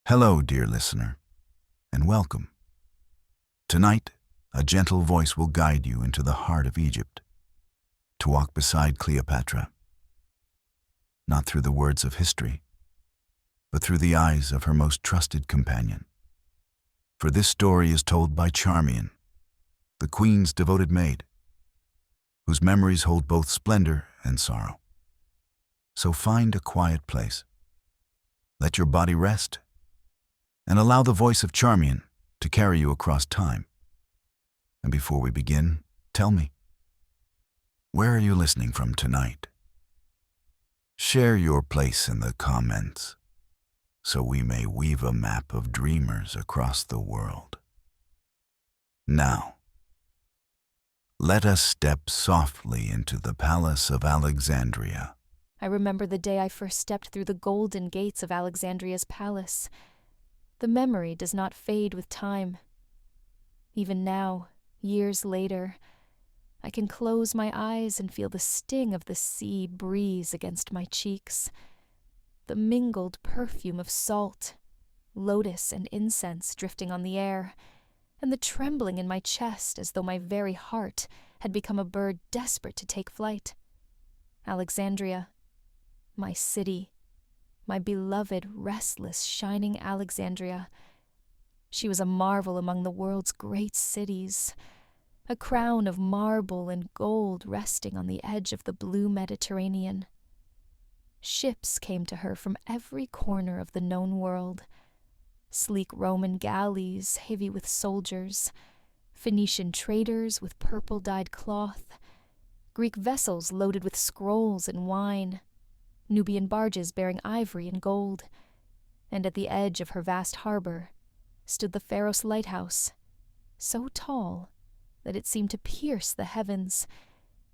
Hello, dear listener, and welcome. Tonight, a gentle voice will guide you into the heart of Egypt, to walk beside Cleopatra, not through the words of history, but through the eyes of her most trusted companion. For this story is told by Charmion, the queen's devoted maid, whose memories hold both splendor and sorrow. So find a quiet place, let your body rest, and allow the voice of Charmion to carry you across time. And before we begin, tell me, where are you listening from tonight? Share your place in the comments so we may weave a map of dreamers across the world. Now, let us step softly into the palace of Alexandria. I remember the day I first stepped through the golden gates of Alexandria's palace. The memory does not fade with time. Even now, years later, I can close my eyes and feel the sting of the sea breeze against my cheeks, the mingled perfume of salt, lotus and incense drifting on the air, and the trembling in my chest as though my very heart had become a bird desperate to take flight. Alexandria, my city, my beloved, restless, shining Alexandria. She was a marvel among the world's great cities, a crown of marble and gold resting on the edge of the blue Mediterranean. Ships came to her from every corner of the known world. Sleek Roman galleys heavy with soldiers, Phoenician traders with purple-dyed cloth, Greek vessels loaded with scrolls and wine, Nubian barges bearing ivory and gold, and at the edge of her vast harbor stood the Pharos lighthouse, so tall that it seemed to pierce the heavens,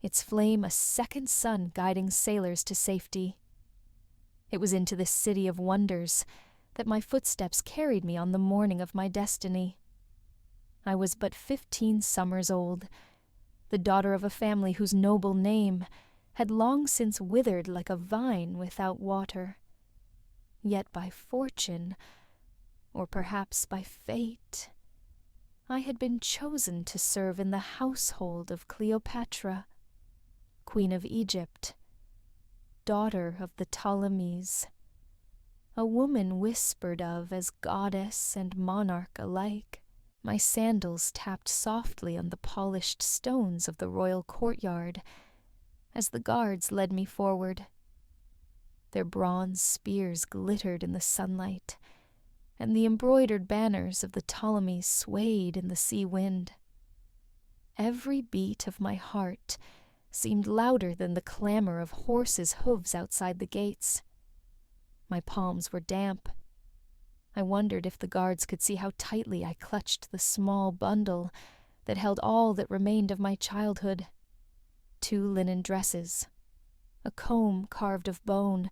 its flame a second sun guiding sailors to safety. It was into this city of wonders that my footsteps carried me on the morning of my destiny. I was but 15 summers old, the daughter of a family whose noble name had long since withered like a vine without water. Yet by fortune, or perhaps by fate, I had been chosen to serve in the household of Cleopatra, Queen of Egypt, daughter of the Ptolemies, a woman whispered of as goddess and monarch alike. My sandals tapped softly on the polished stones of the royal courtyard as the guards led me forward. Their bronze spears glittered in the sunlight, and the embroidered banners of the Ptolemies swayed in the sea wind. Every beat of my heart seemed louder than the clamor of horses' hooves outside the gates. My palms were damp. I wondered if the guards could see how tightly I clutched the small bundle that held all that remained of my childhood: 2 linen dresses, a comb carved of bone,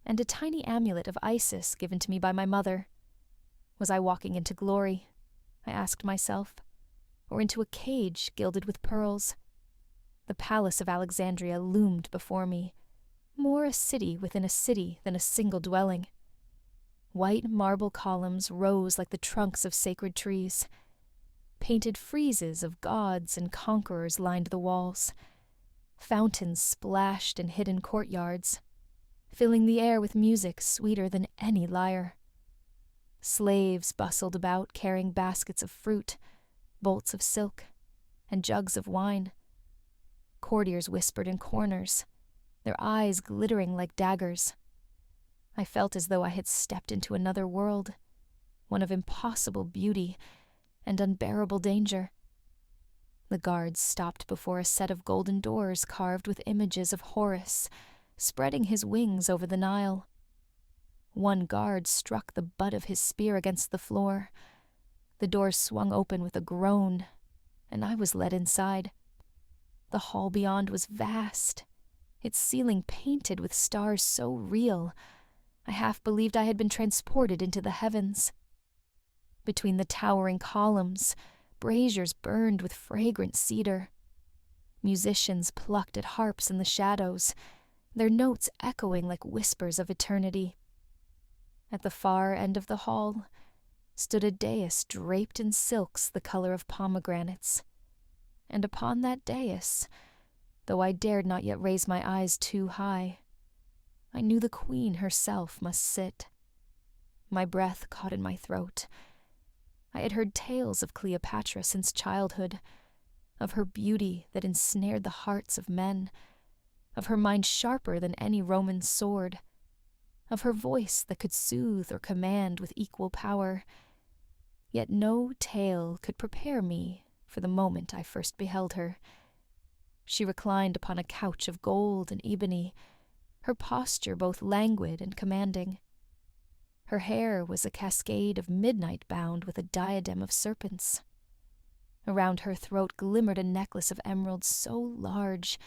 and a tiny amulet of Isis given to me by my mother. Was I walking into glory, I asked myself, or into a cage gilded with pearls? The palace of Alexandria loomed before me, more a city within a city than a single dwelling. White marble columns rose like the trunks of sacred trees. Painted friezes of gods and conquerors lined the walls. Fountains splashed in hidden courtyards, filling the air with music sweeter than any lyre. Slaves bustled about carrying baskets of fruit, bolts of silk, and jugs of wine. Courtiers whispered in corners, their eyes glittering like daggers. I felt as though I had stepped into another world, one of impossible beauty and unbearable danger. The guards stopped before a set of golden doors carved with images of Horus, spreading his wings over the Nile. One guard struck the butt of his spear against the floor. The doors swung open with a groan, and I was led inside. The hall beyond was vast, its ceiling painted with stars so real, I half believed I had been transported into the heavens. Between the towering columns, braziers burned with fragrant cedar. Musicians plucked at harps in the shadows, their notes echoing like whispers of eternity. At the far end of the hall stood a dais draped in silks the color of pomegranates, and upon that dais, though I dared not yet raise my eyes too high, I knew the queen herself must sit. My breath caught in my throat. I had heard tales of Cleopatra since childhood, of her beauty that ensnared the hearts of men, of her mind sharper than any Roman sword, of her voice that could soothe or command with equal power. Yet no tale could prepare me for the moment I first beheld her. She reclined upon a couch of gold and ebony, her posture both languid and commanding. Her hair was a cascade of midnight bound with a diadem of serpents. Around her throat glimmered a necklace of emeralds so large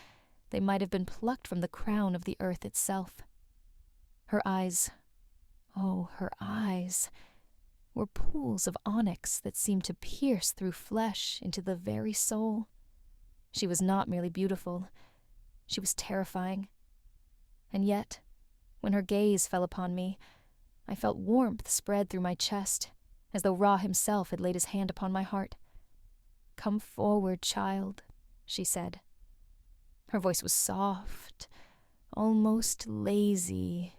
they might have been plucked from the crown of the earth itself. Her eyes, oh, her eyes, were pools of onyx that seemed to pierce through flesh into the very soul. She was not merely beautiful, she was terrifying. And yet, when her gaze fell upon me, I felt warmth spread through my chest, as though Ra himself had laid his hand upon my heart. "Come forward, child," she said. Her voice was soft, almost lazy,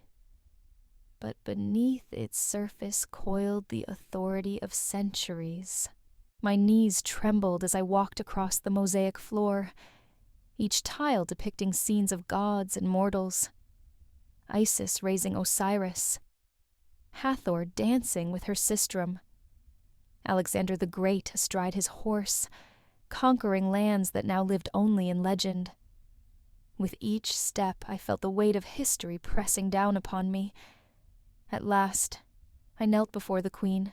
but beneath its surface coiled the authority of centuries. My knees trembled as I walked across the mosaic floor, each tile depicting scenes of gods and mortals. Isis raising Osiris, Hathor dancing with her sistrum, Alexander the Great astride his horse, conquering lands that now lived only in legend. With each step I felt the weight of history pressing down upon me. At last, I knelt before the queen,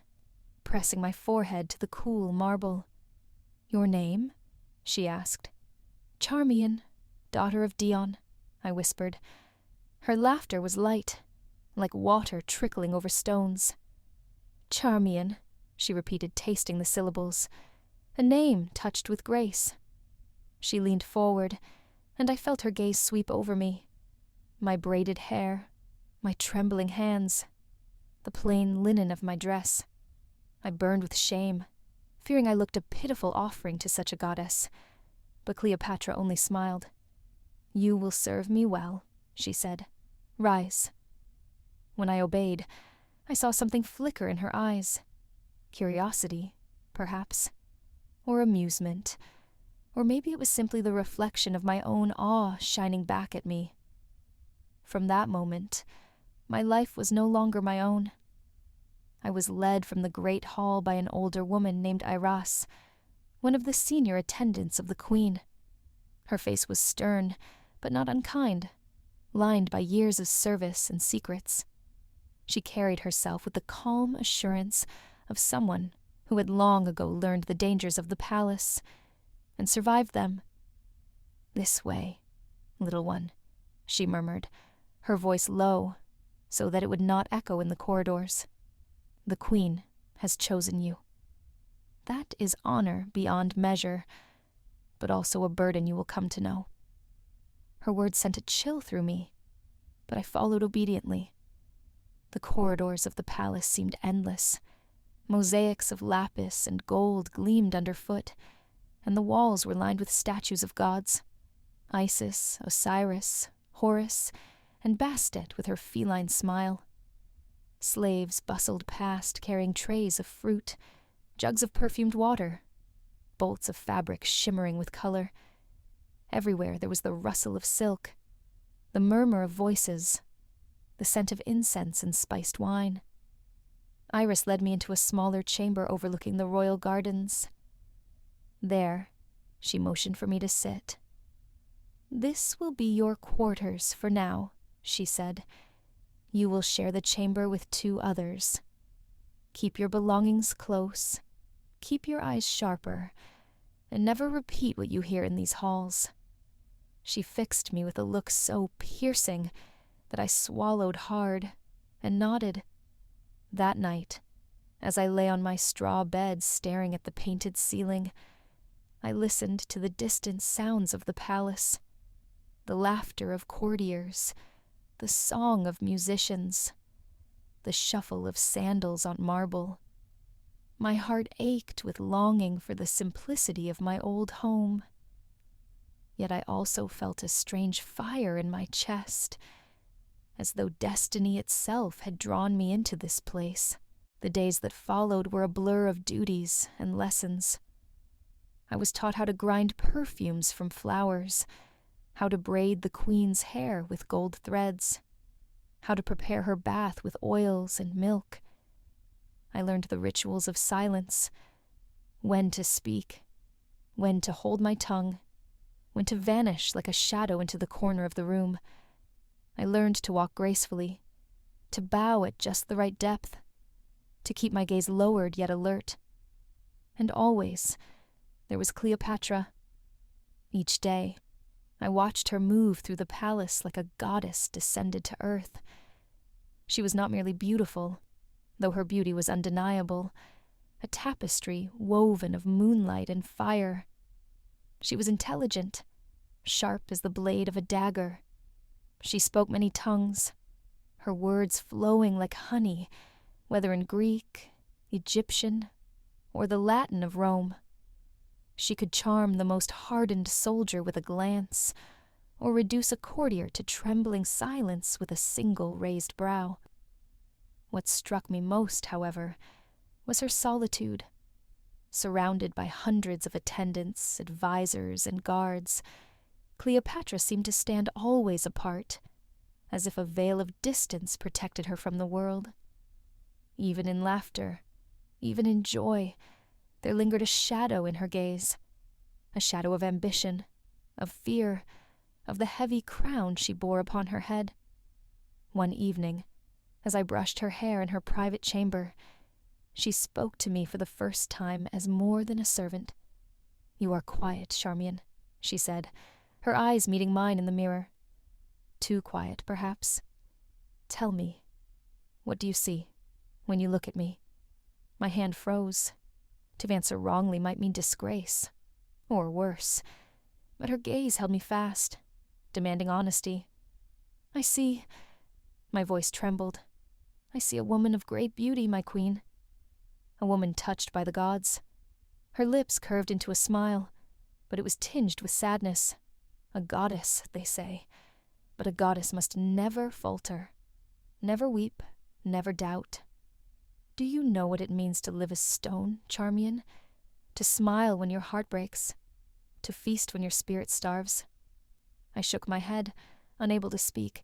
pressing my forehead to the cool marble. "Your name?" she asked. "Charmion, daughter of Dion," I whispered. Her laughter was light, like water trickling over stones. "Charmion," she repeated, tasting the syllables. "A name touched with grace." She leaned forward, and I felt her gaze sweep over me. My braided hair, my trembling hands, the plain linen of my dress. I burned with shame, fearing I looked a pitiful offering to such a goddess. But Cleopatra only smiled. "You will serve me well," she said. "Rise." When I obeyed, I saw something flicker in her eyes. Curiosity, perhaps, or amusement, or maybe it was simply the reflection of my own awe shining back at me. From that moment, my life was no longer my own. I was led from the great hall by an older woman named Iras, one of the senior attendants of the queen. Her face was stern, but not unkind, lined by years of service and secrets. She carried herself with the calm assurance of someone who had long ago learned the dangers of the palace and survived them. "This way, little one," she murmured, her voice low, so that it would not echo in the corridors. "The queen has chosen you. That is honor beyond measure, but also a burden you will come to know." Her words sent a chill through me, but I followed obediently. The corridors of the palace seemed endless. Mosaics of lapis and gold gleamed underfoot, and the walls were lined with statues of gods: Isis, Osiris, Horus, and Bastet with her feline smile. Slaves bustled past carrying trays of fruit, jugs of perfumed water, bolts of fabric shimmering with color. Everywhere there was the rustle of silk, the murmur of voices, the scent of incense and spiced wine. Iris led me into a smaller chamber overlooking the royal gardens. There, she motioned for me to sit. "This will be your quarters for now," she said. "You will share the chamber with 2 others. Keep your belongings close, keep your eyes sharper, and never repeat what you hear in these halls." She fixed me with a look so piercing that I swallowed hard and nodded. That night, as I lay on my straw bed staring at the painted ceiling, I listened to the distant sounds of the palace, the laughter of courtiers, the song of musicians. the shuffle of sandals on marble. My heart ached with longing for the simplicity of my old home. Yet I also felt a strange fire in my chest, as though destiny itself had drawn me into this place. The days that followed were a blur of duties and lessons. I was taught how to grind perfumes from flowers, how to braid the queen's hair with gold threads, how to prepare her bath with oils and milk. I learned the rituals of silence, when to speak, when to hold my tongue, when to vanish like a shadow into the corner of the room. I learned to walk gracefully, to bow at just the right depth, to keep my gaze lowered yet alert. And always, there was Cleopatra. Each day, I watched her move through the palace like a goddess descended to earth. She was not merely beautiful, though her beauty was undeniable, a tapestry woven of moonlight and fire. She was intelligent, sharp as the blade of a dagger. She spoke many tongues, her words flowing like honey, whether in Greek, Egyptian, or the Latin of Rome. She could charm the most hardened soldier with a glance, or reduce a courtier to trembling silence with a single raised brow. What struck me most, however, was her solitude. Surrounded by hundreds of attendants, advisors, and guards, Cleopatra seemed to stand always apart, as if a veil of distance protected her from the world. Even in laughter, even in joy, there lingered a shadow in her gaze, a shadow of ambition, of fear, of the heavy crown she bore upon her head. One evening, as I brushed her hair in her private chamber, she spoke to me for the first time as more than a servant. "You are quiet, Charmion," she said, her eyes meeting mine in the mirror. "Too quiet, perhaps. Tell me, what do you see when you look at me?" My hand froze. To answer wrongly might mean disgrace, or worse, but her gaze held me fast, demanding honesty. "I see," my voice trembled, "I see a woman of great beauty, my queen. A woman touched by the gods." Her lips curved into a smile, but it was tinged with sadness. A goddess, they say, but a goddess must never falter, never weep, never doubt. Do you know what it means to live as stone, Charmion? To smile when your heart breaks, to feast when your spirit starves? I shook my head, unable to speak.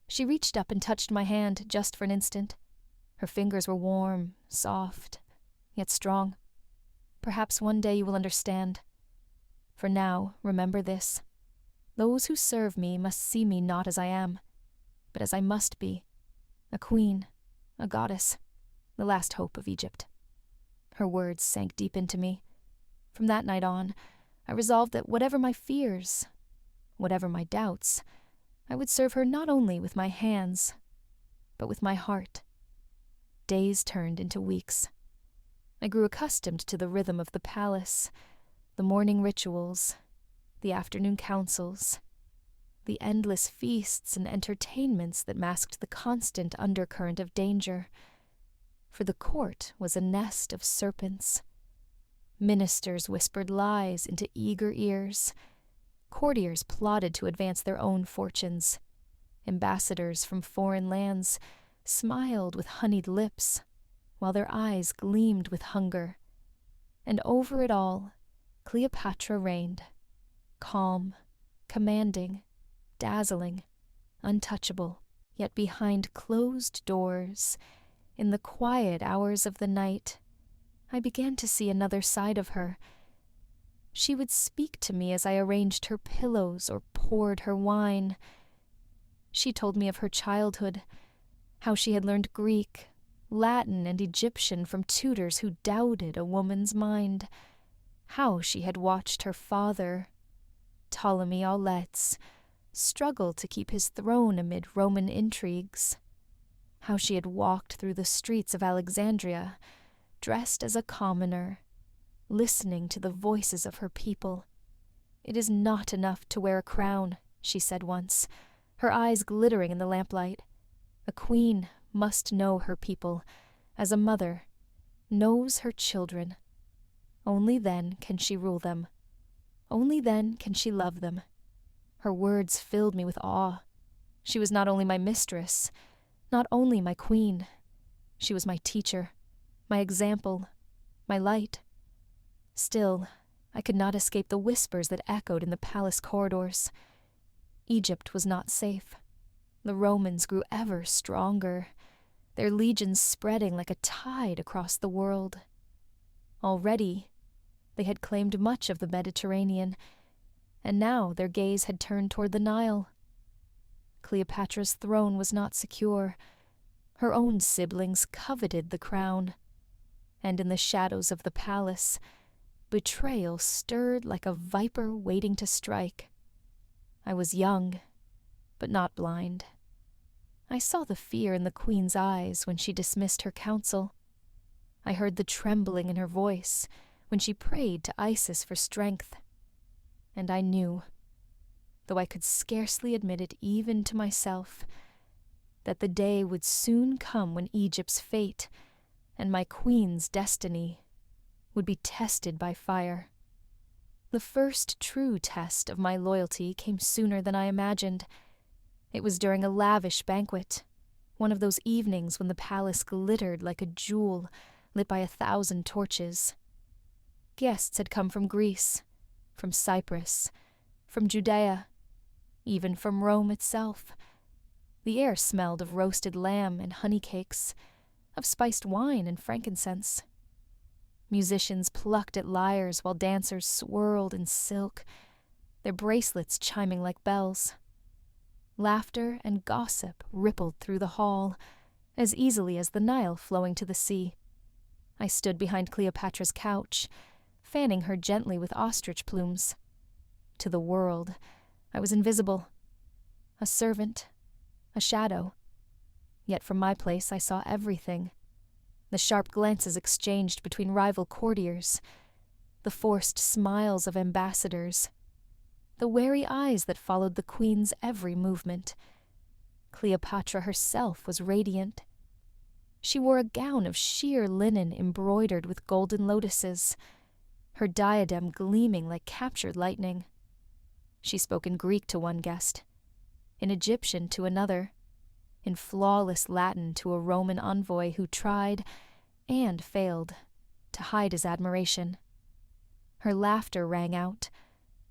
She reached up and touched my hand just for an instant. Her fingers were warm, soft, yet strong. "Perhaps one day you will understand. For now, remember this. Those who serve me must see me not as I am, but as I must be, a queen, a goddess, the last hope of Egypt." Her words sank deep into me. From that night on, I resolved that whatever my fears, whatever my doubts, I would serve her not only with my hands, but with my heart. Days turned into weeks. I grew accustomed to the rhythm of the palace, the morning rituals, the afternoon councils, the endless feasts and entertainments that masked the constant undercurrent of danger. For the court was a nest of serpents. Ministers whispered lies into eager ears. Courtiers plotted to advance their own fortunes. Ambassadors from foreign lands smiled with honeyed lips, while their eyes gleamed with hunger. And over it all, Cleopatra reigned, calm, commanding, dazzling, untouchable. Yet behind closed doors, in the quiet hours of the night, I began to see another side of her. She would speak to me as I arranged her pillows or poured her wine. She told me of her childhood, how she had learned Greek, Latin, and Egyptian from tutors who doubted a woman's mind, how she had watched her father, Ptolemy Auletes, struggle to keep his throne amid Roman intrigues, how she had walked through the streets of Alexandria, dressed as a commoner, listening to the voices of her people. "It is not enough to wear a crown," she said once, her eyes glittering in the lamplight. "A queen must know her people, as a mother knows her children. Only then can she rule them. Only then can she love them. Her words filled me with awe. She was not only my mistress, not only my queen. She was my teacher, my example, my light. Still, I could not escape the whispers that echoed in the palace corridors. Egypt was not safe. The Romans grew ever stronger, their legions spreading like a tide across the world. Already, they had claimed much of the Mediterranean, and now their gaze had turned toward the Nile. Cleopatra's throne was not secure. Her own siblings coveted the crown, and in the shadows of the palace, betrayal stirred like a viper waiting to strike. I was young, but not blind. I saw the fear in the queen's eyes when she dismissed her council. I heard the trembling in her voice when she prayed to Isis for strength. And I knew, though I could scarcely admit it even to myself, that the day would soon come when Egypt's fate and my queen's destiny would be tested by fire. The first true test of my loyalty came sooner than I imagined. It was during a lavish banquet, one of those evenings when the palace glittered like a jewel lit by 1,000 torches. Guests had come from Greece, from Cyprus, from Judea, even from Rome itself. The air smelled of roasted lamb and honey cakes, of spiced wine and frankincense. Musicians plucked at lyres while dancers swirled in silk, their bracelets chiming like bells. Laughter and gossip rippled through the hall, as easily as the Nile flowing to the sea. I stood behind Cleopatra's couch, fanning her gently with ostrich plumes. To the world, I was invisible, a servant, a shadow. Yet from my place I saw everything. The sharp glances exchanged between rival courtiers, the forced smiles of ambassadors, the wary eyes that followed the queen's every movement. Cleopatra herself was radiant. She wore a gown of sheer linen embroidered with golden lotuses, her diadem gleaming like captured lightning. She spoke in Greek to one guest, in Egyptian to another, in flawless Latin to a Roman envoy who tried, and failed, to hide his admiration. Her laughter rang out,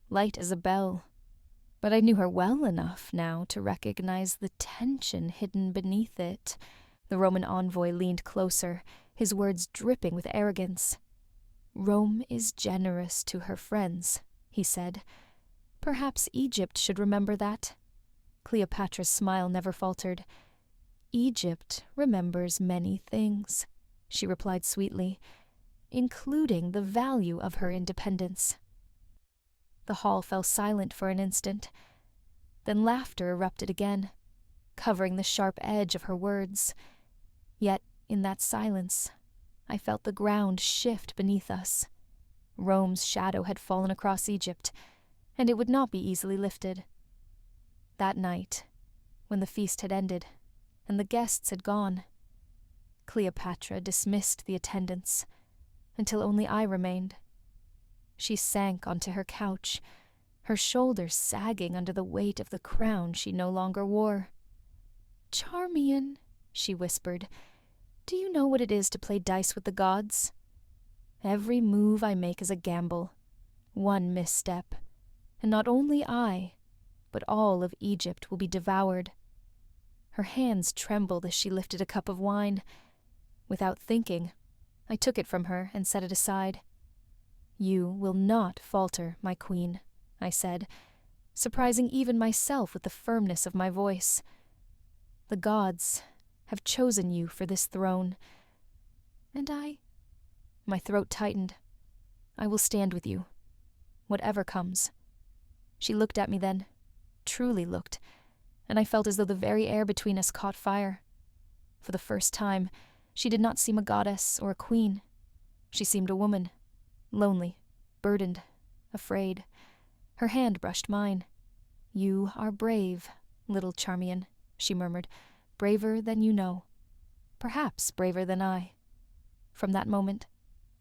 light as a bell, but I knew her well enough now to recognize the tension hidden beneath it. The Roman envoy leaned closer, his words dripping with arrogance. "Rome is generous to her friends," he said. "Perhaps Egypt should remember that." Cleopatra's smile never faltered. "Egypt remembers many things," she replied sweetly, "including the value of her independence." The hall fell silent for an instant. Then laughter erupted again, covering the sharp edge of her words. Yet, in that silence, I felt the ground shift beneath us. Rome's shadow had fallen across Egypt, and it would not be easily lifted. That night, when the feast had ended, and the guests had gone, Cleopatra dismissed the attendants, until only I remained. She sank onto her couch, her shoulders sagging under the weight of the crown she no longer wore. "Charmion," she whispered, "do you know what it is to play dice with the gods? Every move I make is a gamble, one misstep, and not only I, but all of Egypt will be devoured." Her hands trembled as she lifted a cup of wine. Without thinking, I took it from her and set it aside. "You will not falter, my queen," I said, surprising even myself with the firmness of my voice. "The gods have chosen you for this throne, and My throat tightened. "I will stand with you, whatever comes." She looked at me then, truly looked, and I felt as though the very air between us caught fire. For the first time, she did not seem a goddess or a queen. She seemed a woman, lonely, burdened, afraid. Her hand brushed mine. "You are brave, little Charmion," she murmured, "braver than you know." perhaps braver than I. From that moment,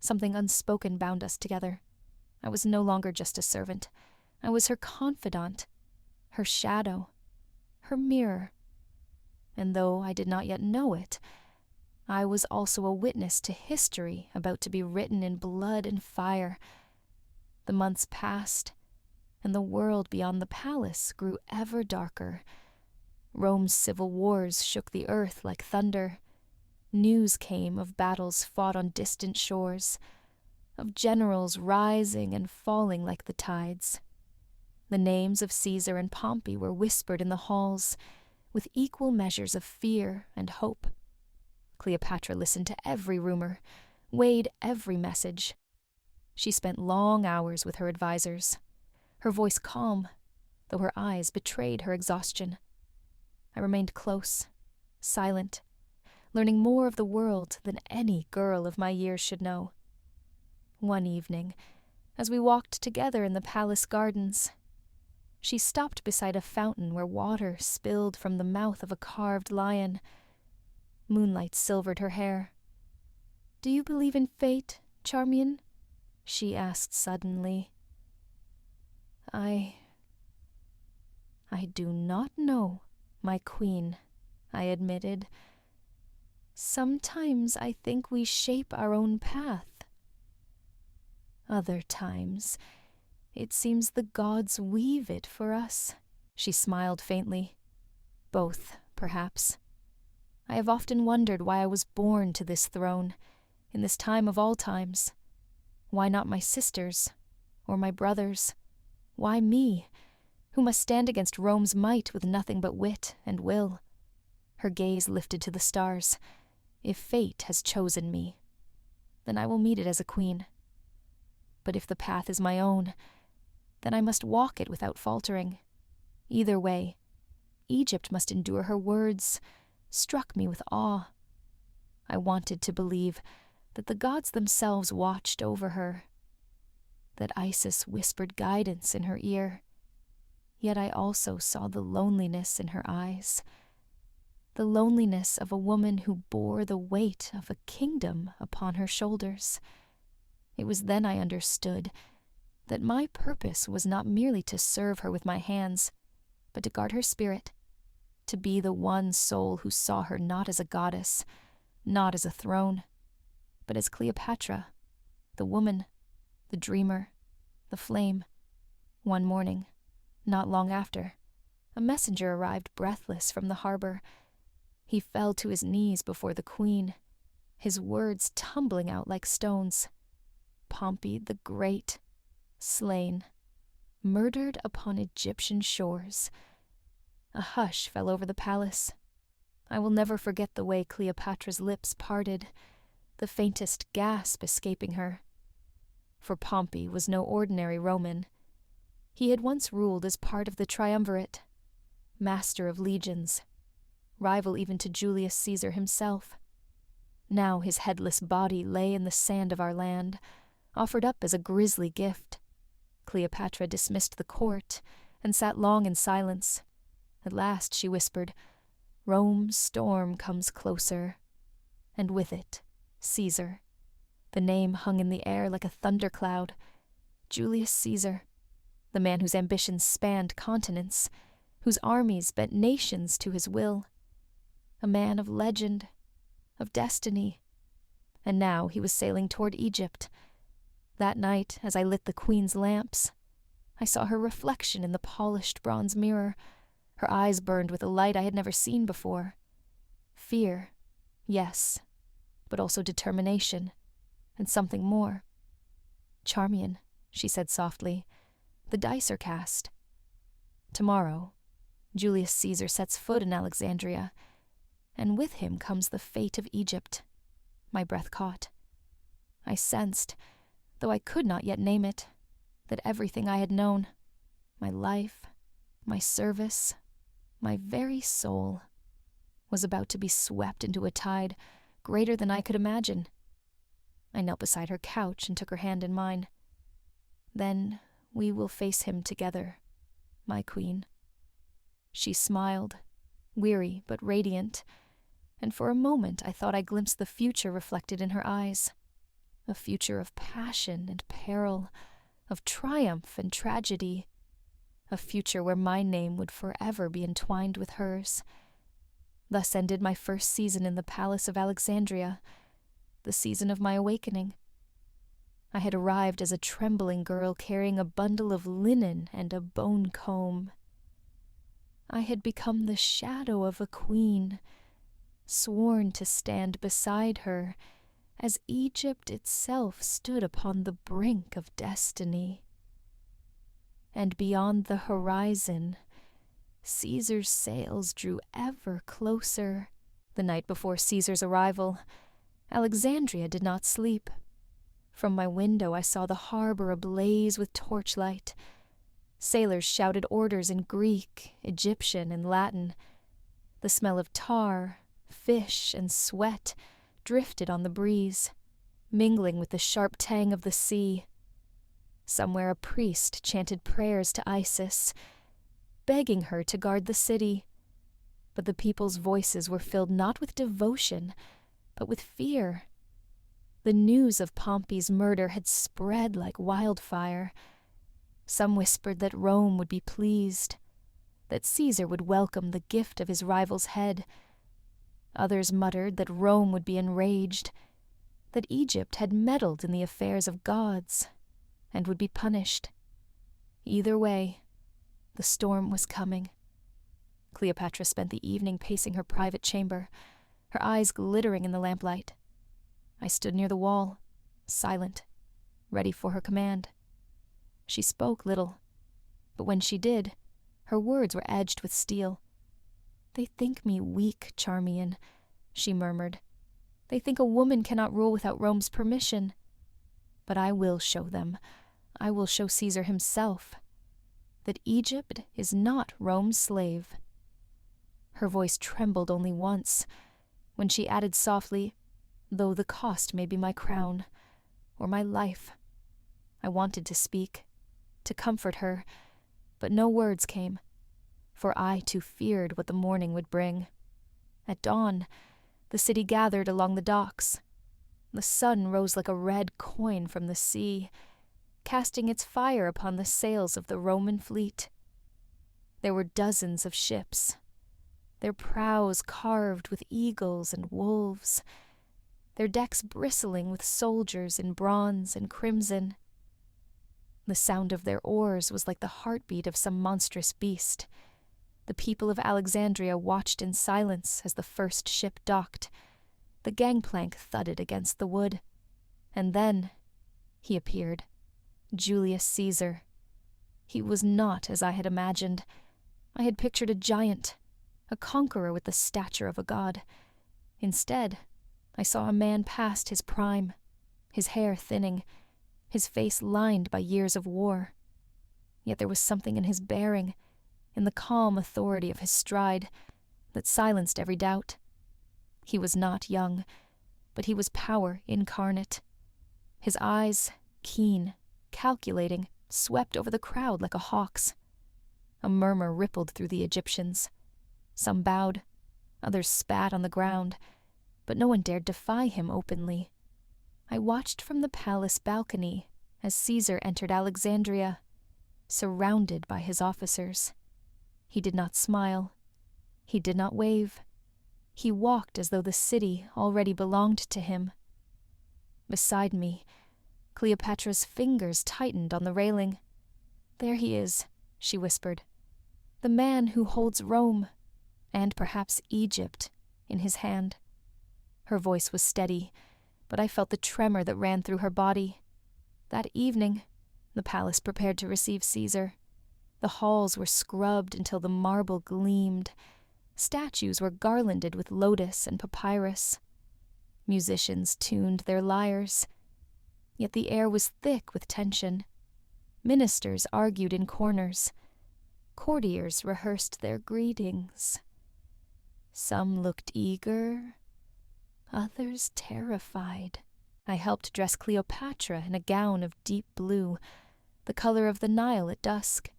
something unspoken bound us together. I was no longer just a servant. I was her confidant, her shadow, her mirror. And though I did not yet know it, I was also a witness to history about to be written in blood and fire. The months passed, and the world beyond the palace grew ever darker. Rome's civil wars shook the earth like thunder. News came of battles fought on distant shores, of generals rising and falling like the tides. The names of Caesar and Pompey were whispered in the halls, with equal measures of fear and hope. Cleopatra listened to every rumor, weighed every message. She spent long hours with her advisers, her voice calm, though her eyes betrayed her exhaustion. I remained close, silent, learning more of the world than any girl of my years should know. One evening, as we walked together in the palace gardens, she stopped beside a fountain where water spilled from the mouth of a carved lion. Moonlight silvered her hair. "Do you believe in fate, Charmion?" she asked suddenly. I do not know, my queen," I admitted. "Sometimes I think we shape our own path. Other times, it seems the gods weave it for us." She smiled faintly. "Both, perhaps. I have often wondered why I was born to this throne, in this time of all times. Why not my sisters, or my brothers? Why me, who must stand against Rome's might with nothing but wit and will?" Her gaze lifted to the stars. "If fate has chosen me, then I will meet it as a queen. But if the path is my own, then I must walk it without faltering. Either way, Egypt must endure her words," struck me with awe. I wanted to believe that the gods themselves watched over her, that Isis whispered guidance in her ear. Yet I also saw the loneliness in her eyes, the loneliness of a woman who bore the weight of a kingdom upon her shoulders. It was then I understood that my purpose was not merely to serve her with my hands, but to guard her spirit, to be the one soul who saw her not as a goddess, not as a throne, but as Cleopatra, the woman, the dreamer, the flame. One morning, not long after, a messenger arrived breathless from the harbor. He fell to his knees before the queen, his words tumbling out like stones. Pompey the Great, slain, murdered upon Egyptian shores. A hush fell over the palace. I will never forget the way Cleopatra's lips parted, the faintest gasp escaping her. For Pompey was no ordinary Roman. He had once ruled as part of the triumvirate, master of legions, rival even to Julius Caesar himself. Now his headless body lay in the sand of our land, offered up as a grisly gift. Cleopatra dismissed the court and sat long in silence. At last she whispered, "Rome's storm comes closer," and with it, Caesar. The name hung in the air like a thundercloud. Julius Caesar, the man whose ambitions spanned continents, whose armies bent nations to his will. A man of legend, of destiny. And now he was sailing toward Egypt. That night, as I lit the queen's lamps, I saw her reflection in the polished bronze mirror. Her eyes burned with a light I had never seen before. Fear, yes, but also determination, and something more. "Charmion," she said softly, "the dice are cast. Tomorrow, Julius Caesar sets foot in Alexandria, and with him comes the fate of Egypt." My breath caught. I sensed, though I could not yet name it, that everything I had known, my life, my service, my very soul, was about to be swept into a tide greater than I could imagine. I knelt beside her couch and took her hand in mine. "Then we will face him together, my queen." She smiled, weary but radiant. and for a moment I thought I glimpsed the future reflected in her eyes. A future of passion and peril, of triumph and tragedy. A future where my name would forever be entwined with hers. Thus ended my first season in the palace of Alexandria, the season of my awakening. I had arrived as a trembling girl carrying a bundle of linen and a bone comb. I had become the shadow of a queen, sworn to stand beside her, as Egypt itself stood upon the brink of destiny. And beyond the horizon, Caesar's sails drew ever closer. The night before Caesar's arrival, Alexandria did not sleep. From my window I saw the harbor ablaze with torchlight. Sailors shouted orders in Greek, Egyptian, and Latin. The smell of tar, fish, and sweat drifted on the breeze, mingling with the sharp tang of the sea. Somewhere a priest chanted prayers to Isis, begging her to guard the city. But the people's voices were filled not with devotion, but with fear. The news of Pompey's murder had spread like wildfire. Some whispered that Rome would be pleased, that Caesar would welcome the gift of his rival's head. Others muttered that Rome would be enraged, that Egypt had meddled in the affairs of gods, and would be punished. Either way, the storm was coming. Cleopatra spent the evening pacing her private chamber, her eyes glittering in the lamplight. I stood near the wall, silent, ready for her command. She spoke little, but when she did, her words were edged with steel. "They think me weak, Charmion," she murmured. "They think a woman cannot rule without Rome's permission. But I will show them, I will show Caesar himself, that Egypt is not Rome's slave." Her voice trembled only once, when she added softly, "Though the cost may be my crown, or my life." I wanted to speak, to comfort her, but no words came, for I too feared what the morning would bring. At dawn, the city gathered along the docks. The sun rose like a red coin from the sea, casting its fire upon the sails of the Roman fleet. There were dozens of ships, their prows carved with eagles and wolves, their decks bristling with soldiers in bronze and crimson. The sound of their oars was like the heartbeat of some monstrous beast. The people of Alexandria watched in silence as the first ship docked. The gangplank thudded against the wood. And then he appeared, Julius Caesar. He was not as I had imagined. I had pictured a giant, a conqueror with the stature of a god. Instead, I saw a man past his prime, his hair thinning, his face lined by years of war. Yet there was something in his bearing, in the calm authority of his stride, that silenced every doubt. He was not young, but he was power incarnate. His eyes, keen, calculating, swept over the crowd like a hawk's. A murmur rippled through the Egyptians. Some bowed, others spat on the ground, but no one dared defy him openly. I watched from the palace balcony as Caesar entered Alexandria, surrounded by his officers. He did not smile. He did not wave. He walked as though the city already belonged to him. Beside me, Cleopatra's fingers tightened on the railing. "There he is," she whispered. "The man who holds Rome, and perhaps Egypt, in his hand." Her voice was steady, but I felt the tremor that ran through her body. That evening, the palace prepared to receive Caesar. The halls were scrubbed until the marble gleamed. Statues were garlanded with lotus and papyrus. Musicians tuned their lyres. Yet the air was thick with tension. Ministers argued in corners. Courtiers rehearsed their greetings. Some looked eager, others terrified. I helped dress Cleopatra in a gown of deep blue, the color of the Nile at dusk.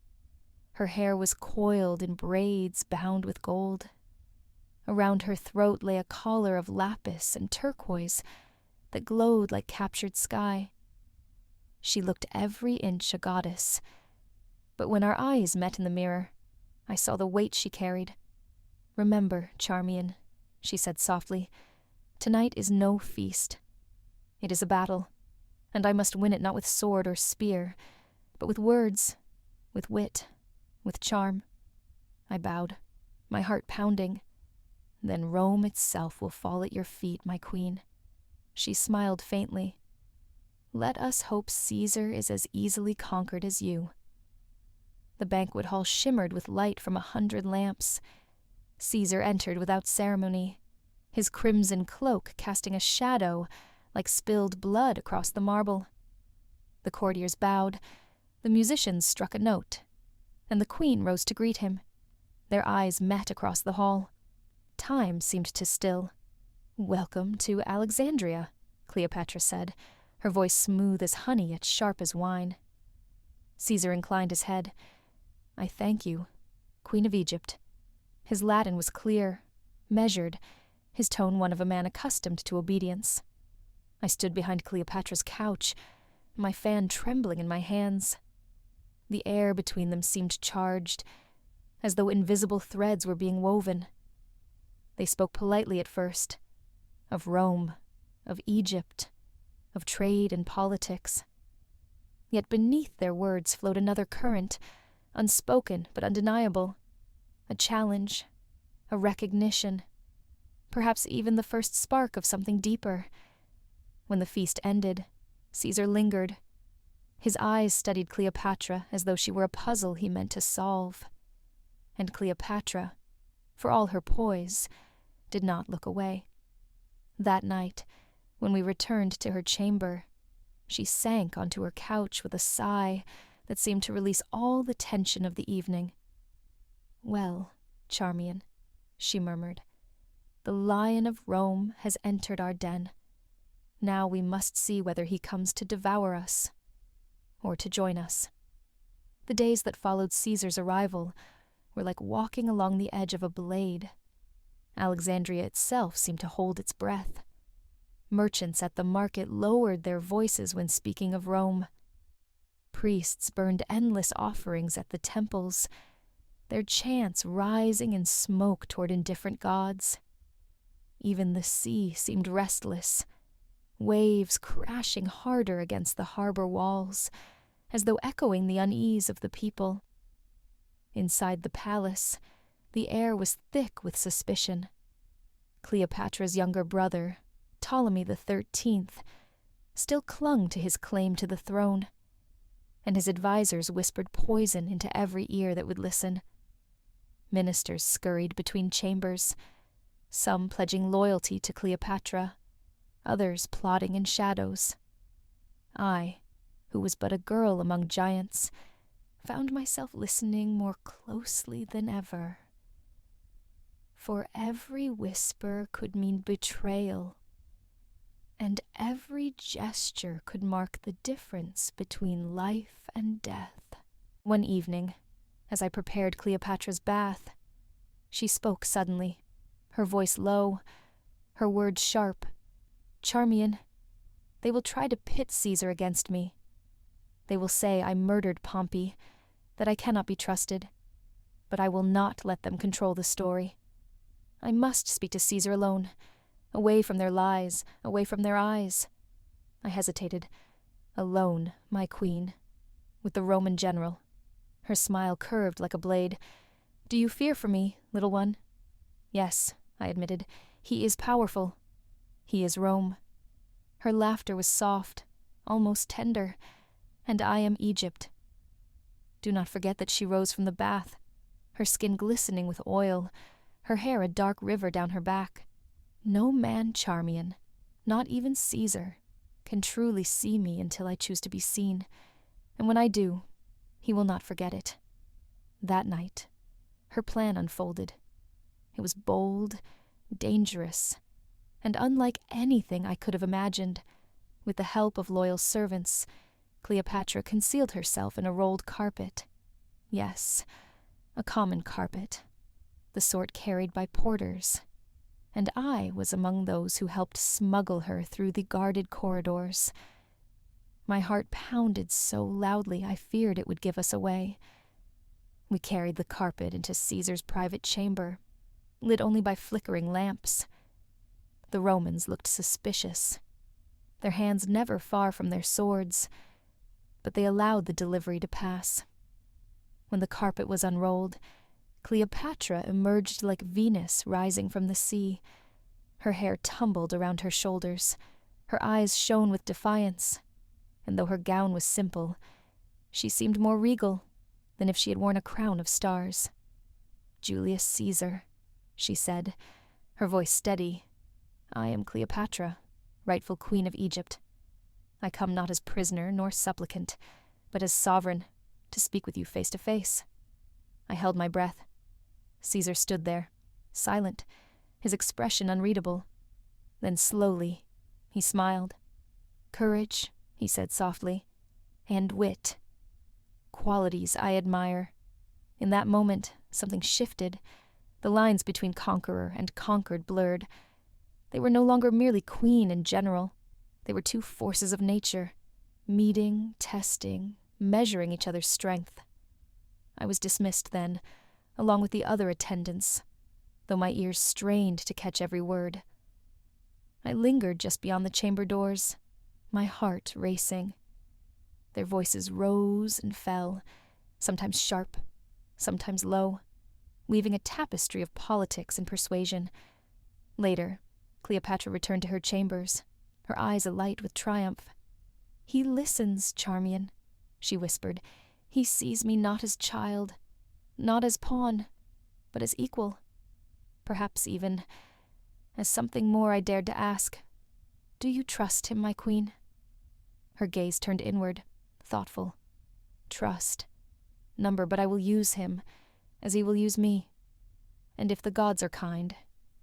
Her hair was coiled in braids bound with gold. Around her throat lay a collar of lapis and turquoise that glowed like captured sky. She looked every inch a goddess, but when our eyes met in the mirror, I saw the weight she carried. "Remember, Charmion," she said softly, "tonight is no feast. It is a battle, and I must win it not with sword or spear, but with words, with wit, with charm." I bowed, my heart pounding. "Then Rome itself will fall at your feet, my queen." She smiled faintly. "Let us hope Caesar is as easily conquered as you." The banquet hall shimmered with light from 100 lamps. Caesar entered without ceremony, his crimson cloak casting a shadow like spilled blood across the marble. The courtiers bowed, the musicians struck a note, and the queen rose to greet him. Their eyes met across the hall. Time seemed to still. "Welcome to Alexandria," Cleopatra said, her voice smooth as honey yet sharp as wine. Caesar inclined his head. "I thank you, Queen of Egypt." His Latin was clear, measured, his tone one of a man accustomed to obedience. I stood behind Cleopatra's couch, my fan trembling in my hands. The air between them seemed charged, as though invisible threads were being woven. They spoke politely at first, of Rome, of Egypt, of trade and politics. Yet beneath their words flowed another current, unspoken but undeniable, a challenge, a recognition, perhaps even the first spark of something deeper. When the feast ended, Caesar lingered. His eyes studied Cleopatra as though she were a puzzle he meant to solve. And Cleopatra, for all her poise, did not look away. That night, when we returned to her chamber, she sank onto her couch with a sigh that seemed to release all the tension of the evening. "Well, Charmion," she murmured, "the Lion of Rome has entered our den. Now we must see whether he comes to devour us, or to join us." The days that followed Caesar's arrival were like walking along the edge of a blade. Alexandria itself seemed to hold its breath. Merchants at the market lowered their voices when speaking of Rome. Priests burned endless offerings at the temples, their chants rising in smoke toward indifferent gods. Even the sea seemed restless, waves crashing harder against the harbor walls, as though echoing the unease of the people. Inside the palace, the air was thick with suspicion. Cleopatra's younger brother, Ptolemy XIII, still clung to his claim to the throne, and his advisers whispered poison into every ear that would listen. Ministers scurried between chambers, some pledging loyalty to Cleopatra, others plotting in shadows. I, who was but a girl among giants, found myself listening more closely than ever. For every whisper could mean betrayal, and every gesture could mark the difference between life and death. One evening, as I prepared Cleopatra's bath, she spoke suddenly, her voice low, her words sharp. "Charmion, they will try to pit Caesar against me. They will say I murdered Pompey, that I cannot be trusted, but I will not let them control the story. I must speak to Caesar alone, away from their lies, away from their eyes." I hesitated. "Alone, my queen, with the Roman general." Her smile curved like a blade. "Do you fear for me, little one?" "Yes," I admitted. "He is powerful. He is Rome." Her laughter was soft, almost tender. "And I am Egypt." Do not forget that she rose from the bath, her skin glistening with oil, her hair a dark river down her back. "No man, Charmion, not even Caesar, can truly see me until I choose to be seen, and when I do, he will not forget it." That night, her plan unfolded. It was bold, dangerous, and unlike anything I could have imagined. With the help of loyal servants, Cleopatra concealed herself in a rolled carpet. Yes, a common carpet, the sort carried by porters and I was among those who helped smuggle her through the guarded corridors. My heart pounded so loudly I feared it would give us away. We carried the carpet into Caesar's private chamber, lit only by flickering lamps. The Romans looked suspicious, their hands never far from their swords, but they allowed the delivery to pass. When the carpet was unrolled, Cleopatra emerged like Venus rising from the sea. Her hair tumbled around her shoulders, her eyes shone with defiance, and though her gown was simple, she seemed more regal than if she had worn a crown of stars. "Julius Caesar," she said, her voice steady. "I am Cleopatra, rightful queen of Egypt. I come not as prisoner nor supplicant, but as sovereign, to speak with you face to face." I held my breath. Caesar stood there, silent, his expression unreadable. Then slowly, he smiled. "Courage," he said softly, "and wit. Qualities I admire." In that moment, something shifted. The lines between conqueror and conquered blurred. They were no longer merely queen and general. They were two forces of nature, meeting, testing, measuring each other's strength. I was dismissed then, along with the other attendants, though my ears strained to catch every word. I lingered just beyond the chamber doors, my heart racing. Their voices rose and fell, sometimes sharp, sometimes low, weaving a tapestry of politics and persuasion. Later, Cleopatra returned to her chambers, her eyes alight with triumph. "He listens, Charmion," she whispered. "He sees me not as child, not as pawn, but as equal. Perhaps even as something more I dared to ask. Do you trust him, my queen?" Her gaze turned inward, thoughtful. "Trust. Number, but I will use him, as he will use me. And if the gods are kind,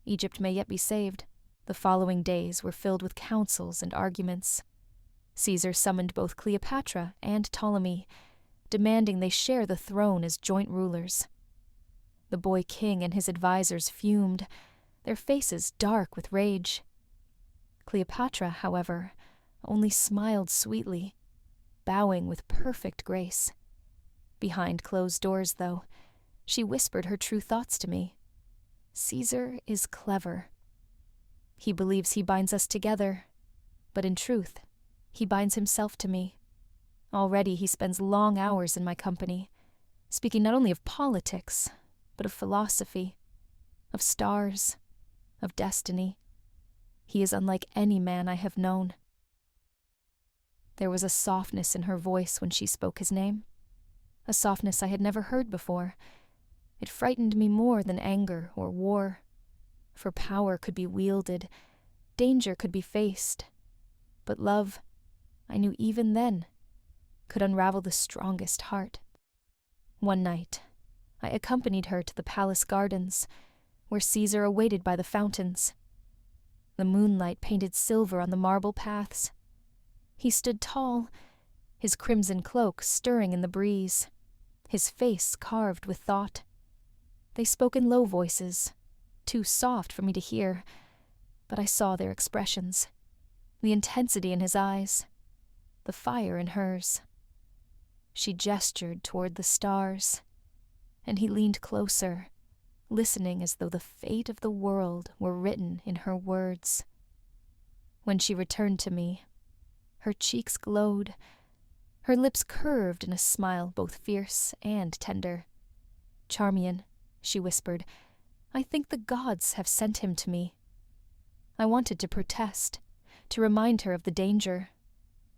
Egypt may yet be saved." The following days were filled with councils and arguments. Caesar summoned both Cleopatra and Ptolemy, demanding they share the throne as joint rulers. The boy king and his advisors fumed, their faces dark with rage. Cleopatra, however, only smiled sweetly, bowing with perfect grace. Behind closed doors, though, she whispered her true thoughts to me. "Caesar is clever. He believes he binds us together, but in truth, he binds himself to me. Already he spends long hours in my company, speaking not only of politics, but of philosophy, of stars, of destiny. He is unlike any man I have known." There was a softness in her voice when she spoke his name, a softness I had never heard before. It frightened me more than anger or war, for power could be wielded, danger could be faced, but love, I knew even then, could unravel the strongest heart. One night, I accompanied her to the palace gardens, where Caesar awaited by the fountains. The moonlight painted silver on the marble paths. He stood tall, his crimson cloak stirring in the breeze, his face carved with thought. They spoke in low voices, too soft for me to hear, but I saw their expressions, the intensity in his eyes, the fire in hers. She gestured toward the stars, and he leaned closer, listening as though the fate of the world were written in her words. When she returned to me, her cheeks glowed, her lips curved in a smile both fierce and tender. "Charmion," she whispered, "I think the gods have sent him to me." I wanted to protest, to remind her of the danger,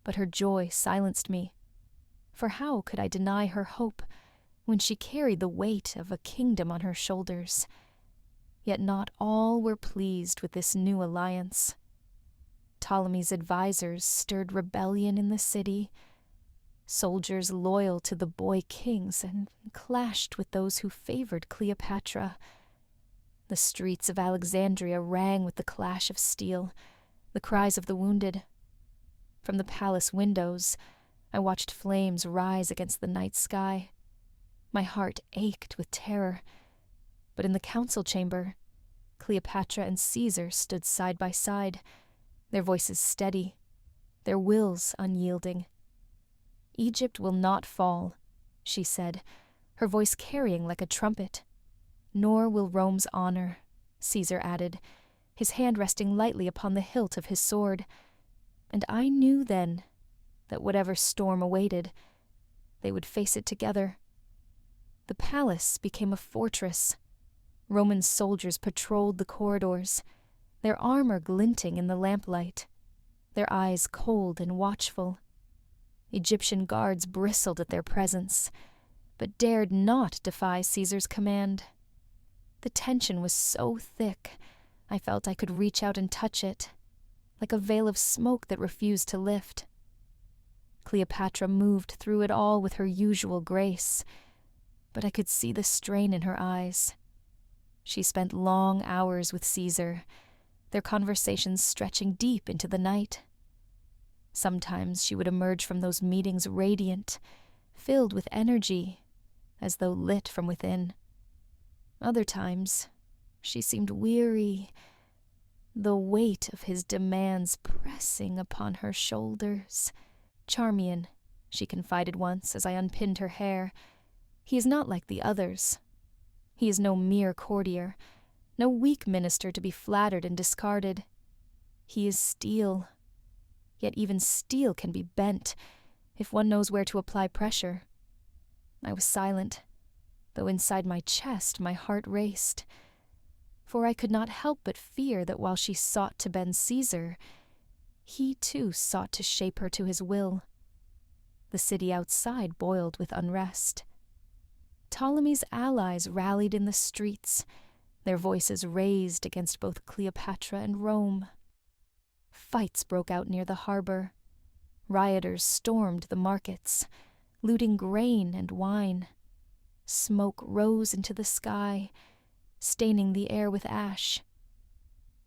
but her joy silenced me. For how could I deny her hope when she carried the weight of a kingdom on her shoulders? Yet not all were pleased with this new alliance. Ptolemy's advisors stirred rebellion in the city. Soldiers loyal to the boy kings and clashed with those who favored Cleopatra. The streets of Alexandria rang with the clash of steel, the cries of the wounded. From the palace windows, I watched flames rise against the night sky. My heart ached with terror, but in the council chamber, Cleopatra and Caesar stood side by side, their voices steady, their wills unyielding. "Egypt will not fall," she said, her voice carrying like a trumpet. "Nor will Rome's honor," Caesar added, his hand resting lightly upon the hilt of his sword. And I knew then that whatever storm awaited, they would face it together. The palace became a fortress. Roman soldiers patrolled the corridors, their armor glinting in the lamplight, their eyes cold and watchful. Egyptian guards bristled at their presence, but dared not defy Caesar's command. The tension was so thick, I felt I could reach out and touch it, like a veil of smoke that refused to lift. Cleopatra moved through it all with her usual grace, but I could see the strain in her eyes. She spent long hours with Caesar, their conversations stretching deep into the night. Sometimes she would emerge from those meetings radiant, filled with energy, as though lit from within. Other times, she seemed weary, the weight of his demands pressing upon her shoulders. "Charmion," she confided once as I unpinned her hair, "he is not like the others. He is no mere courtier, no weak minister to be flattered and discarded. He is steel. Yet even steel can be bent, if one knows where to apply pressure." I was silent, though inside my chest my heart raced, for I could not help but fear that while she sought to bend Caesar, he too sought to shape her to his will. The city outside boiled with unrest. Ptolemy's allies rallied in the streets, their voices raised against both Cleopatra and Rome. Fights broke out near the harbor. Rioters stormed the markets, looting grain and wine. Smoke rose into the sky, staining the air with ash.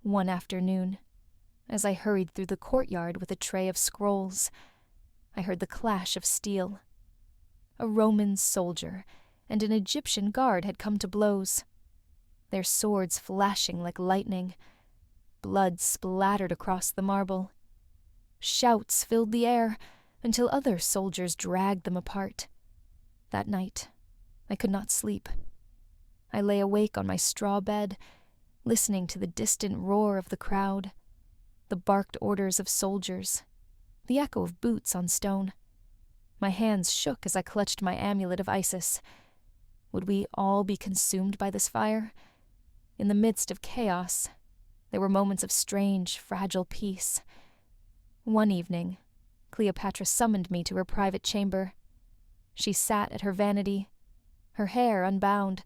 One afternoon, as I hurried through the courtyard with a tray of scrolls, I heard the clash of steel. A Roman soldier and an Egyptian guard had come to blows, their swords flashing like lightning. Blood splattered across the marble. Shouts filled the air until other soldiers dragged them apart. That night, I could not sleep. I lay awake on my straw bed, listening to the distant roar of the crowd, the barked orders of soldiers, the echo of boots on stone. My hands shook as I clutched my amulet of Isis. Would we all be consumed by this fire? In the midst of chaos, there were moments of strange, fragile peace. One evening, Cleopatra summoned me to her private chamber. She sat at her vanity, her hair unbound,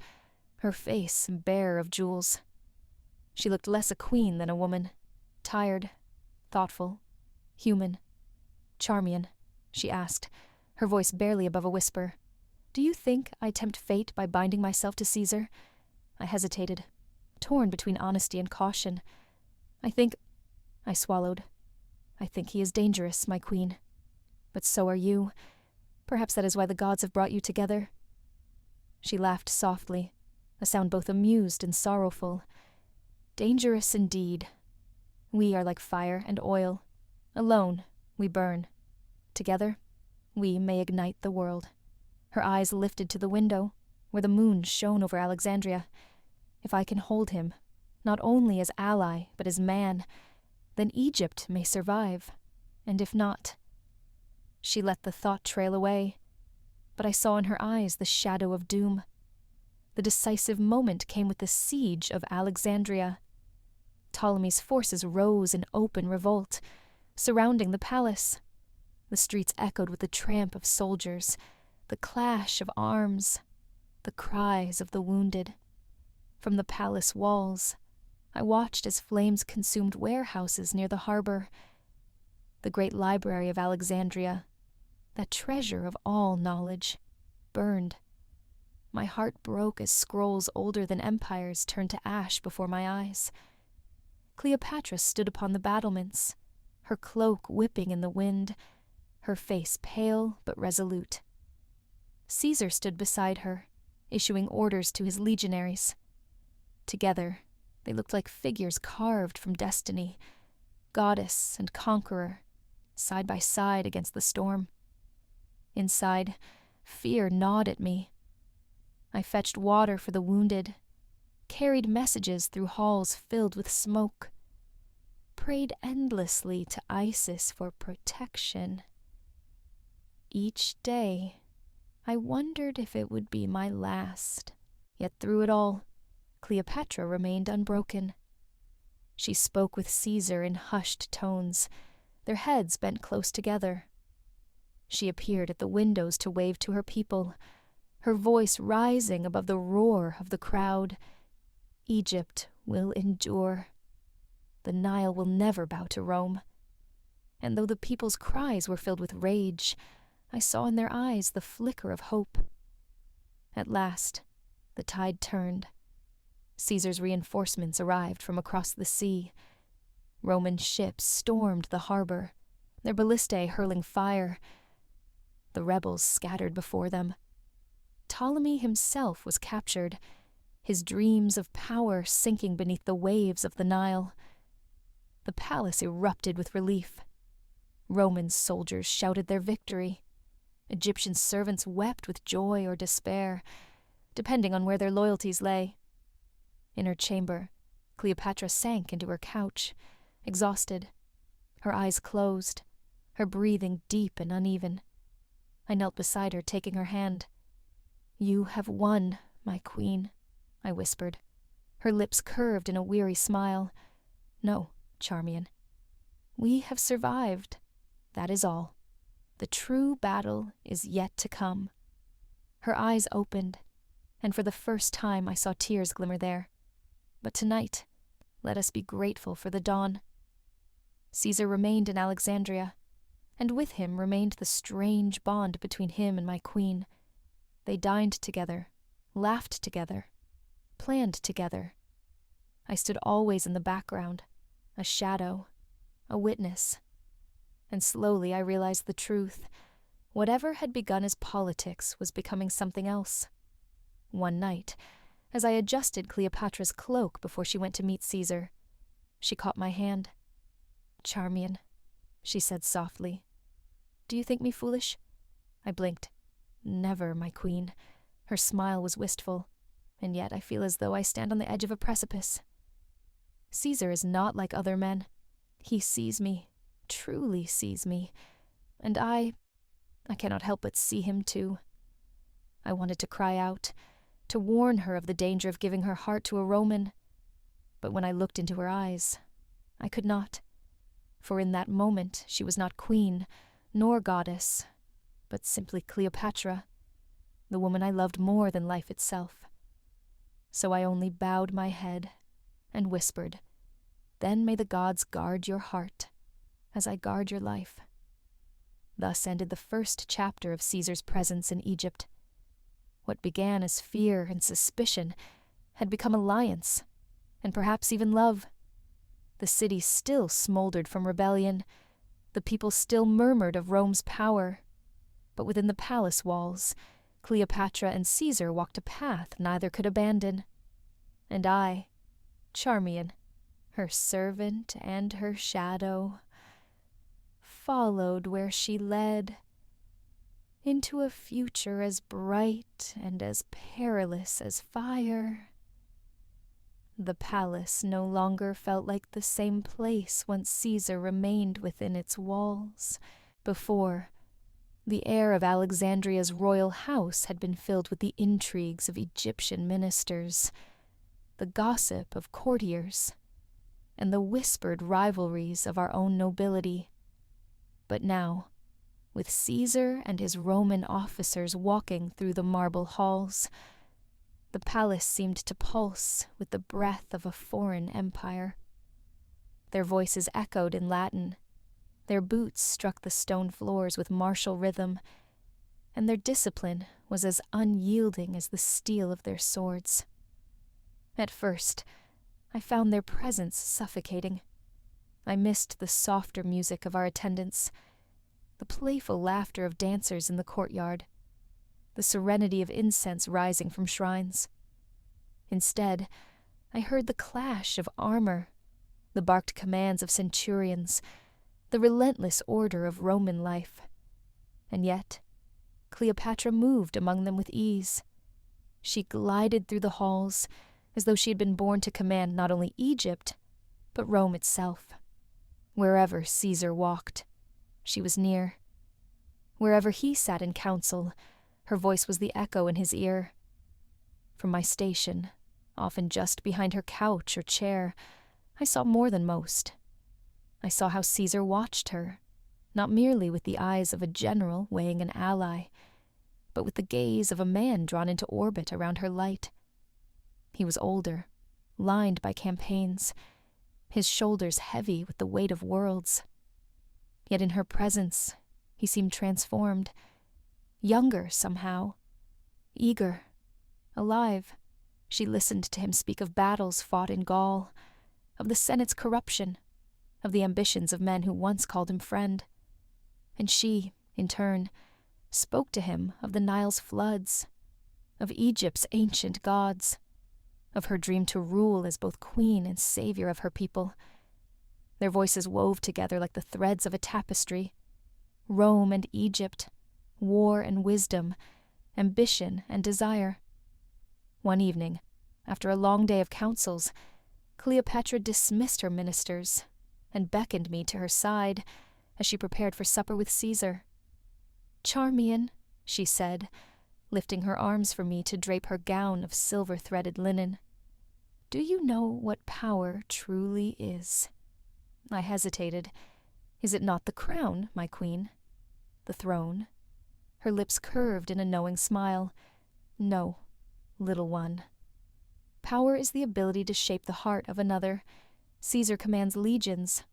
her face bare of jewels. She looked less a queen than a woman, tired, thoughtful, human. "Charmion," she asked, her voice barely above a whisper, "do you think I tempt fate by binding myself to Caesar?" I hesitated, torn between honesty and caution. I swallowed. "I think he is dangerous, my queen. But so are you. Perhaps that is why the gods have brought you together." She laughed softly, a sound both amused and sorrowful. "Dangerous indeed. We are like fire and oil. Alone, we burn. Together, we may ignite the world." Her eyes lifted to the window, where the moon shone over Alexandria. "If I can hold him, not only as ally, but as man, then Egypt may survive. And if not—" She let the thought trail away, but I saw in her eyes the shadow of doom. The decisive moment came with the siege of Alexandria. Ptolemy's forces rose in open revolt, surrounding the palace. The streets echoed with the tramp of soldiers, the clash of arms, the cries of the wounded. From the palace walls, I watched as flames consumed warehouses near the harbor. The great library of Alexandria, that treasure of all knowledge, burned. My heart broke as scrolls older than empires turned to ash before my eyes. Cleopatra stood upon the battlements, her cloak whipping in the wind, her face pale but resolute. Caesar stood beside her, issuing orders to his legionaries. Together, They looked like figures carved from destiny, goddess and conqueror, side by side against the storm. Inside, fear gnawed at me. I fetched water for the wounded, carried messages through halls filled with smoke, prayed endlessly to Isis for protection. Each day, I wondered if it would be my last. Yet through it all, Cleopatra remained unbroken. She spoke with Caesar in hushed tones, their heads bent close together. She appeared at the windows to wave to her people, her voice rising above the roar of the crowd. Egypt will endure. The Nile will never bow to Rome. And though the people's cries were filled with rage, I saw in their eyes the flicker of hope. At last, the tide turned. Caesar's reinforcements arrived from across the sea. Roman ships stormed the harbor, their ballistae hurling fire. The rebels scattered before them. Ptolemy himself was captured, his dreams of power sinking beneath the waves of the Nile. The palace erupted with relief. Roman soldiers shouted their victory. Egyptian servants wept with joy or despair, depending on where their loyalties lay. In her chamber, Cleopatra sank into her couch, exhausted, her eyes closed, her breathing deep and uneven. I knelt beside her, taking her hand. "You have won, my queen," I whispered. Her lips curved in a weary smile. "No, Charmion. We have survived. That is all. The true battle is yet to come." Her eyes opened, and for the first time I saw tears glimmer there. But tonight, let us be grateful for the dawn. Caesar remained in Alexandria, and with him remained the strange bond between him and my queen. They dined together, laughed together, planned together. I stood always in the background, a shadow, a witness. And slowly I realized the truth. Whatever had begun as politics was becoming something else. One night, as I adjusted Cleopatra's cloak before she went to meet Caesar, she caught my hand. "Charmion," she said softly. "Do you think me foolish?" I blinked. "Never, my queen." Her smile was wistful, and yet I feel as though I stand on the edge of a precipice. "Caesar is not like other men. He sees me, truly sees me, and I cannot help but see him too." I wanted to cry out, to warn her of the danger of giving her heart to a Roman, but when I looked into her eyes, I could not, for in that moment she was not queen, nor goddess, but simply Cleopatra, the woman I loved more than life itself. So I only bowed my head and whispered, "Then may the gods guard your heart, as I guard your life." Thus ended the first chapter of Caesar's presence in Egypt. What began as fear and suspicion had become alliance, and perhaps even love. The city still smoldered from rebellion, the people still murmured of Rome's power, but within the palace walls, Cleopatra and Caesar walked a path neither could abandon. And I, Charmion, her servant and her shadow, followed where she led, into a future as bright and as perilous as fire. The palace no longer felt like the same place once Caesar remained within its walls. Before, the air of Alexandria's royal house had been filled with the intrigues of Egyptian ministers, the gossip of courtiers, and the whispered rivalries of our own nobility. But now, with Caesar and his Roman officers walking through the marble halls, the palace seemed to pulse with the breath of a foreign empire. Their voices echoed in Latin, their boots struck the stone floors with martial rhythm, and their discipline was as unyielding as the steel of their swords. At first, I found their presence suffocating. I missed the softer music of our attendants, the playful laughter of dancers in the courtyard, the serenity of incense rising from shrines. Instead, I heard the clash of armor, the barked commands of centurions, the relentless order of Roman life. And yet, Cleopatra moved among them with ease. She glided through the halls as though she had been born to command not only Egypt, but Rome itself. Wherever Caesar walked, she was near. Wherever he sat in council, her voice was the echo in his ear. From my station, often just behind her couch or chair, I saw more than most. I saw how Caesar watched her, not merely with the eyes of a general weighing an ally, but with the gaze of a man drawn into orbit around her light. He was older, lined by campaigns, his shoulders heavy with the weight of worlds. Yet in her presence, he seemed transformed, younger somehow, eager, alive. She listened to him speak of battles fought in Gaul, of the Senate's corruption, of the ambitions of men who once called him friend. And she, in turn, spoke to him of the Nile's floods, of Egypt's ancient gods, of her dream to rule as both queen and savior of her people. Their voices wove together like the threads of a tapestry. Rome and Egypt, war and wisdom, ambition and desire. One evening, after a long day of councils, Cleopatra dismissed her ministers and beckoned me to her side as she prepared for supper with Caesar. "Charmion," she said, lifting her arms for me to drape her gown of silver-threaded linen. "Do you know what power truly is?" I hesitated. "Is it not the crown, my queen? The throne?" Her lips curved in a knowing smile. "No, little one. Power is the ability to shape the heart of another. Caesar commands legions,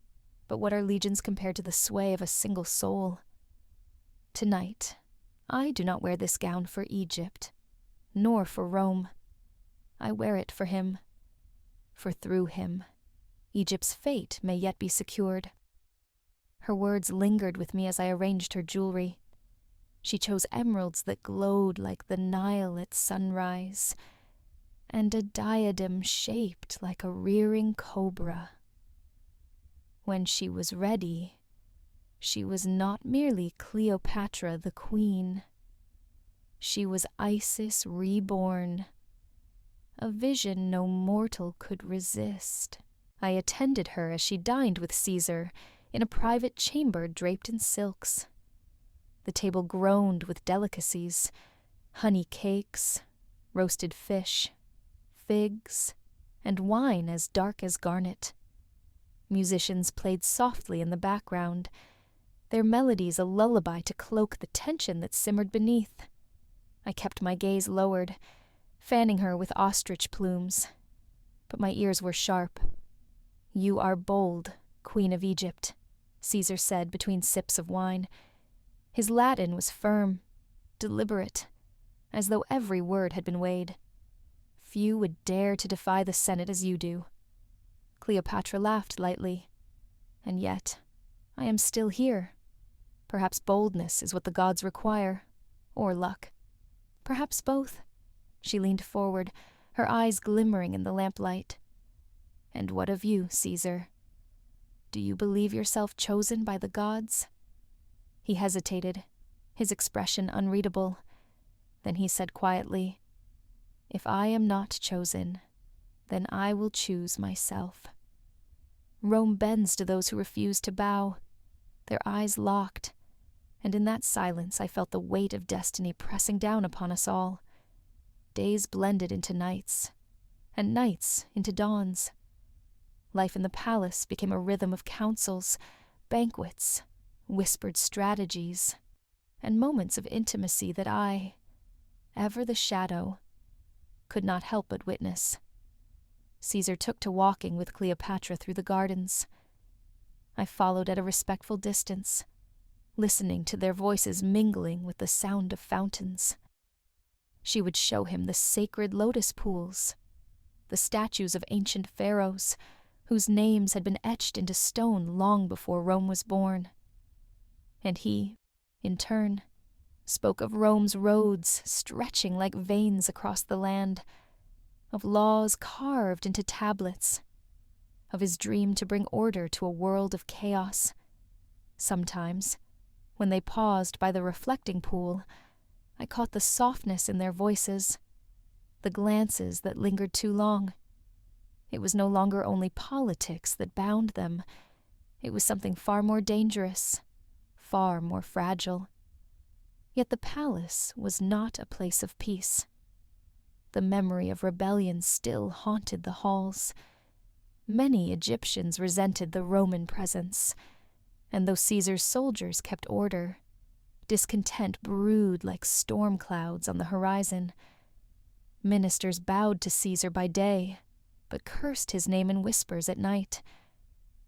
but what are legions compared to the sway of a single soul? Tonight, I do not wear this gown for Egypt, nor for Rome. I wear it for him, for through him, Egypt's fate may yet be secured." Her words lingered with me as I arranged her jewelry. She chose emeralds that glowed like the Nile at sunrise, and a diadem shaped like a rearing cobra. When she was ready, she was not merely Cleopatra the queen. She was Isis reborn, a vision no mortal could resist. I attended her as she dined with Caesar in a private chamber draped in silks. The table groaned with delicacies, honey cakes, roasted fish, figs, and wine as dark as garnet. Musicians played softly in the background, their melodies a lullaby to cloak the tension that simmered beneath. I kept my gaze lowered, fanning her with ostrich plumes, but my ears were sharp. "You are bold, Queen of Egypt," Caesar said between sips of wine. His Latin was firm, deliberate, as though every word had been weighed. "Few would dare to defy the Senate as you do." Cleopatra laughed lightly. "And yet, I am still here. Perhaps boldness is what the gods require, or luck. Perhaps both." She leaned forward, her eyes glimmering in the lamplight. "And what of you, Caesar? Do you believe yourself chosen by the gods?" He hesitated, his expression unreadable. Then he said quietly, "If I am not chosen, then I will choose myself." Rome bends to those who refuse to bow. Their eyes locked, and in that silence I felt the weight of destiny pressing down upon us all. Days blended into nights, and nights into dawns. Life in the palace became a rhythm of councils, banquets, whispered strategies, and moments of intimacy that I, ever the shadow, could not help but witness. Caesar took to walking with Cleopatra through the gardens. I followed at a respectful distance, listening to their voices mingling with the sound of fountains. She would show him the sacred lotus pools, the statues of ancient pharaohs, whose names had been etched into stone long before Rome was born. And he, in turn, spoke of Rome's roads stretching like veins across the land, of laws carved into tablets, of his dream to bring order to a world of chaos. Sometimes, when they paused by the reflecting pool, I caught the softness in their voices, the glances that lingered too long. It was no longer only politics that bound them. It was something far more dangerous, far more fragile. Yet the palace was not a place of peace. The memory of rebellion still haunted the halls. Many Egyptians resented the Roman presence, and though Caesar's soldiers kept order, discontent brewed like storm clouds on the horizon. Ministers bowed to Caesar by day, but cursed his name in whispers at night.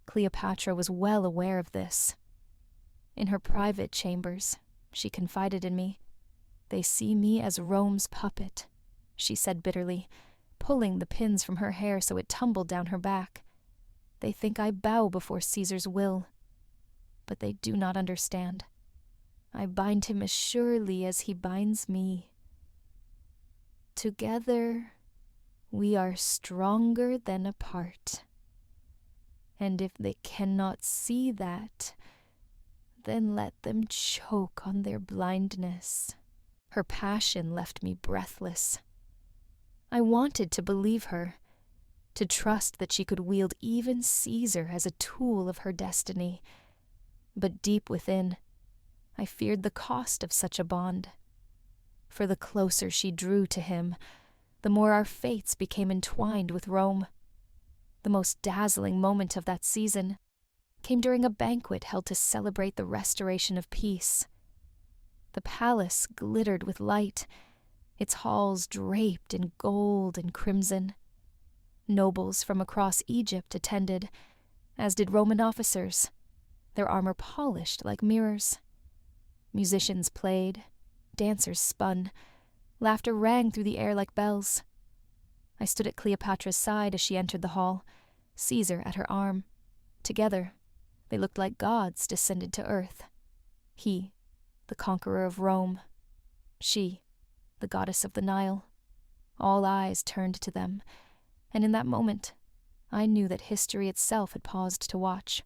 Cleopatra was well aware of this. In her private chambers, she confided in me. "They see me as Rome's puppet," she said bitterly, pulling the pins from her hair so it tumbled down her back. "They think I bow before Caesar's will. But they do not understand. I bind him as surely as he binds me. Together, we are stronger than apart. And if they cannot see that, then let them choke on their blindness." Her passion left me breathless. I wanted to believe her, to trust that she could wield even Caesar as a tool of her destiny. But deep within, I feared the cost of such a bond. For the closer she drew to him, the more our fates became entwined with Rome. The most dazzling moment of that season came during a banquet held to celebrate the restoration of peace. The palace glittered with light, its halls draped in gold and crimson. Nobles from across Egypt attended, as did Roman officers, their armor polished like mirrors. Musicians played, dancers spun, laughter rang through the air like bells. I stood at Cleopatra's side as she entered the hall, Caesar at her arm. Together, they looked like gods descended to earth. He, the conqueror of Rome. She, the goddess of the Nile. All eyes turned to them, and in that moment, I knew that history itself had paused to watch.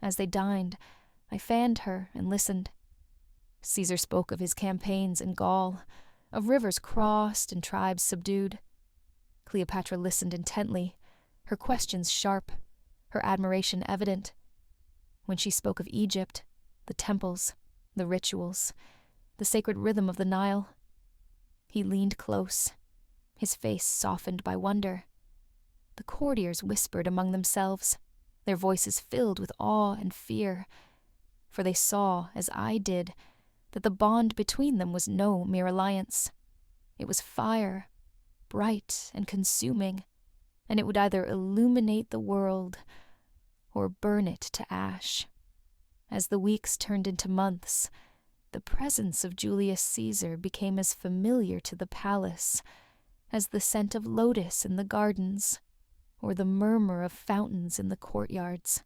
As they dined, I fanned her and listened. Caesar spoke of his campaigns in Gaul, of rivers crossed and tribes subdued. Cleopatra listened intently, her questions sharp, her admiration evident. When she spoke of Egypt, the temples, the rituals, the sacred rhythm of the Nile, he leaned close, his face softened by wonder. The courtiers whispered among themselves, their voices filled with awe and fear, for they saw, as I did, that the bond between them was no mere alliance. It was fire, bright and consuming, and it would either illuminate the world or burn it to ash. As the weeks turned into months, the presence of Julius Caesar became as familiar to the palace as the scent of lotus in the gardens or the murmur of fountains in the courtyards.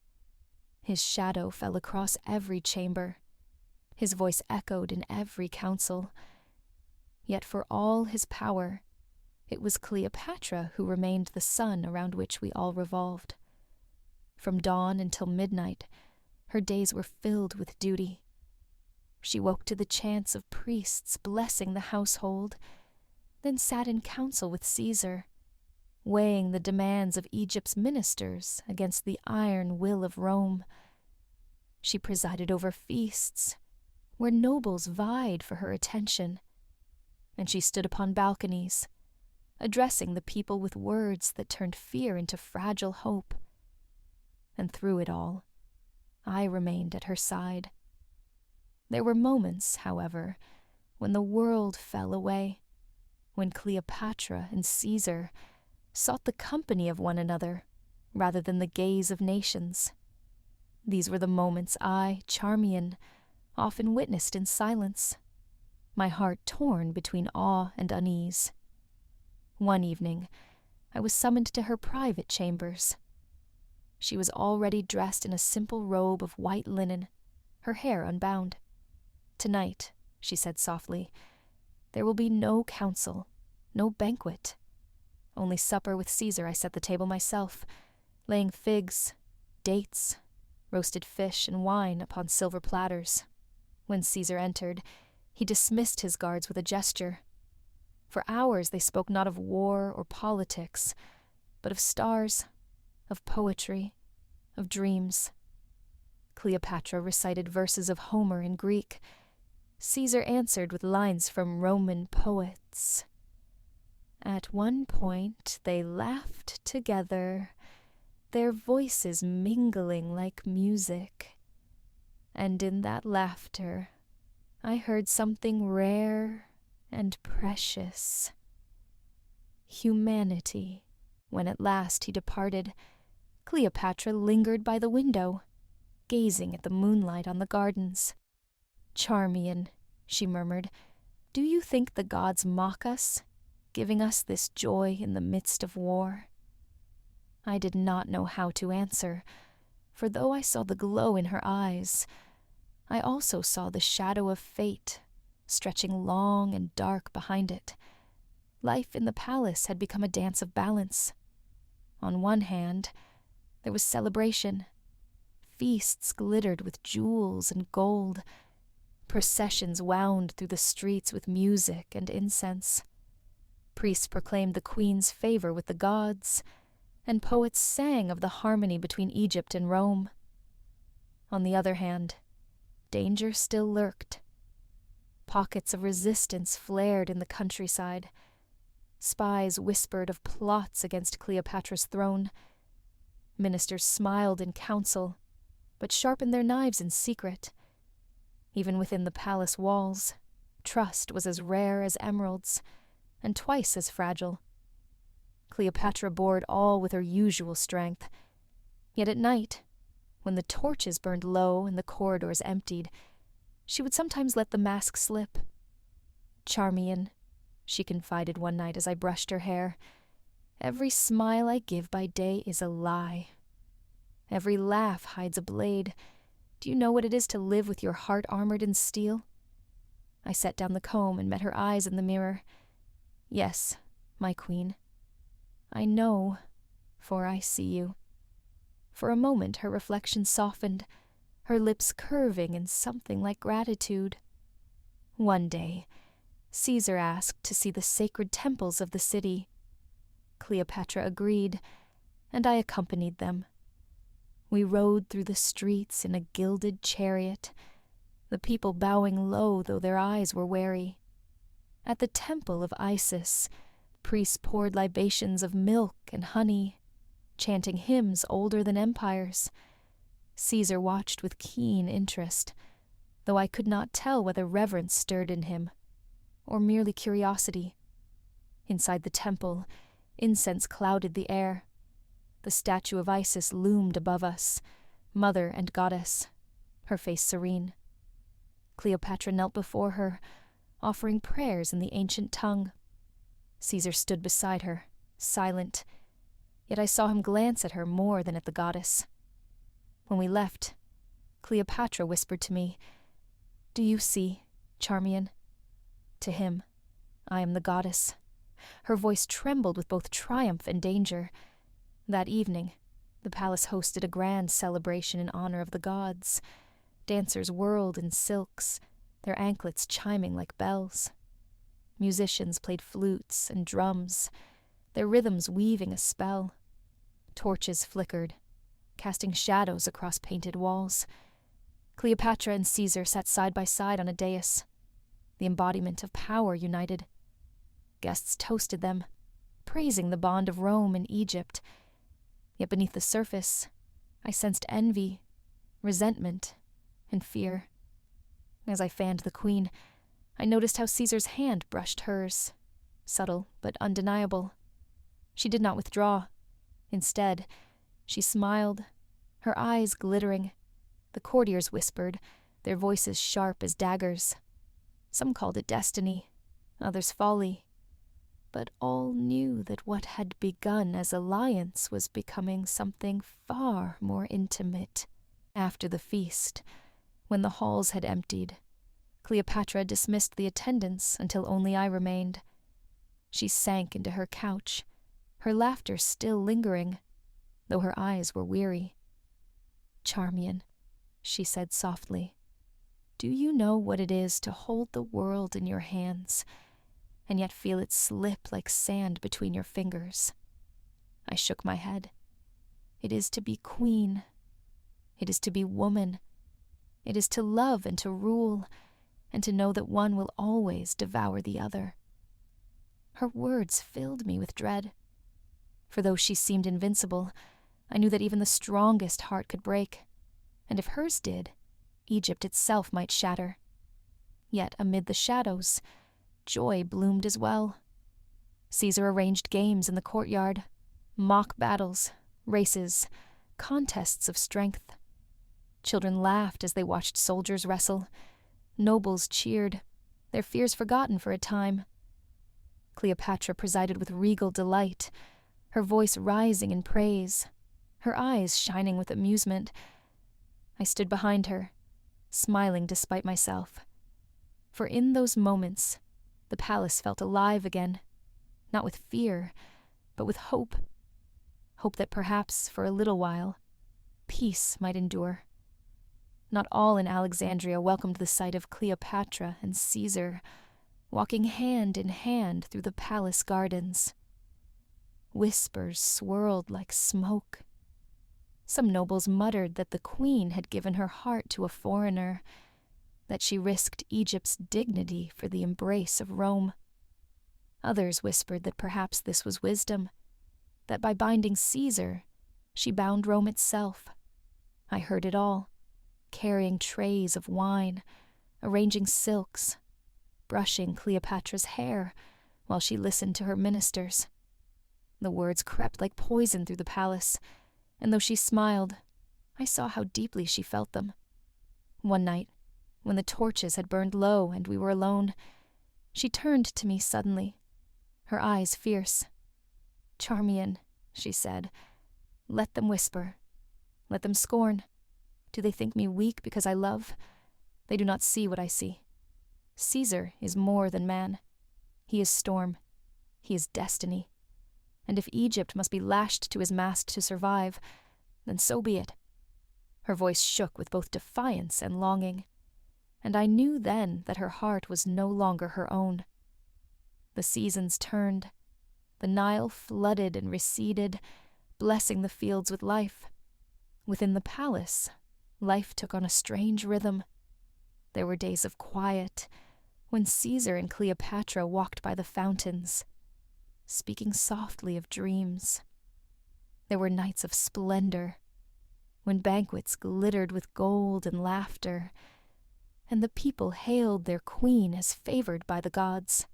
His shadow fell across every chamber. His voice echoed in every council. Yet for all his power, it was Cleopatra who remained the sun around which we all revolved. From dawn until midnight, her days were filled with duty. She woke to the chants of priests blessing the household, then sat in council with Caesar, weighing the demands of Egypt's ministers against the iron will of Rome. She presided over feasts, where nobles vied for her attention, and she stood upon balconies, addressing the people with words that turned fear into fragile hope. And through it all, I remained at her side. There were moments, however, when the world fell away, when Cleopatra and Caesar sought the company of one another rather than the gaze of nations. These were the moments I, Charmion, often witnessed in silence, my heart torn between awe and unease. One evening, I was summoned to her private chambers. She was already dressed in a simple robe of white linen, her hair unbound. "Tonight," she said softly, "there will be no council, no banquet. Only supper with Caesar I set the table myself, laying figs, dates, roasted fish, and wine upon silver platters. When Caesar entered, he dismissed his guards with a gesture. For hours they spoke not of war or politics, but of stars, of poetry, of dreams. Cleopatra recited verses of Homer in Greek. Caesar answered with lines from Roman poets. At one point they laughed together, their voices mingling like music. And in that laughter I heard something rare and precious. Humanity. When at last he departed, Cleopatra lingered by the window, gazing at the moonlight on the gardens. "Charmion," she murmured, "do you think the gods mock us, giving us this joy in the midst of war?" I did not know how to answer, for though I saw the glow in her eyes, I also saw the shadow of fate stretching long and dark behind it. Life in the palace had become a dance of balance. On one hand, there was celebration. Feasts glittered with jewels and gold. Processions wound through the streets with music and incense. Priests proclaimed the queen's favor with the gods, and poets sang of the harmony between Egypt and Rome. On the other hand, danger still lurked. Pockets of resistance flared in the countryside. Spies whispered of plots against Cleopatra's throne. Ministers smiled in council, but sharpened their knives in secret. Even within the palace walls, trust was as rare as emeralds, and twice as fragile. Cleopatra bore it all with her usual strength. Yet at night, when the torches burned low and the corridors emptied, she would sometimes let the mask slip. "Charmion," she confided one night as I brushed her hair, "every smile I give by day is a lie. Every laugh hides a blade. Do you know what it is to live with your heart armored in steel?" I set down the comb and met her eyes in the mirror. "Yes, my queen. I know, for I see you." For a moment her reflection softened, her lips curving in something like gratitude. One day, Caesar asked to see the sacred temples of the city. Cleopatra agreed, and I accompanied them. We rode through the streets in a gilded chariot, the people bowing low though their eyes were wary. At the temple of Isis, priests poured libations of milk and honey, chanting hymns older than empires. Caesar watched with keen interest, though I could not tell whether reverence stirred in him, or merely curiosity. Inside the temple, incense clouded the air. The statue of Isis loomed above us, mother and goddess, her face serene. Cleopatra knelt before her, offering prayers in the ancient tongue. Caesar stood beside her, silent, yet I saw him glance at her more than at the goddess. When we left, Cleopatra whispered to me, "Do you see, Charmion?" To him, "I am the goddess." Her voice trembled with both triumph and danger. That evening, the palace hosted a grand celebration in honor of the gods. Dancers whirled in silks, their anklets chiming like bells. Musicians played flutes and drums, their rhythms weaving a spell. Torches flickered, casting shadows across painted walls. Cleopatra and Caesar sat side by side on a dais, the embodiment of power united. Guests toasted them, praising the bond of Rome and Egypt. Yet beneath the surface, I sensed envy, resentment, and fear. As I fanned the queen, I noticed how Caesar's hand brushed hers, subtle but undeniable. She did not withdraw. Instead, she smiled, her eyes glittering. The courtiers whispered, their voices sharp as daggers. Some called it destiny, others folly. But all knew that what had begun as alliance was becoming something far more intimate. After the feast, when the halls had emptied, Cleopatra dismissed the attendants until only I remained. She sank into her couch, her laughter still lingering, though her eyes were weary. "Charmion," she said softly, "do you know what it is to hold the world in your hands, and yet feel it slip like sand between your fingers?" I shook my head. "It is to be queen. It is to be woman. It is to love and to rule, and to know that one will always devour the other." Her words filled me with dread. For though she seemed invincible, I knew that even the strongest heart could break, and if hers did, Egypt itself might shatter. Yet amid the shadows, joy bloomed as well. Caesar arranged games in the courtyard, mock battles, races, contests of strength. Children laughed as they watched soldiers wrestle. Nobles cheered, their fears forgotten for a time. Cleopatra presided with regal delight, her voice rising in praise, her eyes shining with amusement. I stood behind her, smiling despite myself. For in those moments, the palace felt alive again, not with fear, but with hope. Hope that perhaps, for a little while, peace might endure. Not all in Alexandria welcomed the sight of Cleopatra and Caesar, walking hand in hand through the palace gardens. Whispers swirled like smoke. Some nobles muttered that the queen had given her heart to a foreigner, that she risked Egypt's dignity for the embrace of Rome. Others whispered that perhaps this was wisdom, that by binding Caesar, she bound Rome itself. I heard it all, carrying trays of wine, arranging silks, brushing Cleopatra's hair while she listened to her ministers. The words crept like poison through the palace, and though she smiled, I saw how deeply she felt them. One night, when the torches had burned low and we were alone, she turned to me suddenly, her eyes fierce. "Charmion," she said, "let them whisper. Let them scorn. Do they think me weak because I love? They do not see what I see. Caesar is more than man. He is storm. He is destiny. And if Egypt must be lashed to his mast to survive, then so be it." Her voice shook with both defiance and longing, and I knew then that her heart was no longer her own. The seasons turned. The Nile flooded and receded, blessing the fields with life. Within the palace, life took on a strange rhythm. There were days of quiet, when Caesar and Cleopatra walked by the fountains, speaking softly of dreams. There were nights of splendor, when banquets glittered with gold and laughter, and the people hailed their queen as favored by the gods.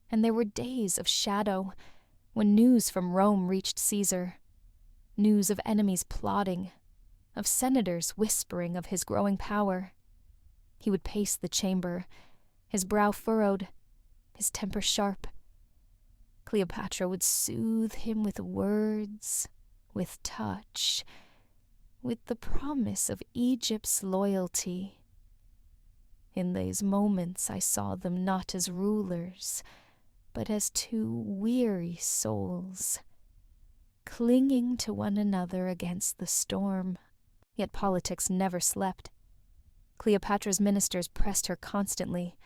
And there were days of shadow, when news from Rome reached Caesar, news of enemies plotting, of senators whispering of his growing power. He would pace the chamber, his brow furrowed, his temper sharp. Cleopatra would soothe him with words, with touch, with the promise of Egypt's loyalty. In these moments I saw them not as rulers, but as two weary souls, clinging to one another against the storm. Yet politics never slept. Cleopatra's ministers pressed her constantly.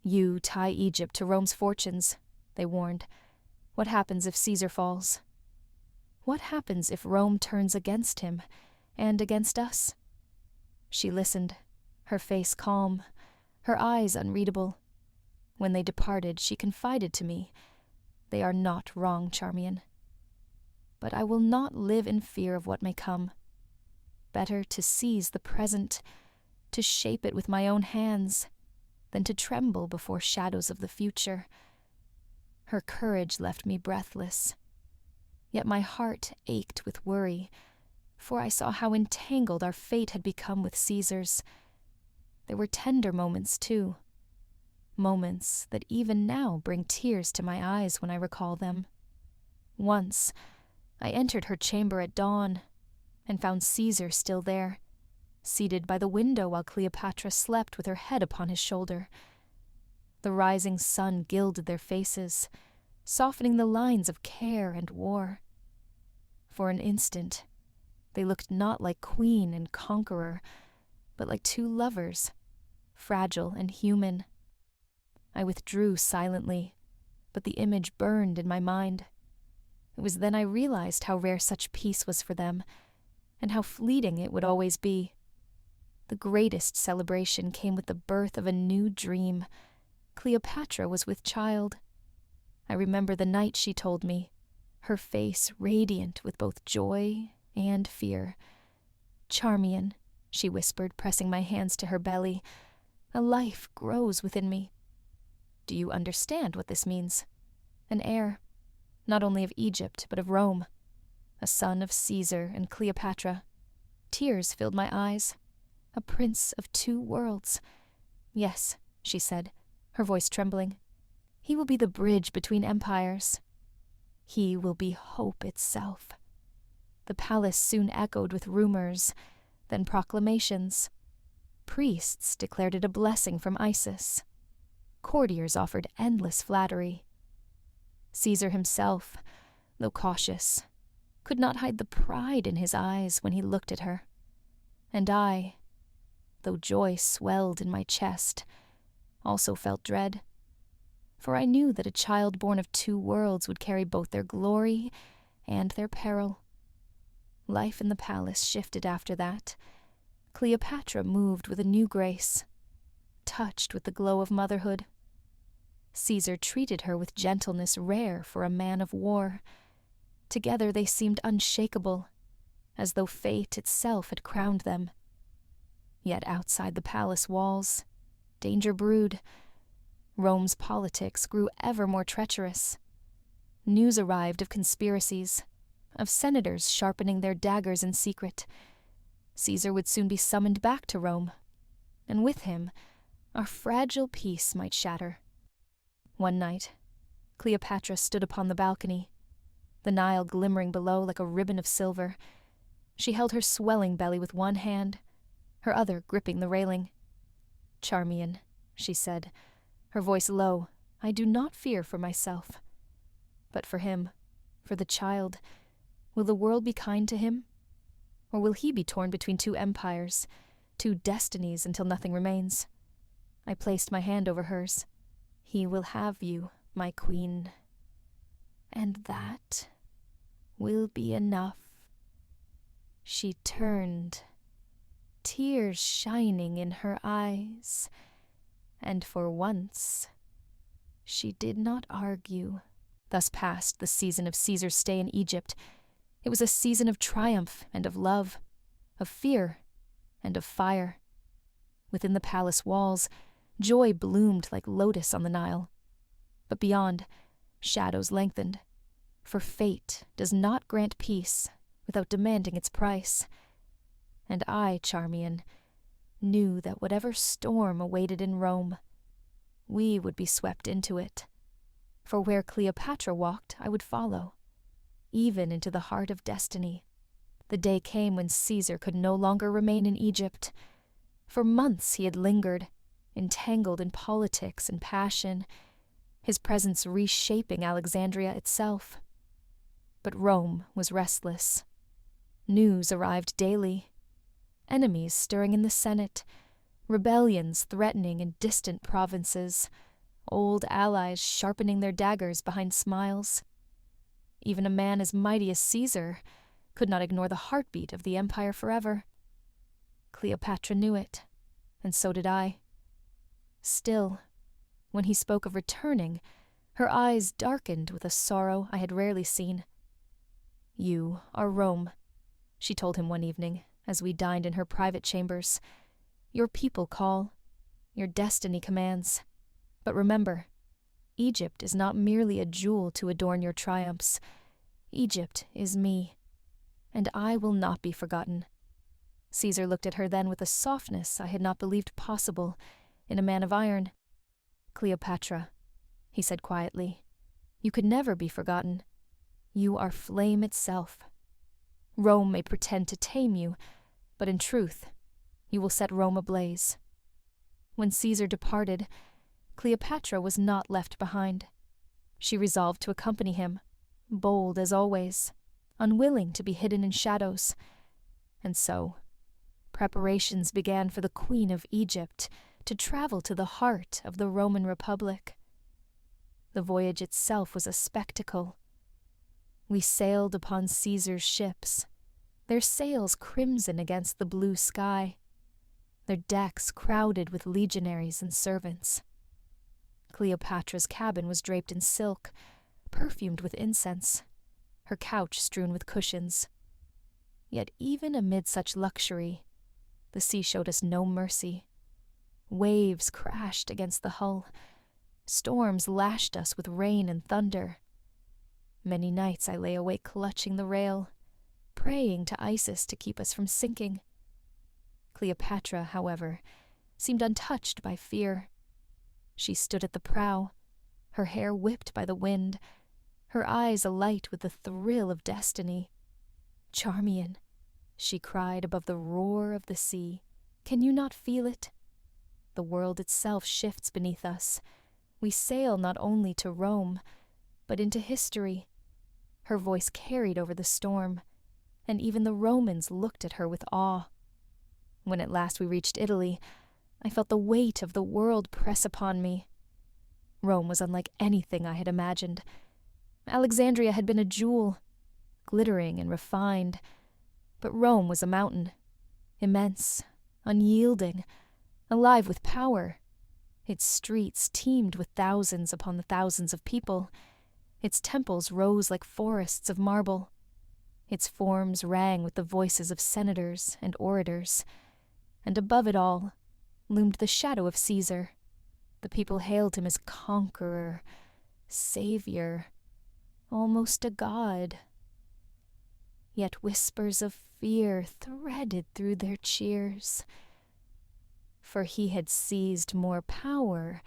"You tie Egypt to Rome's fortunes," they warned. "What happens if Caesar falls? What happens if Rome turns against him and against us?" She listened, her face calm, her eyes unreadable. When they departed, she confided to me, "They are not wrong, Charmion. But I will not live in fear of what may come. Better to seize the present, to shape it with my own hands, than to tremble before shadows of the future." Her courage left me breathless. Yet my heart ached with worry, for I saw how entangled our fate had become with Caesar's. There were tender moments, too. Moments that even now bring tears to my eyes when I recall them. Once, I entered her chamber at dawn and found Caesar still there, seated by the window while Cleopatra slept with her head upon his shoulder. The rising sun gilded their faces, softening the lines of care and war. For an instant, they looked not like queen and conqueror, but like two lovers, fragile and human. I withdrew silently, but the image burned in my mind. It was then I realized how rare such peace was for them, and how fleeting it would always be. The greatest celebration came with the birth of a new dream. Cleopatra was with child. I remember the night she told me, her face radiant with both joy and fear. "Charmion," she whispered, pressing my hands to her belly, "a life grows within me. Do you understand what this means? An heir, not only of Egypt, but of Rome. A son of Caesar and Cleopatra." Tears filled my eyes. A prince of two worlds. "Yes," she said, her voice trembling. "He will be the bridge between empires. He will be hope itself." The palace soon echoed with rumors, then proclamations. Priests declared it a blessing from Isis. Courtiers offered endless flattery. Caesar himself, though cautious, could not hide the pride in his eyes when he looked at her. And I, though joy swelled in my chest, also felt dread. For I knew that a child born of two worlds would carry both their glory and their peril. Life in the palace shifted after that. Cleopatra moved with a new grace, touched with the glow of motherhood. Caesar treated her with gentleness rare for a man of war. Together they seemed unshakable, as though fate itself had crowned them. Yet outside the palace walls, danger brewed. Rome's politics grew ever more treacherous. News arrived of conspiracies, of senators sharpening their daggers in secret. Caesar would soon be summoned back to Rome, and with him, our fragile peace might shatter. One night, Cleopatra stood upon the balcony, the Nile glimmering below like a ribbon of silver. She held her swelling belly with one hand, her other gripping the railing. "Charmion," she said, her voice low, "I do not fear for myself. But for him, for the child, will the world be kind to him? Or will he be torn between two empires, two destinies until nothing remains?" I placed my hand over hers. "He will have you, my queen. And that will be enough." She turned, tears shining in her eyes, and for once she did not argue. Thus passed the season of Caesar's stay in Egypt. It was a season of triumph and of love, of fear and of fire. Within the palace walls, joy bloomed like lotus on the Nile. But beyond, shadows lengthened, for fate does not grant peace without demanding its price. And I, Charmion, knew that whatever storm awaited in Rome, we would be swept into it. For where Cleopatra walked, I would follow, even into the heart of destiny. The day came when Caesar could no longer remain in Egypt. For months he had lingered, entangled in politics and passion, his presence reshaping Alexandria itself. But Rome was restless. News arrived daily. Enemies stirring in the Senate, rebellions threatening in distant provinces, old allies sharpening their daggers behind smiles. Even a man as mighty as Caesar could not ignore the heartbeat of the empire forever. Cleopatra knew it, and so did I. Still, when he spoke of returning, her eyes darkened with a sorrow I had rarely seen. "You are Rome," she told him one evening as we dined in her private chambers. "Your people call, your destiny commands. But remember, Egypt is not merely a jewel to adorn your triumphs. Egypt is me, and I will not be forgotten." Caesar looked at her then with a softness I had not believed possible in a man of iron. "Cleopatra," he said quietly, "you could never be forgotten. You are flame itself. Rome may pretend to tame you, but in truth, you will set Rome ablaze." When Caesar departed, Cleopatra was not left behind. She resolved to accompany him, bold as always, unwilling to be hidden in shadows. And so, preparations began for the Queen of Egypt to travel to the heart of the Roman Republic. The voyage itself was a spectacle. We sailed upon Caesar's ships, their sails crimson against the blue sky, their decks crowded with legionaries and servants. Cleopatra's cabin was draped in silk, perfumed with incense, her couch strewn with cushions. Yet even amid such luxury, the sea showed us no mercy. Waves crashed against the hull. Storms lashed us with rain and thunder. Many nights I lay awake clutching the rail, praying to Isis to keep us from sinking. Cleopatra, however, seemed untouched by fear. She stood at the prow, her hair whipped by the wind, her eyes alight with the thrill of destiny. "Charmion," she cried above the roar of the sea, "can you not feel it? The world itself shifts beneath us. We sail not only to Rome, but into history." Her voice carried over the storm, and even the Romans looked at her with awe. When at last we reached Italy, I felt the weight of the world press upon me. Rome was unlike anything I had imagined. Alexandria had been a jewel, glittering and refined, but Rome was a mountain, immense, unyielding, alive with power. Its streets teemed with thousands upon the thousands of people. Its temples rose like forests of marble. Its forms rang with the voices of senators and orators. And above it all loomed the shadow of Caesar. The people hailed him as conqueror, savior, almost a god. Yet whispers of fear threaded through their cheers, for he had seized more power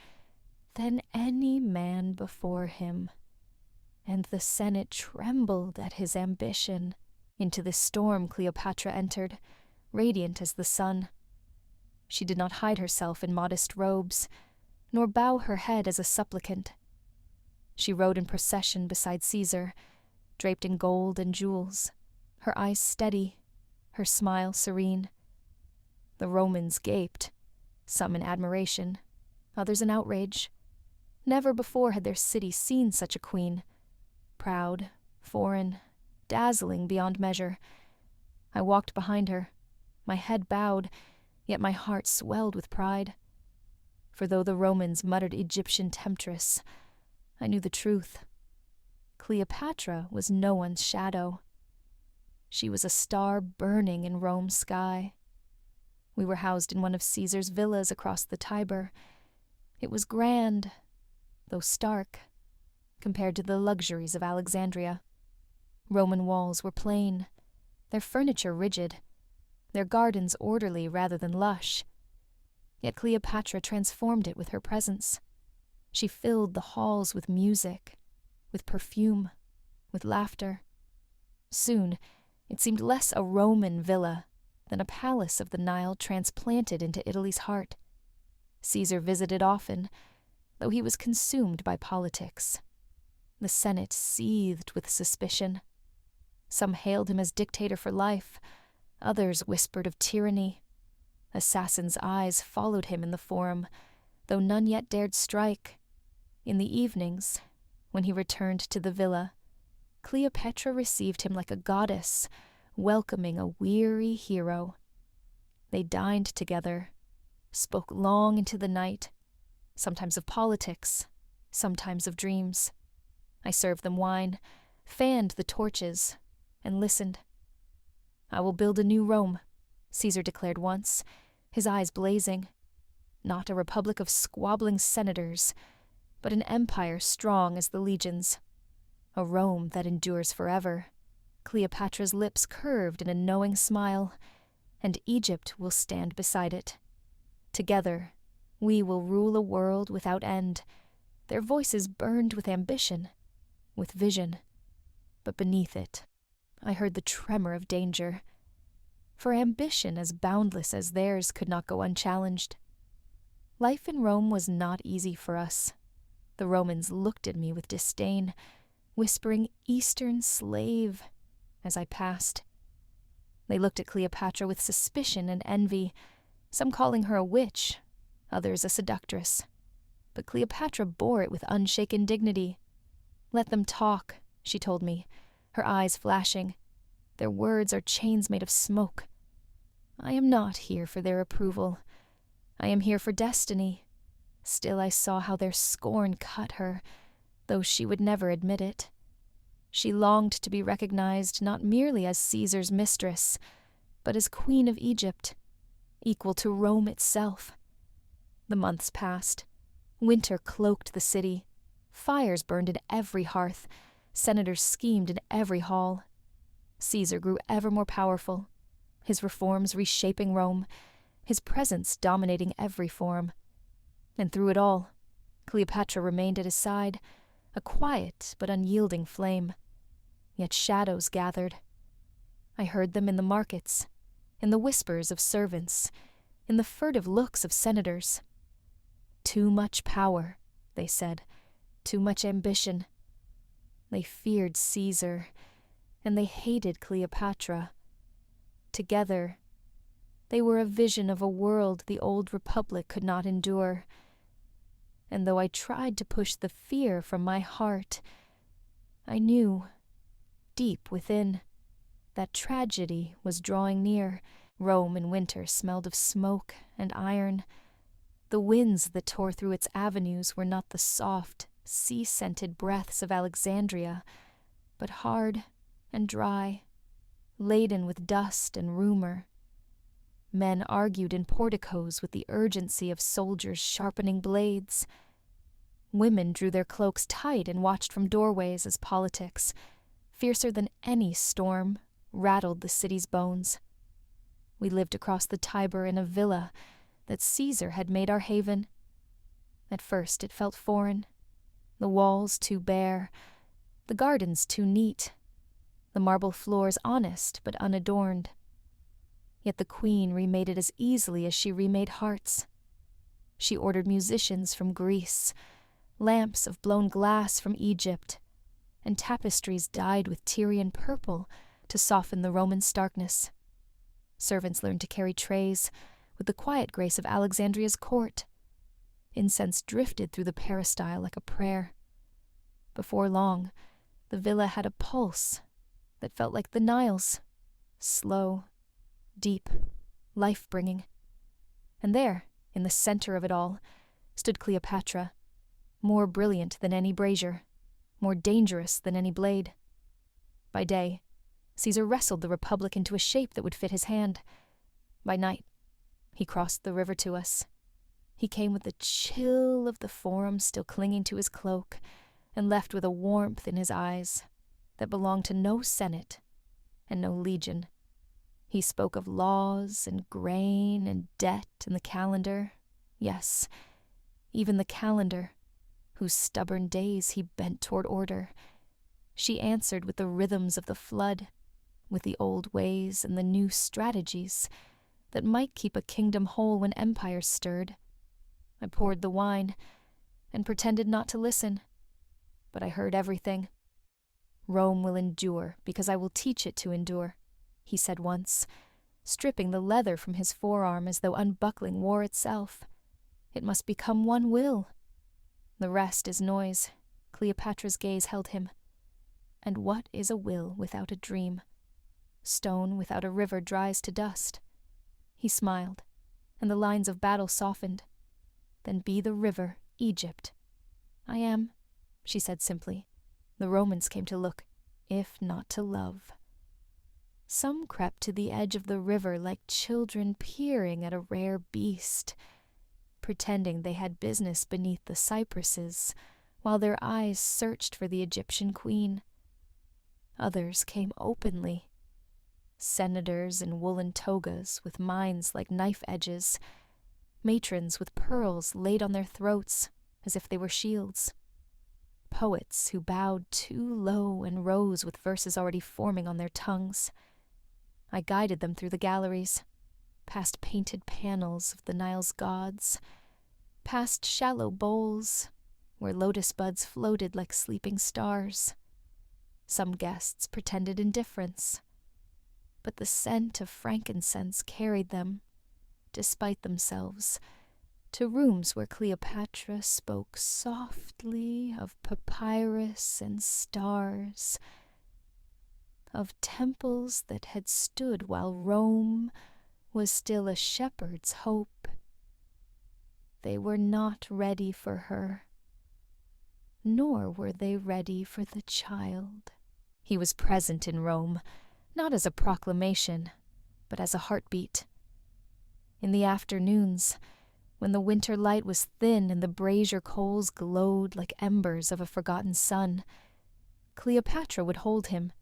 than any man before him, and the Senate trembled at his ambition. Into the storm Cleopatra entered, radiant as the sun. She did not hide herself in modest robes, nor bow her head as a supplicant. She rode in procession beside Caesar, draped in gold and jewels, her eyes steady, her smile serene. The Romans gaped, some in admiration, others in outrage. Never before had their city seen such a queen, proud, foreign, dazzling beyond measure. I walked behind her, my head bowed, yet my heart swelled with pride. For though the Romans muttered Egyptian temptress, I knew the truth. Cleopatra was no one's shadow. She was a star burning in Rome's sky. We were housed in one of Caesar's villas across the Tiber. It was grand, though stark, compared to the luxuries of Alexandria. Roman walls were plain, their furniture rigid, their gardens orderly rather than lush. Yet Cleopatra transformed it with her presence. She filled the halls with music, with perfume, with laughter. Soon, it seemed less a Roman villa than a palace of the Nile transplanted into Italy's heart. Caesar visited often, though he was consumed by politics. The Senate seethed with suspicion. Some hailed him as dictator for life, others whispered of tyranny. Assassins' eyes followed him in the forum, though none yet dared strike. In the evenings, when he returned to the villa, Cleopatra received him like a goddess, welcoming a weary hero. They dined together, spoke long into the night, sometimes of politics, sometimes of dreams. I served them wine, fanned the torches, and listened. "I will build a new Rome," Caesar declared once, his eyes blazing. Not a republic of squabbling senators, but an empire strong as the legions. A Rome that endures forever. Cleopatra's lips curved in a knowing smile, and Egypt will stand beside it. Together, we will rule a world without end. Their voices burned with ambition, with vision. But beneath it, I heard the tremor of danger. For ambition as boundless as theirs could not go unchallenged. Life in Rome was not easy for us. The Romans looked at me with disdain, whispering "Eastern slave" as I passed. They looked at Cleopatra with suspicion and envy, some calling her a witch, others a seductress. But Cleopatra bore it with unshaken dignity. "Let them talk," she told me, her eyes flashing. "Their words are chains made of smoke. I am not here for their approval. I am here for destiny." Still I saw how their scorn cut her, though she would never admit it. She longed to be recognized not merely as Caesar's mistress, but as Queen of Egypt, equal to Rome itself. The months passed. Winter cloaked the city. Fires burned in every hearth. Senators schemed in every hall. Caesar grew ever more powerful, his reforms reshaping Rome, his presence dominating every forum. And through it all, Cleopatra remained at his side, a quiet but unyielding flame. Yet shadows gathered. I heard them in the markets, in the whispers of servants, in the furtive looks of senators. "Too much power," they said, "too much ambition." They feared Caesar, and they hated Cleopatra. Together, they were a vision of a world the old republic could not endure. And though I tried to push the fear from my heart, I knew, deep within, that tragedy was drawing near. Rome in winter smelled of smoke and iron. The winds that tore through its avenues were not the soft, sea-scented breaths of Alexandria, but hard and dry, laden with dust and rumor. Men argued in porticos with the urgency of soldiers sharpening blades. Women drew their cloaks tight and watched from doorways as politics, fiercer than any storm, rattled the city's bones. We lived across the Tiber in a villa that Caesar had made our haven. At first it felt foreign, the walls too bare, the gardens too neat, the marble floors honest but unadorned. Yet the queen remade it as easily as she remade hearts. She ordered musicians from Greece, lamps of blown glass from Egypt, and tapestries dyed with Tyrian purple to soften the Roman starkness. Servants learned to carry trays with the quiet grace of Alexandria's court. Incense drifted through the peristyle like a prayer. Before long, the villa had a pulse that felt like the Nile's, slow, deep, life-bringing. And there, in the center of it all, stood Cleopatra, more brilliant than any brazier, more dangerous than any blade. By day, Caesar wrestled the Republic into a shape that would fit his hand. By night, he crossed the river to us. He came with the chill of the Forum still clinging to his cloak, and left with a warmth in his eyes that belonged to no senate and no legion. He spoke of laws and grain and debt and the calendar. Yes, even the calendar, whose stubborn days he bent toward order. She answered with the rhythms of the flood, with the old ways and the new strategies that might keep a kingdom whole when empires stirred. I poured the wine and pretended not to listen, but I heard everything. "Rome will endure because I will teach it to endure," he said once, stripping the leather from his forearm as though unbuckling war itself. "It must become one will." The rest is noise. Cleopatra's gaze held him. And what is a will without a dream? Stone without a river dries to dust. He smiled, and the lines of battle softened. "Then be the river Egypt." "I am," she said simply. "The Romans came to look, if not to love." Some crept to the edge of the river like children peering at a rare beast, pretending they had business beneath the cypresses, while their eyes searched for the Egyptian queen. Others came openly. Senators in woolen togas with minds like knife edges, matrons with pearls laid on their throats as if they were shields, poets who bowed too low and rose with verses already forming on their tongues. I guided them through the galleries, past painted panels of the Nile's gods, past shallow bowls, where lotus buds floated like sleeping stars. Some guests pretended indifference, but the scent of frankincense carried them, despite themselves, to rooms where Cleopatra spoke softly of papyrus and stars, of temples that had stood while Rome was still a shepherd's hope. They were not ready for her, nor were they ready for the child. He was present in Rome, not as a proclamation, but as a heartbeat. In the afternoons, when the winter light was thin and the brazier coals glowed like embers of a forgotten sun, Cleopatra would hold him,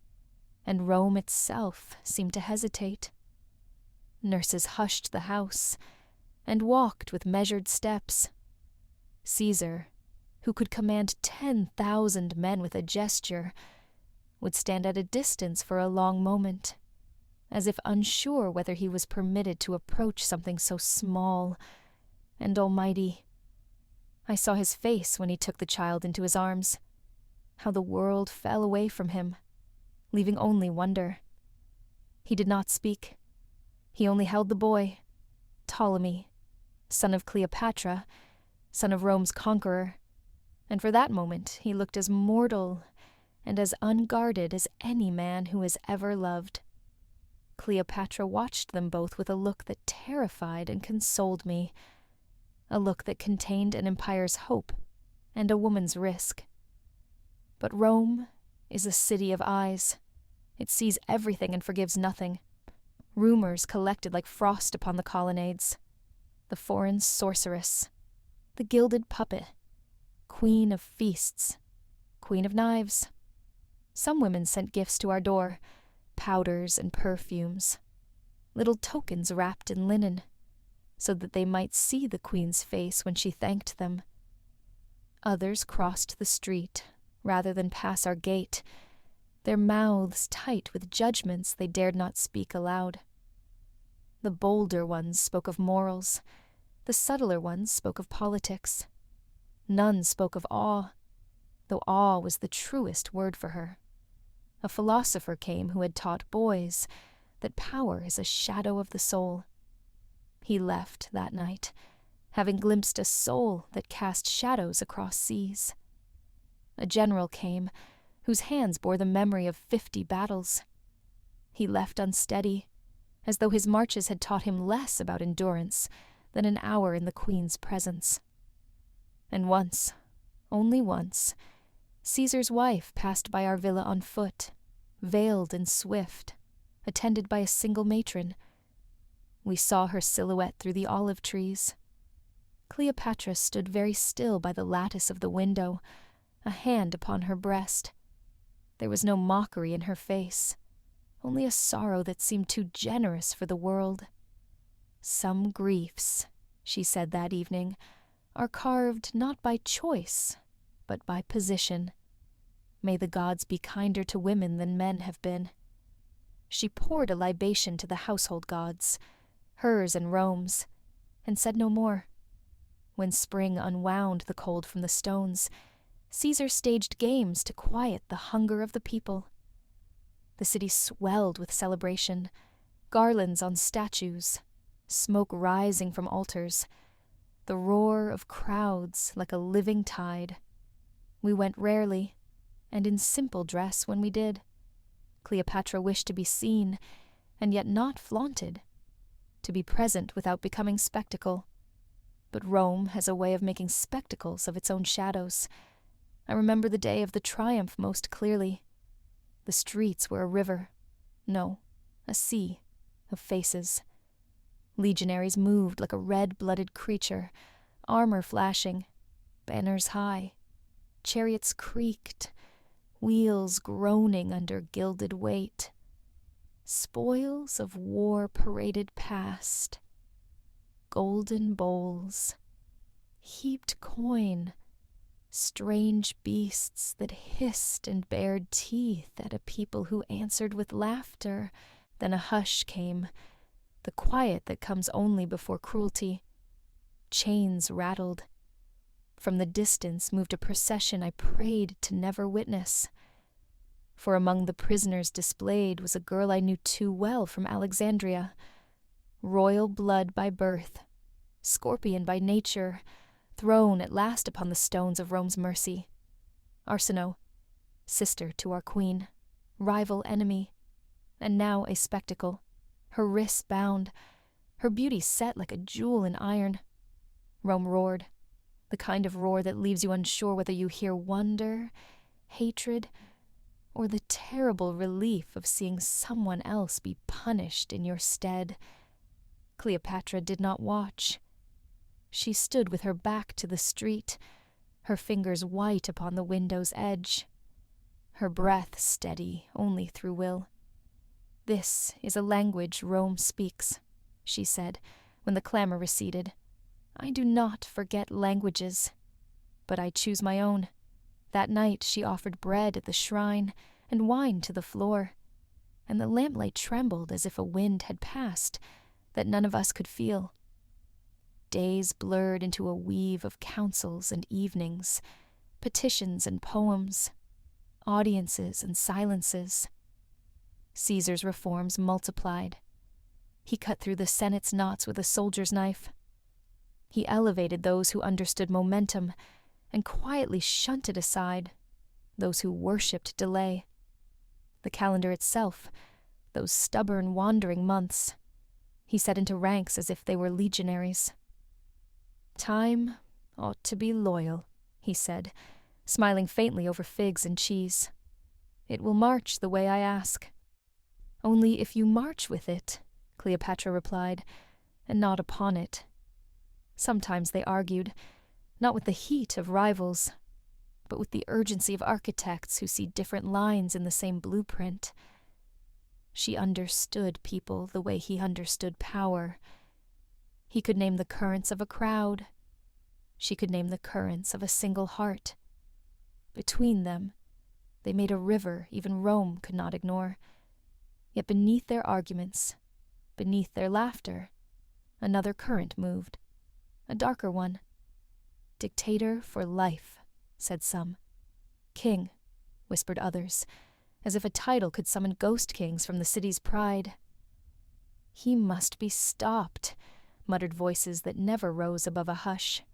and Rome itself seemed to hesitate. Nurses hushed the house and walked with measured steps. Caesar, who could command 10,000 men with a gesture, would stand at a distance for a long moment, as if unsure whether he was permitted to approach something so small and almighty. I saw his face when he took the child into his arms, how the world fell away from him, leaving only wonder. He did not speak. He only held the boy, Ptolemy, son of Cleopatra, son of Rome's conqueror, and for that moment he looked as mortal and as unguarded as any man who has ever loved. Cleopatra watched them both with a look that terrified and consoled me, a look that contained an empire's hope and a woman's risk. But Rome is a city of eyes. It sees everything and forgives nothing. Rumors collected like frost upon the colonnades. The foreign sorceress, the gilded puppet, queen of feasts, queen of knives. Some women sent gifts to our door, powders and perfumes, little tokens wrapped in linen, so that they might see the queen's face when she thanked them. Others crossed the street rather than pass our gate, their mouths tight with judgments they dared not speak aloud. The bolder ones spoke of morals, the subtler ones spoke of politics. None spoke of awe, though awe was the truest word for her. A philosopher came who had taught boys that power is a shadow of the soul. He left that night, having glimpsed a soul that cast shadows across seas. A general came, whose hands bore the memory of 50 battles. He left unsteady, as though his marches had taught him less about endurance than an hour in the queen's presence. And once, only once, Caesar's wife passed by our villa on foot, veiled and swift, attended by a single matron. We saw her silhouette through the olive trees. Cleopatra stood very still by the lattice of the window, a hand upon her breast. There was no mockery in her face, only a sorrow that seemed too generous for the world. Some griefs, she said that evening, are carved not by choice, but by position. May the gods be kinder to women than men have been. She poured a libation to the household gods, hers and Rome's, and said no more. When spring unwound the cold from the stones, Caesar staged games to quiet the hunger of the people. The city swelled with celebration, garlands on statues, smoke rising from altars, the roar of crowds like a living tide. We went rarely, and in simple dress when we did. Cleopatra wished to be seen, and yet not flaunted, to be present without becoming spectacle. But Rome has a way of making spectacles of its own shadows. I remember the day of the triumph most clearly. The streets were a river, no, a sea, of faces. Legionaries moved like a red-blooded creature, armor flashing, banners high. Chariots creaked, wheels groaning under gilded weight. Spoils of war paraded past. Golden bowls, heaped coin, strange beasts that hissed and bared teeth at a people who answered with laughter. Then a hush came, the quiet that comes only before cruelty. Chains rattled. From the distance moved a procession I prayed to never witness. For among the prisoners displayed was a girl I knew too well from Alexandria. Royal blood by birth, scorpion by nature, thrown at last upon the stones of Rome's mercy. Arsinoe, sister to our queen, rival enemy, and now a spectacle, her wrists bound, her beauty set like a jewel in iron. Rome roared, the kind of roar that leaves you unsure whether you hear wonder, hatred, or the terrible relief of seeing someone else be punished in your stead. Cleopatra did not watch. She stood with her back to the street, her fingers white upon the window's edge, her breath steady only through will. "This is a language Rome speaks," she said, when the clamor receded. "I do not forget languages, but I choose my own." That night she offered bread at the shrine and wine to the floor, and the lamplight trembled as if a wind had passed that none of us could feel. Days blurred into a weave of councils and evenings, petitions and poems, audiences and silences. Caesar's reforms multiplied. He cut through the Senate's knots with a soldier's knife. He elevated those who understood momentum and quietly shunted aside those who worshipped delay. The calendar itself, those stubborn wandering months, he set into ranks as if they were legionaries. "Time ought to be loyal," he said, smiling faintly over figs and cheese. "It will march the way I ask." "Only if you march with it," Cleopatra replied, "and not upon it." Sometimes they argued, not with the heat of rivals, but with the urgency of architects who see different lines in the same blueprint. She understood people the way he understood power. He could name the currents of a crowd. She could name the currents of a single heart. Between them, they made a river even Rome could not ignore. Yet beneath their arguments, beneath their laughter, another current moved, a darker one. "Dictator for life," said some. "King," whispered others, as if a title could summon ghost kings from the city's pride. "He must be stopped," muttered voices that never rose above a hush.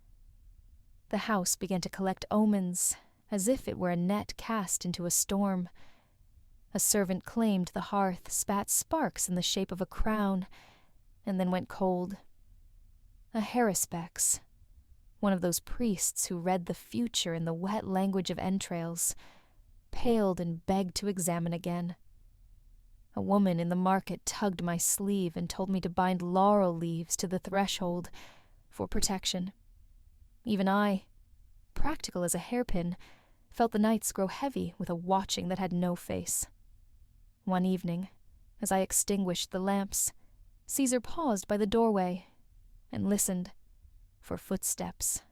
The house began to collect omens, as if it were a net cast into a storm. A servant claimed the hearth spat sparks in the shape of a crown, and then went cold. A harispex, one of those priests who read the future in the wet language of entrails, paled and begged to examine again. A woman in the market tugged my sleeve and told me to bind laurel leaves to the threshold for protection. Even I, practical as a hairpin, felt the nights grow heavy with a watching that had no face. One evening, as I extinguished the lamps, Caesar paused by the doorway and listened for footsteps,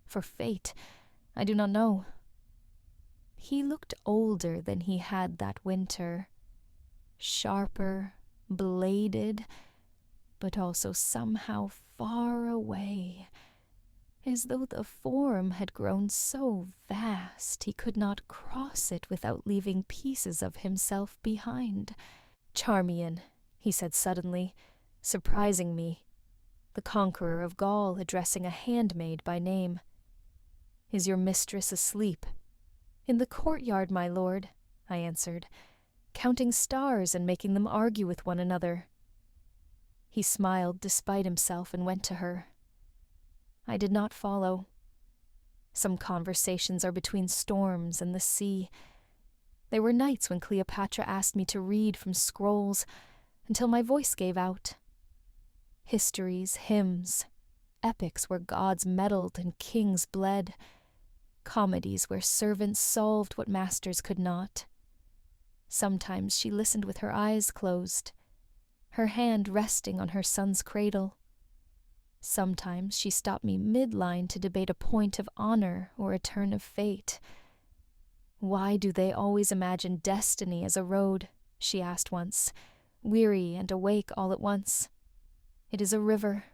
for fate, I do not know. He looked older than he had that winter, sharper, bladed, but also somehow far away, as though the form had grown so vast he could not cross it without leaving pieces of himself behind. "Charmion," he said suddenly, surprising me, the conqueror of Gaul addressing a handmaid by name. "Is your mistress asleep?" "In the courtyard, my lord," I answered, "counting stars and making them argue with one another." He smiled despite himself and went to her. I did not follow. Some conversations are between storms and the sea. There were nights when Cleopatra asked me to read from scrolls until my voice gave out. Histories, hymns, epics where gods meddled and kings bled, comedies where servants solved what masters could not. Sometimes she listened with her eyes closed, her hand resting on her son's cradle. Sometimes she stopped me mid-line to debate a point of honor or a turn of fate. "Why do they always imagine destiny as a road?" she asked once, weary and awake all at once. "It is a river.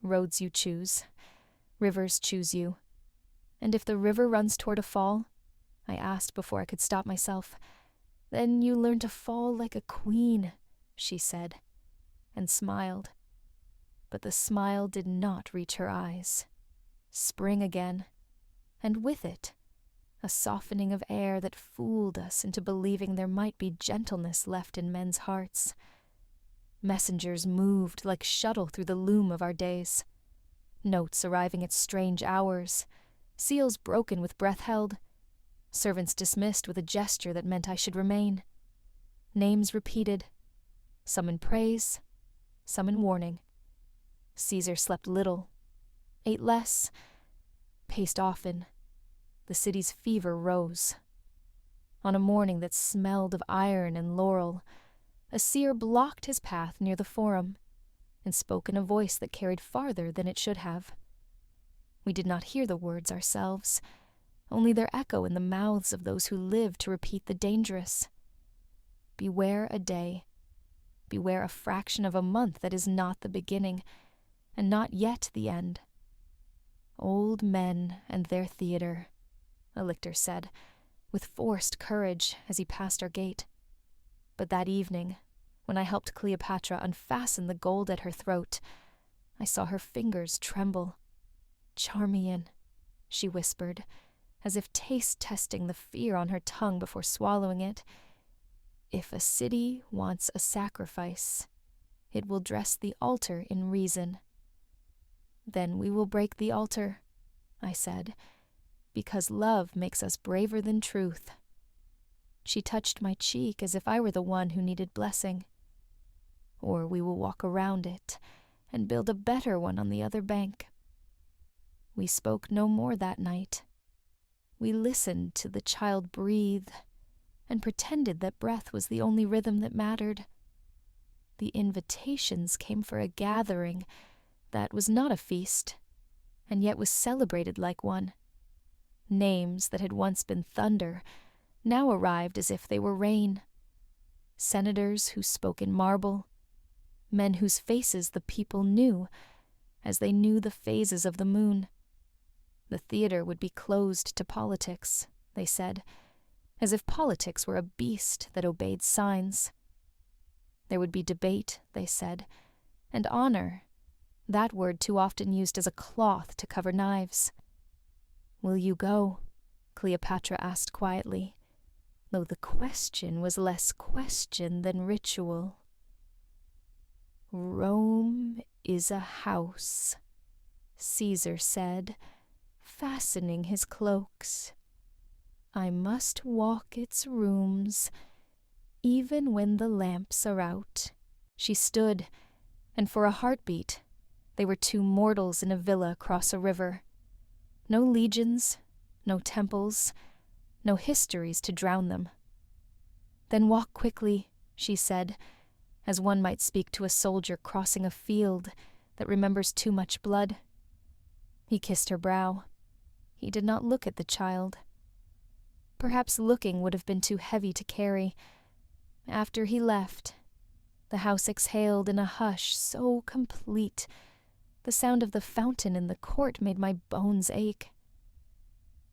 Roads you choose. Rivers choose you. And if the river runs toward a fall, I asked before I could stop myself, then you learn to fall like a queen, she said, and smiled. But the smile did not reach her eyes. Spring again, and with it, a softening of air that fooled us into believing there might be gentleness left in men's hearts. Messengers moved like shuttle through the loom of our days. Notes arriving at strange hours, seals broken with breath held, servants dismissed with a gesture that meant I should remain. Names repeated, some in praise, some in warning. Caesar slept little, ate less, paced often. The city's fever rose. On a morning that smelled of iron and laurel, a seer blocked his path near the forum and spoke in a voice that carried farther than it should have. We did not hear the words ourselves, only their echo in the mouths of those who live to repeat the dangerous. Beware a day. Beware a fraction of a month that is not the beginning, and not yet the end. Old men and their theater, a lictor said, with forced courage as he passed our gate. But that evening, when I helped Cleopatra unfasten the gold at her throat, I saw her fingers tremble. Charmion, she whispered, as if taste-testing the fear on her tongue before swallowing it. If a city wants a sacrifice, it will dress the altar in reason. Then we will break the altar, I said, because love makes us braver than truth. She touched my cheek as if I were the one who needed blessing. Or we will walk around it and build a better one on the other bank. We spoke no more that night. We listened to the child breathe and pretended that breath was the only rhythm that mattered. The invitations came for a gathering that was not a feast, and yet was celebrated like one. Names that had once been thunder now arrived as if they were rain. Senators who spoke in marble, men whose faces the people knew, as they knew the phases of the moon. The theater would be closed to politics, they said, as if politics were a beast that obeyed signs. There would be debate, they said, and honor, that word too often used as a cloth to cover knives. "Will you go?" Cleopatra asked quietly, though the question was less question than ritual. "Rome is a house," Caesar said, fastening his cloaks. "I must walk its rooms, even when the lamps are out." She stood, and for a heartbeat, they were two mortals in a villa across a river. No legions, no temples, no histories to drown them. "Then walk quickly," she said, as one might speak to a soldier crossing a field that remembers too much blood. He kissed her brow. He did not look at the child. Perhaps looking would have been too heavy to carry. After he left, the house exhaled in a hush so complete, the sound of the fountain in the court made my bones ache.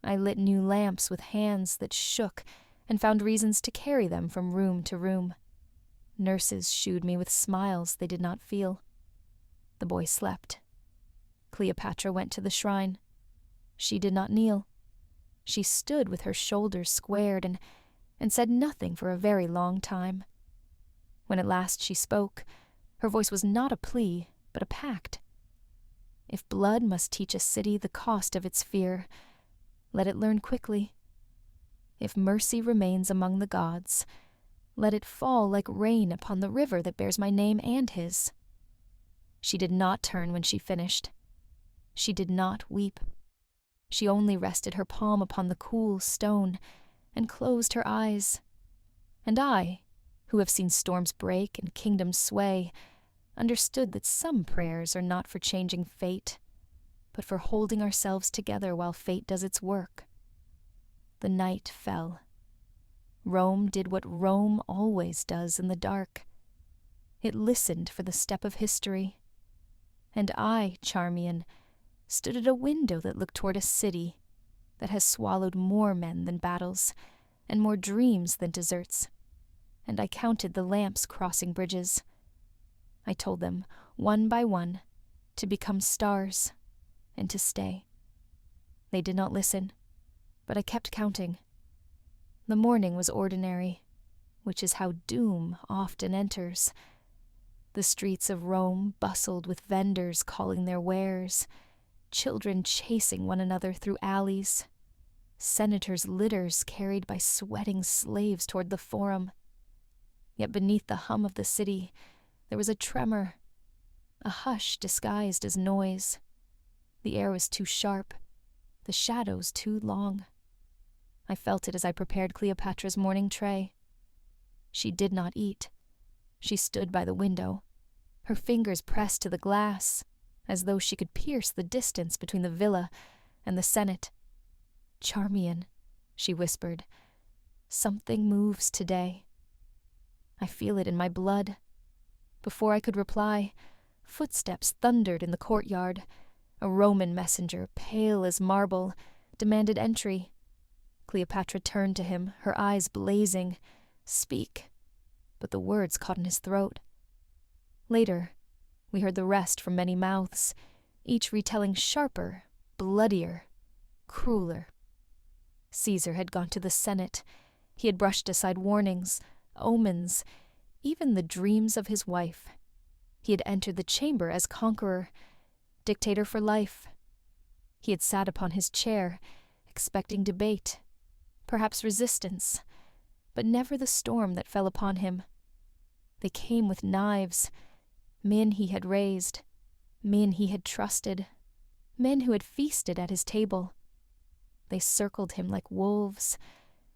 I lit new lamps with hands that shook and found reasons to carry them from room to room. Nurses shooed me with smiles they did not feel. The boy slept. Cleopatra went to the shrine. She did not kneel. She stood with her shoulders squared and said nothing for a very long time. When at last she spoke, her voice was not a plea, but a pact. If blood must teach a city the cost of its fear, let it learn quickly. If mercy remains among the gods, let it fall like rain upon the river that bears my name and his. She did not turn when she finished. She did not weep. She only rested her palm upon the cool stone and closed her eyes. And I, who have seen storms break and kingdoms sway, understood that some prayers are not for changing fate, but for holding ourselves together while fate does its work. The night fell. Rome did what Rome always does in the dark. It listened for the step of history. And I, Charmion, stood at a window that looked toward a city, that has swallowed more men than battles, and more dreams than deserts. And I counted the lamps crossing bridges. I told them, one by one, to become stars and to stay. They did not listen, but I kept counting. The morning was ordinary, which is how doom often enters. The streets of Rome bustled with vendors calling their wares, children chasing one another through alleys, senators' litters carried by sweating slaves toward the Forum. Yet beneath the hum of the city, there was a tremor, a hush disguised as noise. The air was too sharp, the shadows too long. I felt it as I prepared Cleopatra's morning tray. She did not eat. She stood by the window, her fingers pressed to the glass, as though she could pierce the distance between the villa and the Senate. "Charmion," she whispered, "something moves today. I feel it in my blood." Before I could reply, footsteps thundered in the courtyard. A Roman messenger, pale as marble, demanded entry. Cleopatra turned to him, her eyes blazing. "Speak." But the words caught in his throat. Later, we heard the rest from many mouths, each retelling sharper, bloodier, crueler. Caesar had gone to the Senate. He had brushed aside warnings, omens, even the dreams of his wife. He had entered the chamber as conqueror, dictator for life. He had sat upon his chair, expecting debate, perhaps resistance, but never the storm that fell upon him. They came with knives, men he had raised, men he had trusted, men who had feasted at his table. They circled him like wolves,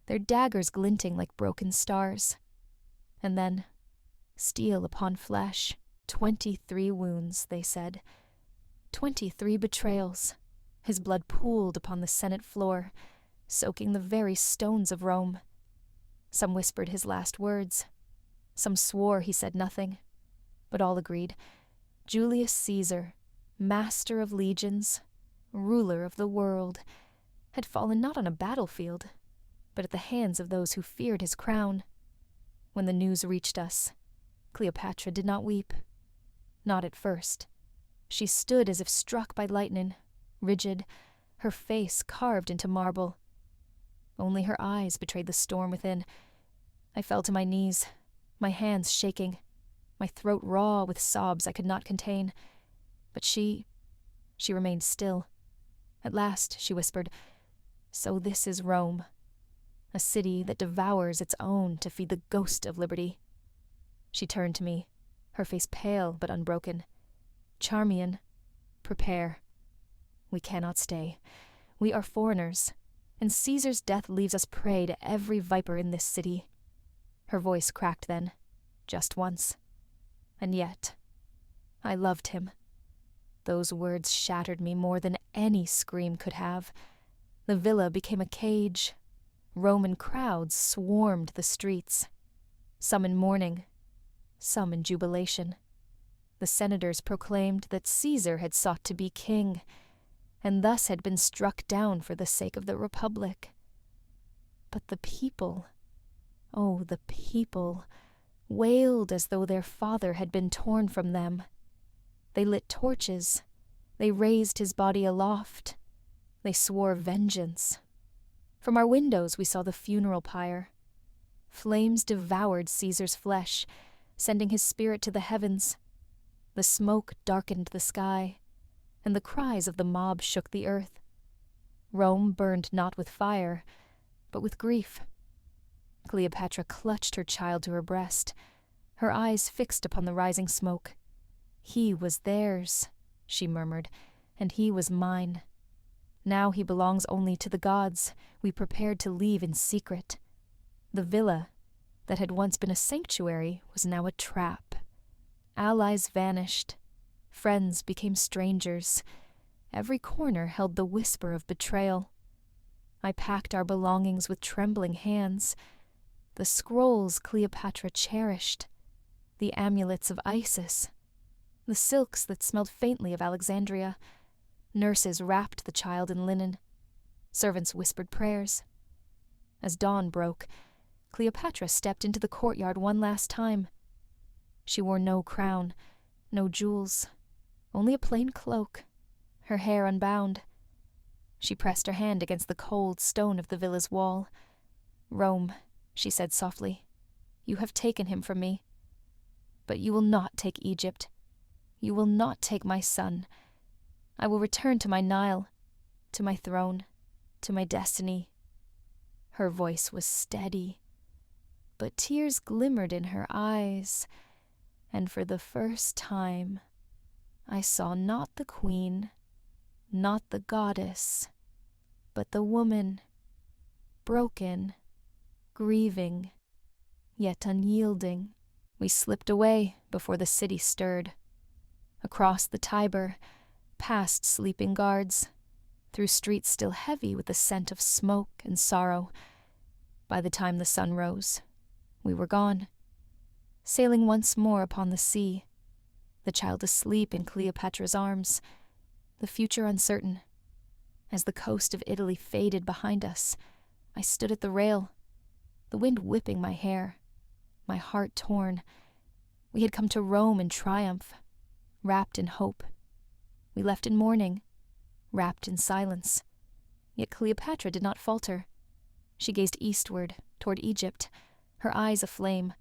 their daggers glinting like broken stars. And then, steel upon flesh, 23 wounds, they said. 23 betrayals. His blood pooled upon the Senate floor, soaking the very stones of Rome. Some whispered his last words. Some swore he said nothing. But all agreed. Julius Caesar, master of legions, ruler of the world, had fallen not on a battlefield, but at the hands of those who feared his crown. When the news reached us, Cleopatra did not weep. Not at first. She stood as if struck by lightning, rigid, her face carved into marble. Only her eyes betrayed the storm within. I fell to my knees, my hands shaking, my throat raw with sobs I could not contain. But she remained still. At last she whispered, "So this is Rome, a city that devours its own to feed the ghost of liberty." She turned to me, her face pale but unbroken. "Charmion, prepare. We cannot stay. We are foreigners, and Caesar's death leaves us prey to every viper in this city." Her voice cracked then, just once. And yet, I loved him. Those words shattered me more than any scream could have. The villa became a cage. Roman crowds swarmed the streets, some in mourning, some in jubilation. The senators proclaimed that Caesar had sought to be king, and thus had been struck down for the sake of the Republic. But the people, oh, the people, wailed as though their father had been torn from them. They lit torches. They raised his body aloft. They swore vengeance. From our windows we saw the funeral pyre. Flames devoured Caesar's flesh, sending his spirit to the heavens. The smoke darkened the sky, and the cries of the mob shook the earth. Rome burned not with fire, but with grief. Cleopatra clutched her child to her breast, her eyes fixed upon the rising smoke. "He was theirs," she murmured, "and he was mine. Now he belongs only to the gods. We prepared to leave in secret. The villa, that had once been a sanctuary, was now a trap. Allies vanished. Friends became strangers. Every corner held the whisper of betrayal. I packed our belongings with trembling hands. The scrolls Cleopatra cherished, the amulets of Isis, the silks that smelled faintly of Alexandria. Nurses wrapped the child in linen. Servants whispered prayers. As dawn broke, Cleopatra stepped into the courtyard one last time. She wore no crown, no jewels, only a plain cloak, her hair unbound. She pressed her hand against the cold stone of the villa's wall. "Rome," she said softly, "you have taken him from me. But you will not take Egypt. You will not take my son. I will return to my Nile, to my throne, to my destiny." Her voice was steady, but tears glimmered in her eyes, and for the first time I saw not the queen, not the goddess, but the woman, broken, grieving, yet unyielding. We slipped away before the city stirred. Across the Tiber, past sleeping guards, through streets still heavy with the scent of smoke and sorrow. By the time the sun rose, we were gone, sailing once more upon the sea, the child asleep in Cleopatra's arms, the future uncertain. As the coast of Italy faded behind us, I stood at the rail, the wind whipping my hair, my heart torn. We had come to Rome in triumph, wrapped in hope. We left in mourning, wrapped in silence. Yet Cleopatra did not falter. She gazed eastward, toward Egypt, her eyes aflame.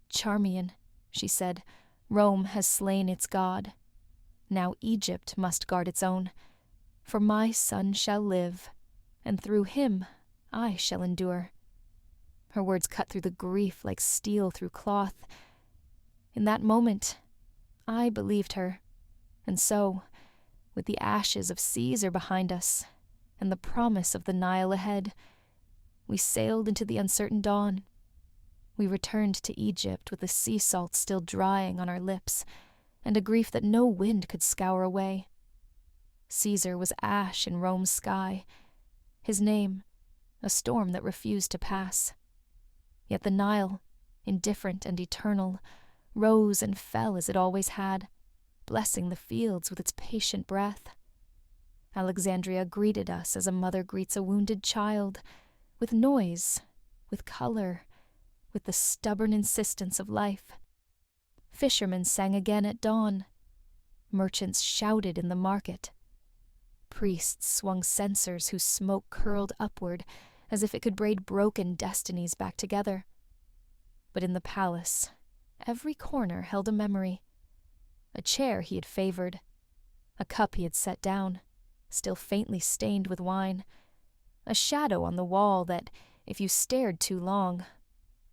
"Charmion," she said, "Rome has slain its god. Now Egypt must guard its own. For my son shall live, and through him I shall endure." Her words cut through the grief like steel through cloth. In that moment, I believed her, and so, with the ashes of Caesar behind us, and the promise of the Nile ahead, we sailed into the uncertain dawn. We returned to Egypt with the sea salt still drying on our lips, and a grief that no wind could scour away. Caesar was ash in Rome's sky, his name a storm that refused to pass. Yet the Nile, indifferent and eternal, rose and fell as it always had, blessing the fields with its patient breath. Alexandria greeted us as a mother greets a wounded child, with noise, with color, with the stubborn insistence of life. Fishermen sang again at dawn. Merchants shouted in the market. Priests swung censers whose smoke curled upward as if it could braid broken destinies back together. But in the palace, every corner held a memory. A chair he had favored, a cup he had set down, still faintly stained with wine, a shadow on the wall that, if you stared too long,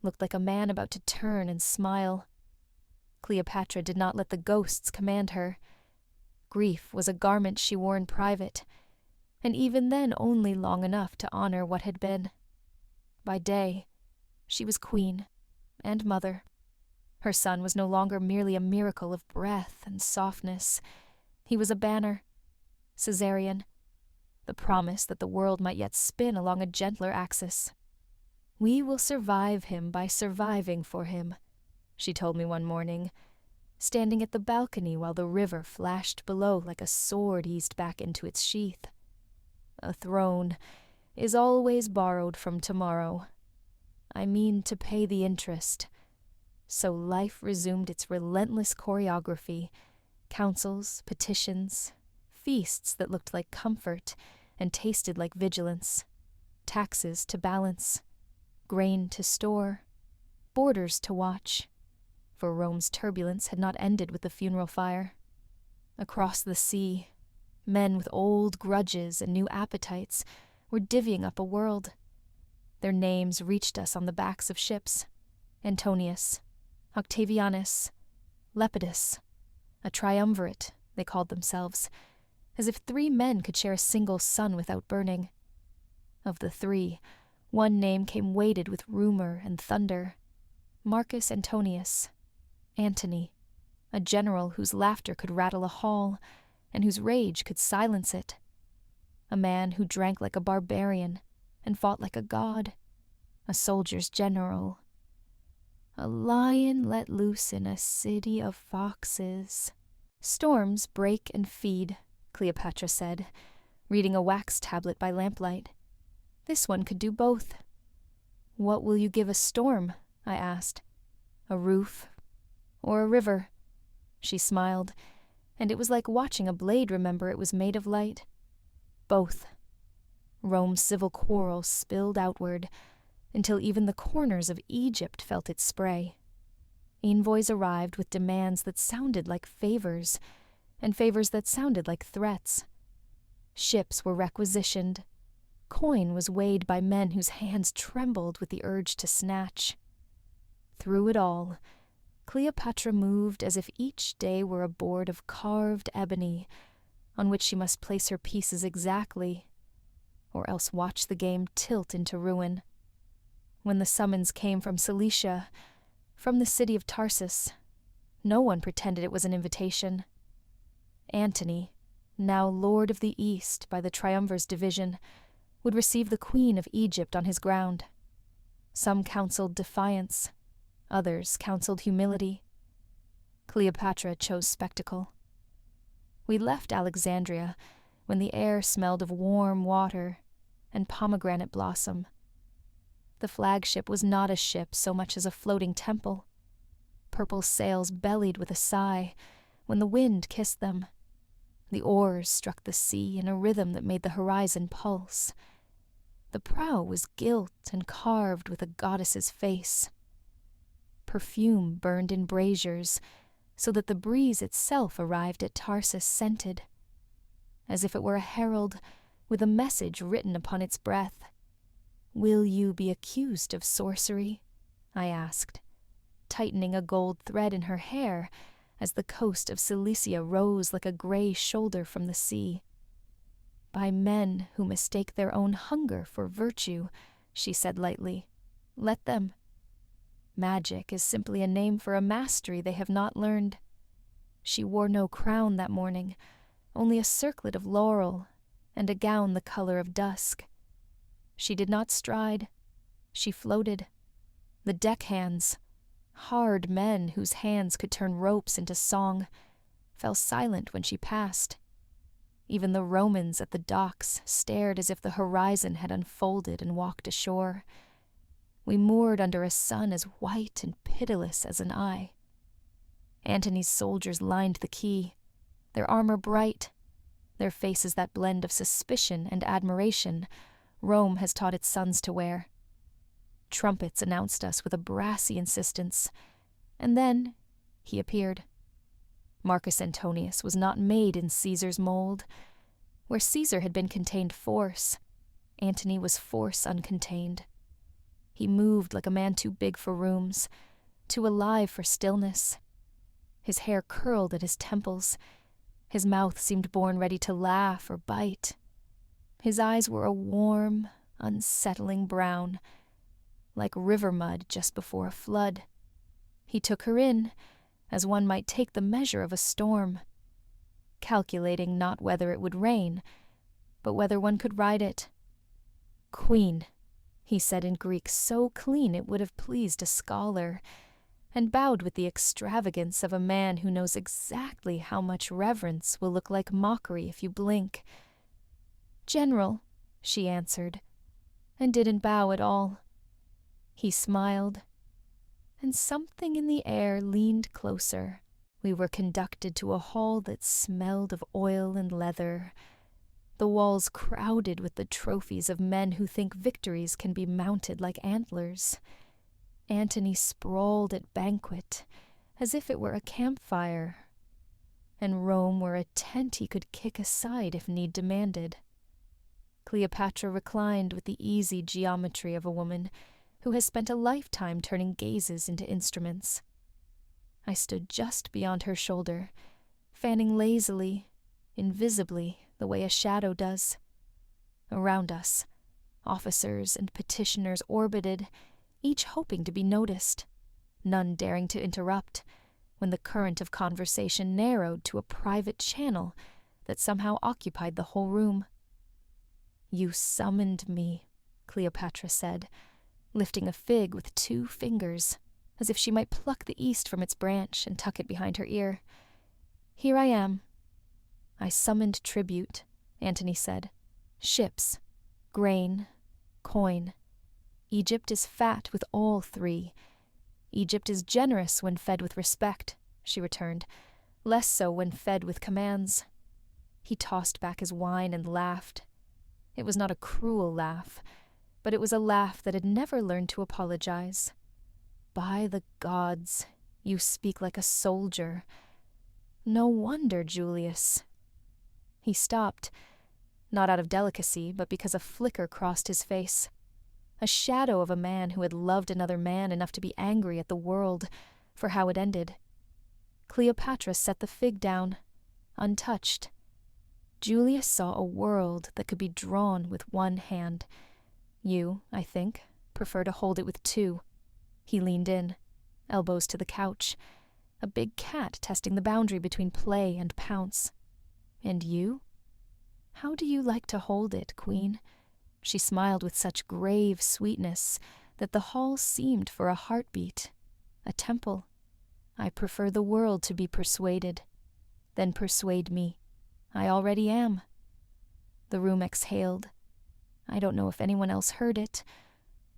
looked like a man about to turn and smile. Cleopatra did not let the ghosts command her. Grief was a garment she wore in private, and even then only long enough to honor what had been. By day, she was queen and mother. Her son was no longer merely a miracle of breath and softness. He was a banner, Caesarian, the promise that the world might yet spin along a gentler axis. "We will survive him by surviving for him," she told me one morning, standing at the balcony while the river flashed below like a sword eased back into its sheath. "A throne is always borrowed from tomorrow. I mean to pay the interest." So life resumed its relentless choreography, councils, petitions, feasts that looked like comfort and tasted like vigilance, taxes to balance, grain to store, borders to watch, for Rome's turbulence had not ended with the funeral fire. Across the sea, men with old grudges and new appetites were divvying up a world. Their names reached us on the backs of ships: Antonius, Octavianus, Lepidus, a triumvirate, they called themselves, as if 3 men could share a single sun without burning. Of the 3, one name came weighted with rumor and thunder: Marcus Antonius, Antony, a general whose laughter could rattle a hall, and whose rage could silence it. A man who drank like a barbarian and fought like a god, a soldier's general. "A lion let loose in a city of foxes." "Storms break and feed," Cleopatra said, reading a wax tablet by lamplight. This one could do both. What will you give a storm? I asked. A roof or a river? She smiled, and it was like watching a blade remember it was made of light. Both. Rome's civil quarrel spilled outward, until even the corners of Egypt felt its spray. Envoys arrived with demands that sounded like favors, and favors that sounded like threats. Ships were requisitioned. Coin was weighed by men whose hands trembled with the urge to snatch. Through it all, Cleopatra moved as if each day were a board of carved ebony, on which she must place her pieces exactly, or else watch the game tilt into ruin. When the summons came from Cilicia, from the city of Tarsus, no one pretended it was an invitation. Antony, now Lord of the East by the Triumvir's division, would receive the Queen of Egypt on his ground. Some counseled defiance, others counseled humility. Cleopatra chose spectacle. We left Alexandria when the air smelled of warm water and pomegranate blossom. The flagship was not a ship so much as a floating temple. Purple sails bellied with a sigh when the wind kissed them. The oars struck the sea in a rhythm that made the horizon pulse. The prow was gilt and carved with a goddess's face. Perfume burned in braziers, so that the breeze itself arrived at Tarsus scented, as if it were a herald with a message written upon its breath. "Will you be accused of sorcery?" I asked, tightening a gold thread in her hair as the coast of Cilicia rose like a gray shoulder from the sea. "By men who mistake their own hunger for virtue," she said lightly. "Let them. Magic is simply a name for a mastery they have not learned." She wore no crown that morning, only a circlet of laurel and a gown the color of dusk. She did not stride. She floated. The deckhands, hard men whose hands could turn ropes into song, fell silent when she passed. Even the Romans at the docks stared as if the horizon had unfolded and walked ashore. We moored under a sun as white and pitiless as an eye. Antony's soldiers lined the quay, their armor bright, their faces that blend of suspicion and admiration Rome has taught its sons to wear. Trumpets announced us with a brassy insistence, and then he appeared. Marcus Antonius was not made in Caesar's mold. Where Caesar had been contained force, Antony was force uncontained. He moved like a man too big for rooms, too alive for stillness. His hair curled at his temples. His mouth seemed born ready to laugh or bite. His eyes were a warm, unsettling brown, like river mud just before a flood. He took her in, as one might take the measure of a storm, calculating not whether it would rain, but whether one could ride it. "Queen," he said in Greek so clean it would have pleased a scholar, and bowed with the extravagance of a man who knows exactly how much reverence will look like mockery if you blink. "General," she answered, and didn't bow at all. He smiled, and something in the air leaned closer. We were conducted to a hall that smelled of oil and leather, the walls crowded with the trophies of men who think victories can be mounted like antlers. Antony sprawled at banquet, as if it were a campfire, and Rome were a tent he could kick aside if need demanded. Cleopatra reclined with the easy geometry of a woman who has spent a lifetime turning gazes into instruments. I stood just beyond her shoulder, fanning lazily, invisibly, the way a shadow does. Around us, officers and petitioners orbited, each hoping to be noticed, none daring to interrupt, when the current of conversation narrowed to a private channel that somehow occupied the whole room. "You summoned me," Cleopatra said, lifting a fig with 2 fingers, as if she might pluck the east from its branch and tuck it behind her ear. "Here I am." "I summoned tribute," Antony said. "Ships, grain, Coin. Egypt is fat with all three. Egypt is generous when fed with respect, she returned, less so when fed with commands. He tossed back his wine and laughed. It was not a cruel laugh, but it was a laugh that had never learned to apologize. By the gods, you speak like a soldier. No wonder, Julius. He stopped, not out of delicacy, but because a flicker crossed his face. A shadow of a man who had loved another man enough to be angry at the world for how it ended. Cleopatra set the fig down, untouched. Julius saw a world that could be drawn with one hand. You, I think, prefer to hold it with two. He leaned in, elbows to the couch, a big cat testing the boundary between play and pounce. And you? How do you like to hold it, Queen? She smiled with such grave sweetness that the hall seemed for a heartbeat, a temple. I prefer the world to be persuaded. Then persuade me. I already am. The room exhaled. I don't know if anyone else heard it,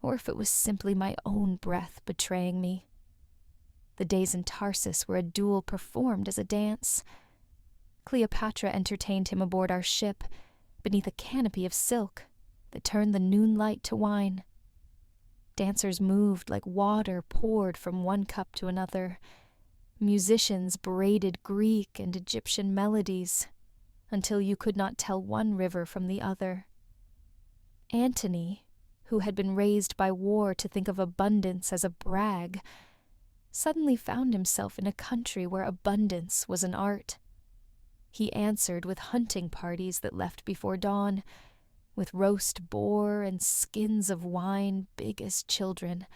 or if it was simply my own breath betraying me. The days in Tarsus were a duel performed as a dance. Cleopatra entertained him aboard our ship, beneath a canopy of silk that turned the noon light to wine. Dancers moved like water poured from one cup to another. Musicians braided Greek and Egyptian melodies until you could not tell one river from the other. Antony, who had been raised by war to think of abundance as a brag, suddenly found himself in a country where abundance was an art. He answered with hunting parties that left before dawn, with roast boar and skins of wine big as children,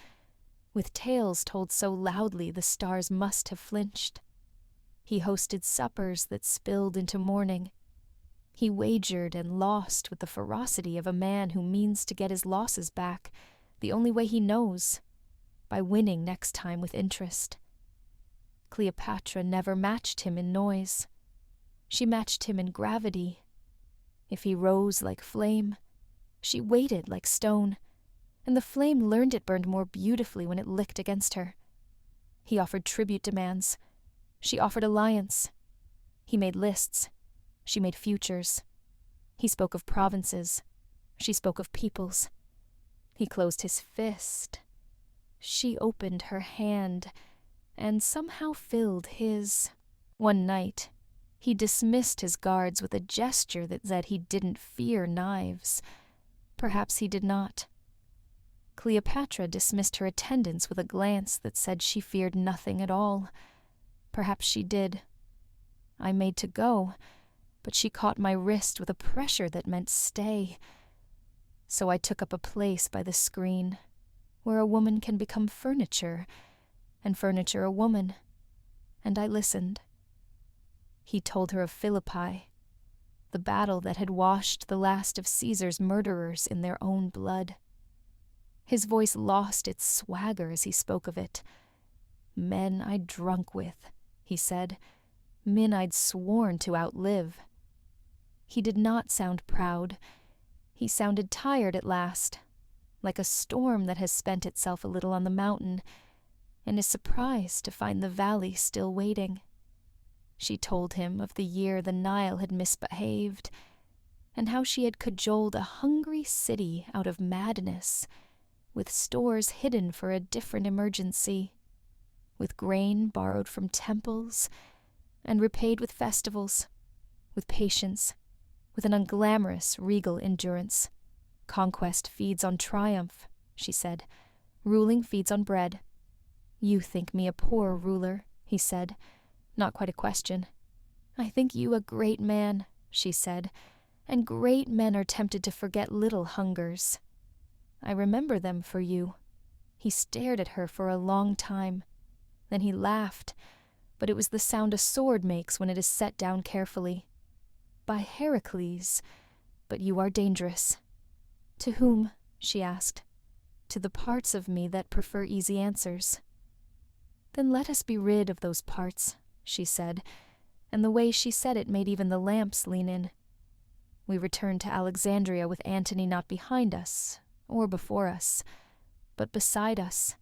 with tales told so loudly the stars must have flinched. He hosted suppers that spilled into morning. He wagered and lost with the ferocity of a man who means to get his losses back the only way he knows, by winning next time with interest. Cleopatra never matched him in noise. She matched him in gravity. If he rose like flame, she waited like stone, and the flame learned it burned more beautifully when it licked against her. He offered tribute demands. She offered alliance. He made lists. She made futures. He spoke of provinces. She spoke of peoples. He closed his fist. She opened her hand, and somehow filled his. One night, he dismissed his guards with a gesture that said he didn't fear knives. Perhaps he did not. Cleopatra dismissed her attendants with a glance that said she feared nothing at all. Perhaps she did. I made to go, but she caught my wrist with a pressure that meant stay. So I took up a place by the screen, where a woman can become furniture, and furniture a woman, and I listened. He told her of Philippi, the battle that had washed the last of Caesar's murderers in their own blood. His voice lost its swagger as he spoke of it. Men I'd drunk with, he said, men I'd sworn to outlive. He did not sound proud. He sounded tired at last, like a storm that has spent itself a little on the mountain and is surprised to find the valley still waiting. She told him of the year the Nile had misbehaved, and how she had cajoled a hungry city out of madness, with stores hidden for a different emergency, with grain borrowed from temples and repaid with festivals, with patience, with an unglamorous, regal endurance. Conquest feeds on triumph, she said. Ruling feeds on bread. You think me a poor ruler, he said. Not quite a question. I think you a great man, she said, and great men are tempted to forget little hungers. I remember them for you. He stared at her for a long time. Then he laughed, but it was the sound a sword makes when it is set down carefully. By Heracles, but you are dangerous. To whom? She asked. To the parts of me that prefer easy answers. Then let us be rid of those parts, she said, and the way she said it made even the lamps lean in. We returned to Alexandria with Antony not behind us, or before us, but beside us.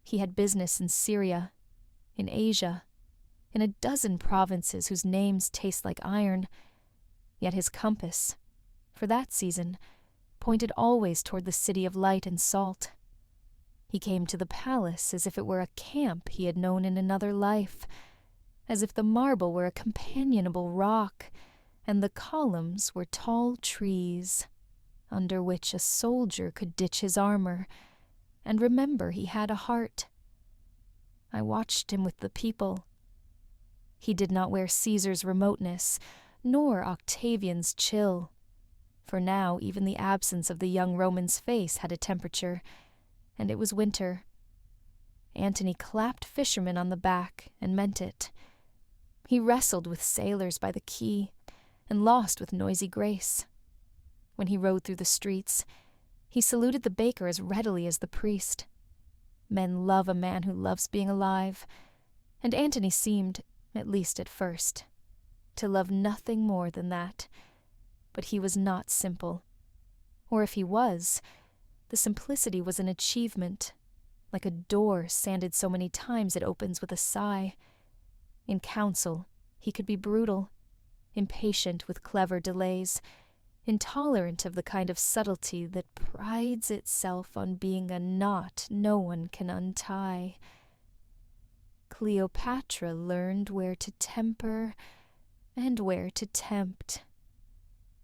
He had business in Syria, in Asia, in a dozen provinces whose names taste like iron, yet his compass, for that season, pointed always toward the city of light and salt. He came to the palace as if it were a camp he had known in another life, as if the marble were a companionable rock, and the columns were tall trees, under which a soldier could ditch his armor, and remember he had a heart. I watched him with the people. He did not wear Caesar's remoteness, nor Octavian's chill, for now even the absence of the young Roman's face had a temperature, and it was winter. Antony clapped fishermen on the back and meant it. He wrestled with sailors by the quay, and lost with noisy grace. When he rode through the streets, he saluted the baker as readily as the priest. Men love a man who loves being alive, and Antony seemed, at least at first, to love nothing more than that. But he was not simple. Or if he was, the simplicity was an achievement, like a door sanded so many times it opens with a sigh. In council, he could be brutal, impatient with clever delays, intolerant of the kind of subtlety that prides itself on being a knot no one can untie. Cleopatra learned where to temper and where to tempt.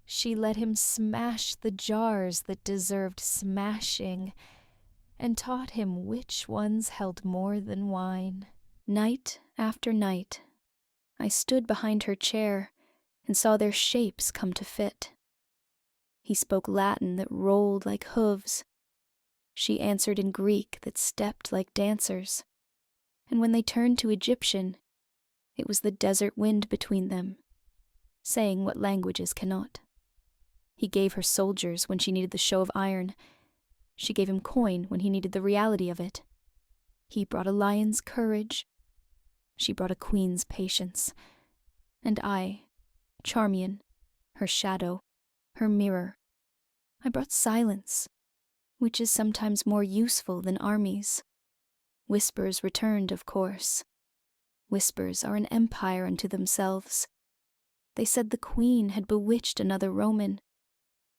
She let him smash the jars that deserved smashing, and taught him which ones held more than wine. Night after night, I stood behind her chair and saw their shapes come to fit. He spoke Latin that rolled like hooves. She answered in Greek that stepped like dancers. And when they turned to Egyptian, it was the desert wind between them, saying what languages cannot. He gave her soldiers when she needed the show of iron. She gave him coin when he needed the reality of it. He brought a lion's courage. She brought a queen's patience. And I, Charmion, her shadow, her mirror, I brought silence, which is sometimes more useful than armies. Whispers returned, of course. Whispers are an empire unto themselves. They said the queen had bewitched another Roman.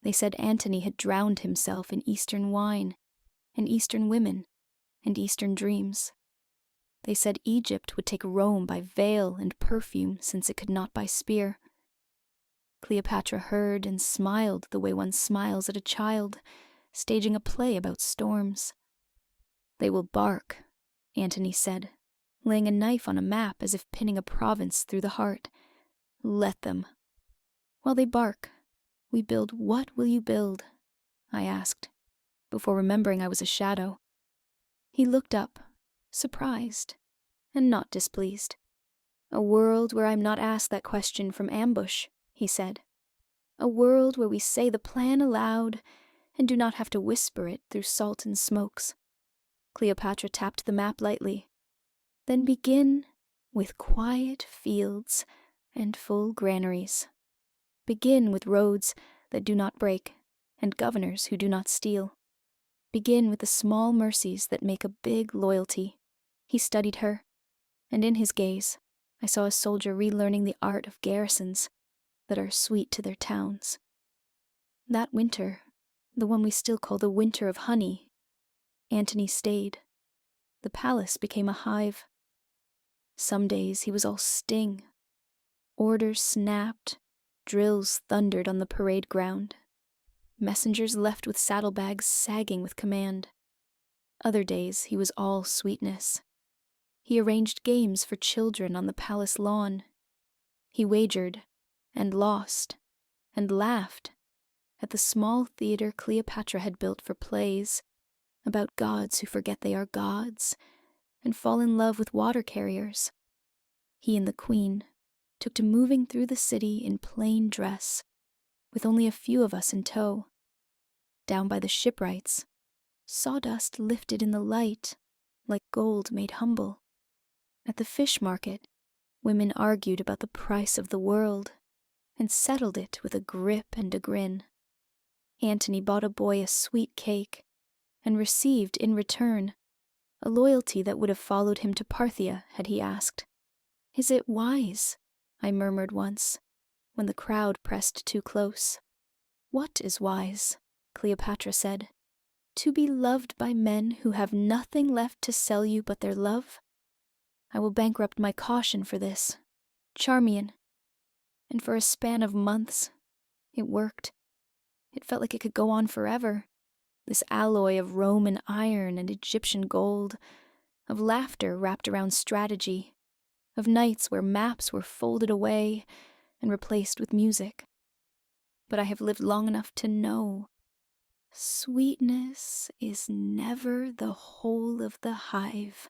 They said Antony had drowned himself in Eastern wine, and Eastern women, and Eastern dreams. They said Egypt would take Rome by veil and perfume since it could not by spear. Cleopatra heard and smiled the way one smiles at a child, staging a play about storms. They will bark, Antony said, laying a knife on a map as if pinning a province through the heart. Let them. While they bark, we build. What will you build? I asked, before remembering I was a shadow. He looked up, surprised, and not displeased. A world where I'm not asked that question from ambush, he said. A world where we say the plan aloud and do not have to whisper it through salt and smokes. Cleopatra tapped the map lightly. Then begin with quiet fields and full granaries. Begin with roads that do not break and governors who do not steal. Begin with the small mercies that make a big loyalty. He studied her, and in his gaze I saw a soldier relearning the art of garrisons that are sweet to their towns. That winter, the one we still call the winter of honey, Antony stayed. The palace became a hive. Some days he was all sting. Orders snapped, drills thundered on the parade ground. Messengers left with saddlebags sagging with command. Other days he was all sweetness. He arranged games for children on the palace lawn. He wagered, and lost, and laughed at the small theater Cleopatra had built for plays about gods who forget they are gods and fall in love with water carriers. He and the queen took to moving through the city in plain dress, with only a few of us in tow. Down by the shipwrights, sawdust lifted in the light like gold made humble. At the fish market, women argued about the price of the world and settled it with a grip and a grin. Antony bought a boy a sweet cake, and received in return a loyalty that would have followed him to Parthia had he asked. "Is it wise?" I murmured once, when the crowd pressed too close. "What is wise?" Cleopatra said. "To be loved by men who have nothing left to sell you but their love? I will bankrupt my caution for this. Charmion." And for a span of months, it worked. It felt like it could go on forever. This alloy of Roman iron and Egyptian gold, of laughter wrapped around strategy, of nights where maps were folded away and replaced with music. But I have lived long enough to know sweetness is never the whole of the hive.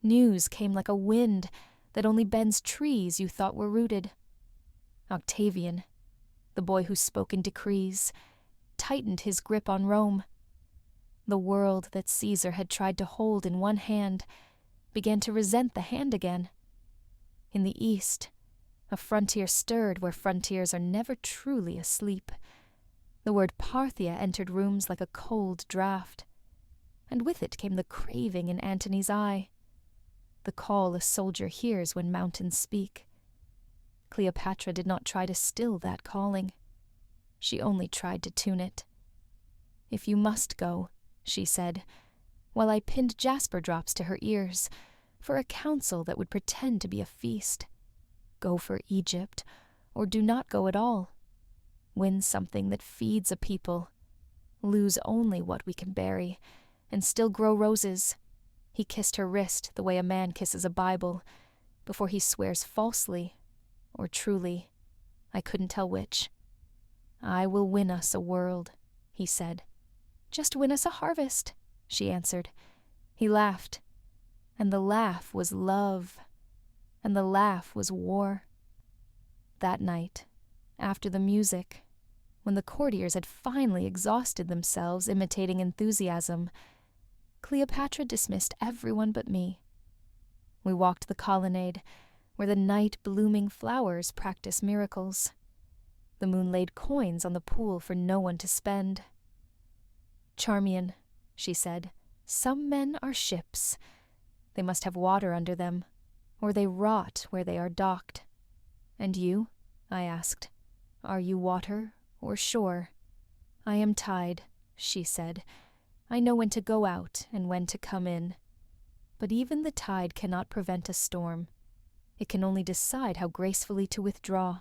News came like a wind that only bends trees you thought were rooted. Octavian, the boy who spoke in decrees, tightened his grip on Rome. The world that Caesar had tried to hold in one hand began to resent the hand again. In the east, a frontier stirred where frontiers are never truly asleep. The word Parthia entered rooms like a cold draught, and with it came the craving in Antony's eye, the call a soldier hears when mountains speak. Cleopatra did not try to still that calling. She only tried to tune it. "If you must go," she said, while I pinned jasper drops to her ears, for a counsel that would pretend to be a feast. "Go for Egypt, or do not go at all. Win something that feeds a people. Lose only what we can bury, and still grow roses." He kissed her wrist the way a man kisses a Bible, before he swears falsely or truly. I couldn't tell which. "I will win us a world," he said. "Just win us a harvest," she answered. He laughed, and the laugh was love, and the laugh was war. That night, after the music, when the courtiers had finally exhausted themselves imitating enthusiasm, Cleopatra dismissed everyone but me. We walked the colonnade, where the night-blooming flowers practice miracles. The moon laid coins on the pool for no one to spend. "Charmion," she said, "some men are ships. They must have water under them, or they rot where they are docked." "And you?" I asked. "Are you water or shore?" "I am tide," she said. "I know when to go out and when to come in. But even the tide cannot prevent a storm. It can only decide how gracefully to withdraw."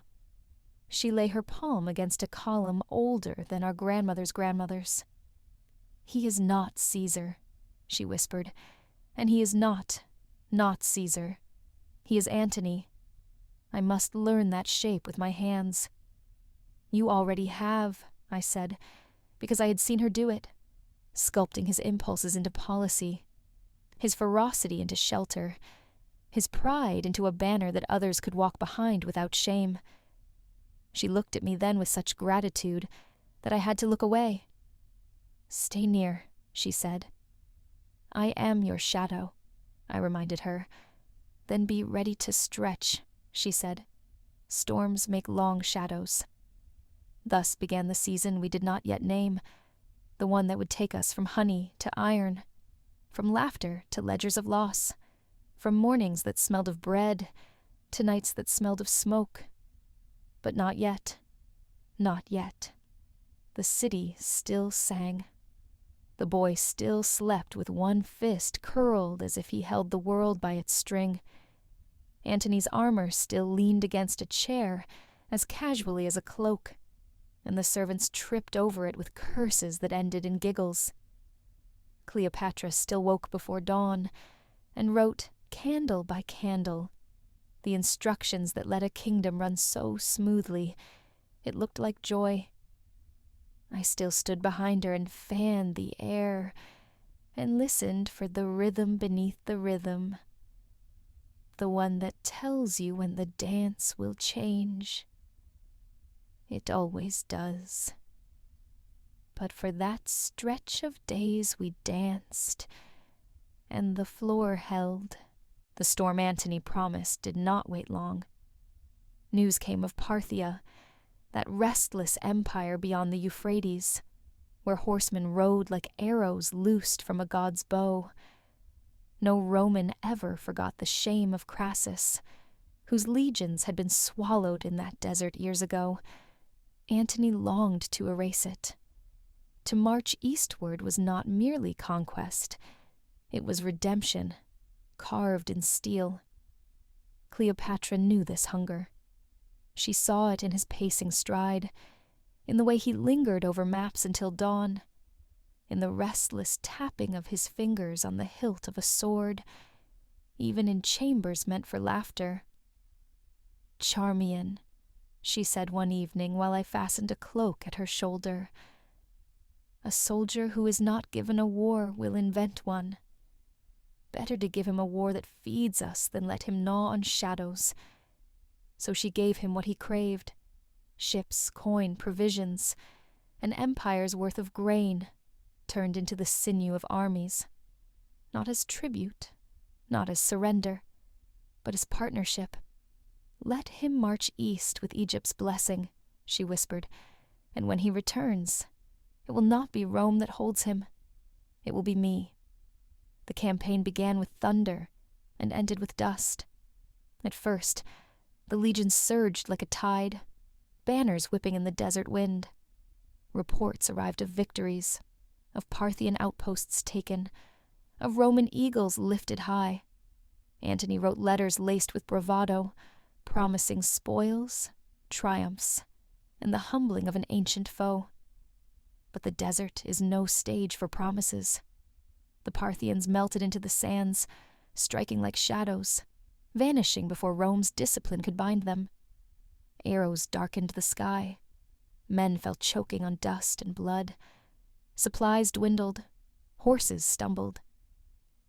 She lay her palm against a column older than our grandmother's grandmothers. "He is not Caesar," she whispered, "and he is not Caesar. He is Antony. I must learn that shape with my hands." "You already have," I said, because I had seen her do it, sculpting his impulses into policy, his ferocity into shelter, his pride into a banner that others could walk behind without shame. She looked at me then with such gratitude that I had to look away. "Stay near," she said. "I am your shadow," I reminded her. "Then be ready to stretch," she said. "Storms make long shadows." Thus began the season we did not yet name, the one that would take us from honey to iron, from laughter to ledgers of loss, from mornings that smelled of bread to nights that smelled of smoke. But not yet, not yet. The city still sang. The boy still slept with one fist curled as if he held the world by its string. Antony's armor still leaned against a chair as casually as a cloak, and the servants tripped over it with curses that ended in giggles. Cleopatra still woke before dawn and wrote, candle by candle, the instructions that let a kingdom run so smoothly it looked like joy. I still stood behind her and fanned the air and listened for the rhythm beneath the rhythm, the one that tells you when the dance will change. It always does. But for that stretch of days we danced, and the floor held. The storm Antony promised did not wait long. News came of Parthia, that restless empire beyond the Euphrates, where horsemen rode like arrows loosed from a god's bow. No Roman ever forgot the shame of Crassus, whose legions had been swallowed in that desert years ago. Antony longed to erase it. To march eastward was not merely conquest, it was redemption, carved in steel. Cleopatra knew this hunger. She saw it in his pacing stride, in the way he lingered over maps until dawn, in the restless tapping of his fingers on the hilt of a sword, even in chambers meant for laughter. "Charmion," she said one evening while I fastened a cloak at her shoulder. "A soldier who is not given a war will invent one. Better to give him a war that feeds us than let him gnaw on shadows." So she gave him what he craved: ships, coin, provisions, an empire's worth of grain, turned into the sinew of armies, not as tribute, not as surrender, but as partnership. "Let him march east with Egypt's blessing," she whispered, "and when he returns, it will not be Rome that holds him. It will be me." The campaign began with thunder and ended with dust. At first, the legions surged like a tide, banners whipping in the desert wind. Reports arrived of victories, of Parthian outposts taken, of Roman eagles lifted high. Antony wrote letters laced with bravado, promising spoils, triumphs, and the humbling of an ancient foe. But the desert is no stage for promises. The Parthians melted into the sands, striking like shadows, vanishing before Rome's discipline could bind them. Arrows darkened the sky. Men fell choking on dust and blood. Supplies dwindled. Horses stumbled.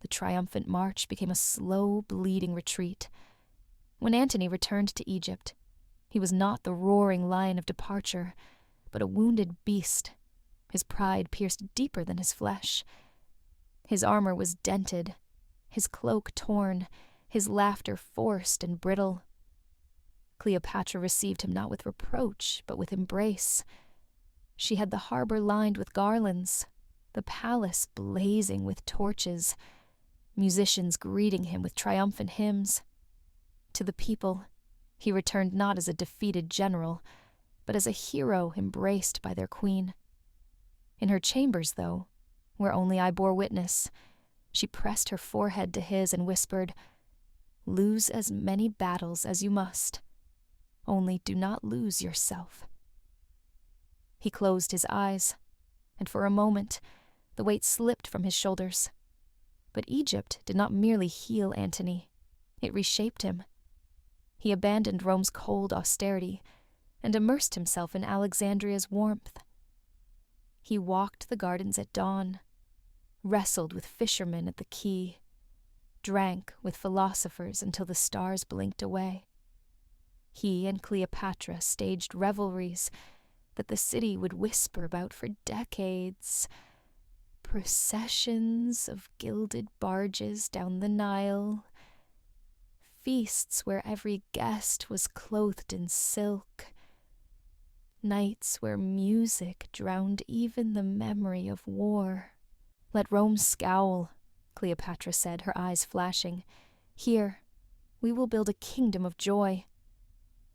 The triumphant march became a slow, bleeding retreat. When Antony returned to Egypt, he was not the roaring lion of departure, but a wounded beast, his pride pierced deeper than his flesh. His armor was dented, his cloak torn, his laughter forced and brittle. Cleopatra received him not with reproach, but with embrace. She had the harbor lined with garlands, the palace blazing with torches, musicians greeting him with triumphant hymns. To the people, he returned not as a defeated general, but as a hero embraced by their queen. In her chambers, though, where only I bore witness, she pressed her forehead to his and whispered, "Lose as many battles as you must. Only do not lose yourself." He closed his eyes, and for a moment the weight slipped from his shoulders. But Egypt did not merely heal Antony, it reshaped him. He abandoned Rome's cold austerity and immersed himself in Alexandria's warmth. He walked the gardens at dawn, wrestled with fishermen at the quay, drank with philosophers until the stars blinked away. He and Cleopatra staged revelries that the city would whisper about for decades. Processions of gilded barges down the Nile, feasts where every guest was clothed in silk, nights where music drowned even the memory of war. "Let Rome scowl," Cleopatra said, her eyes flashing. "Here, we will build a kingdom of joy.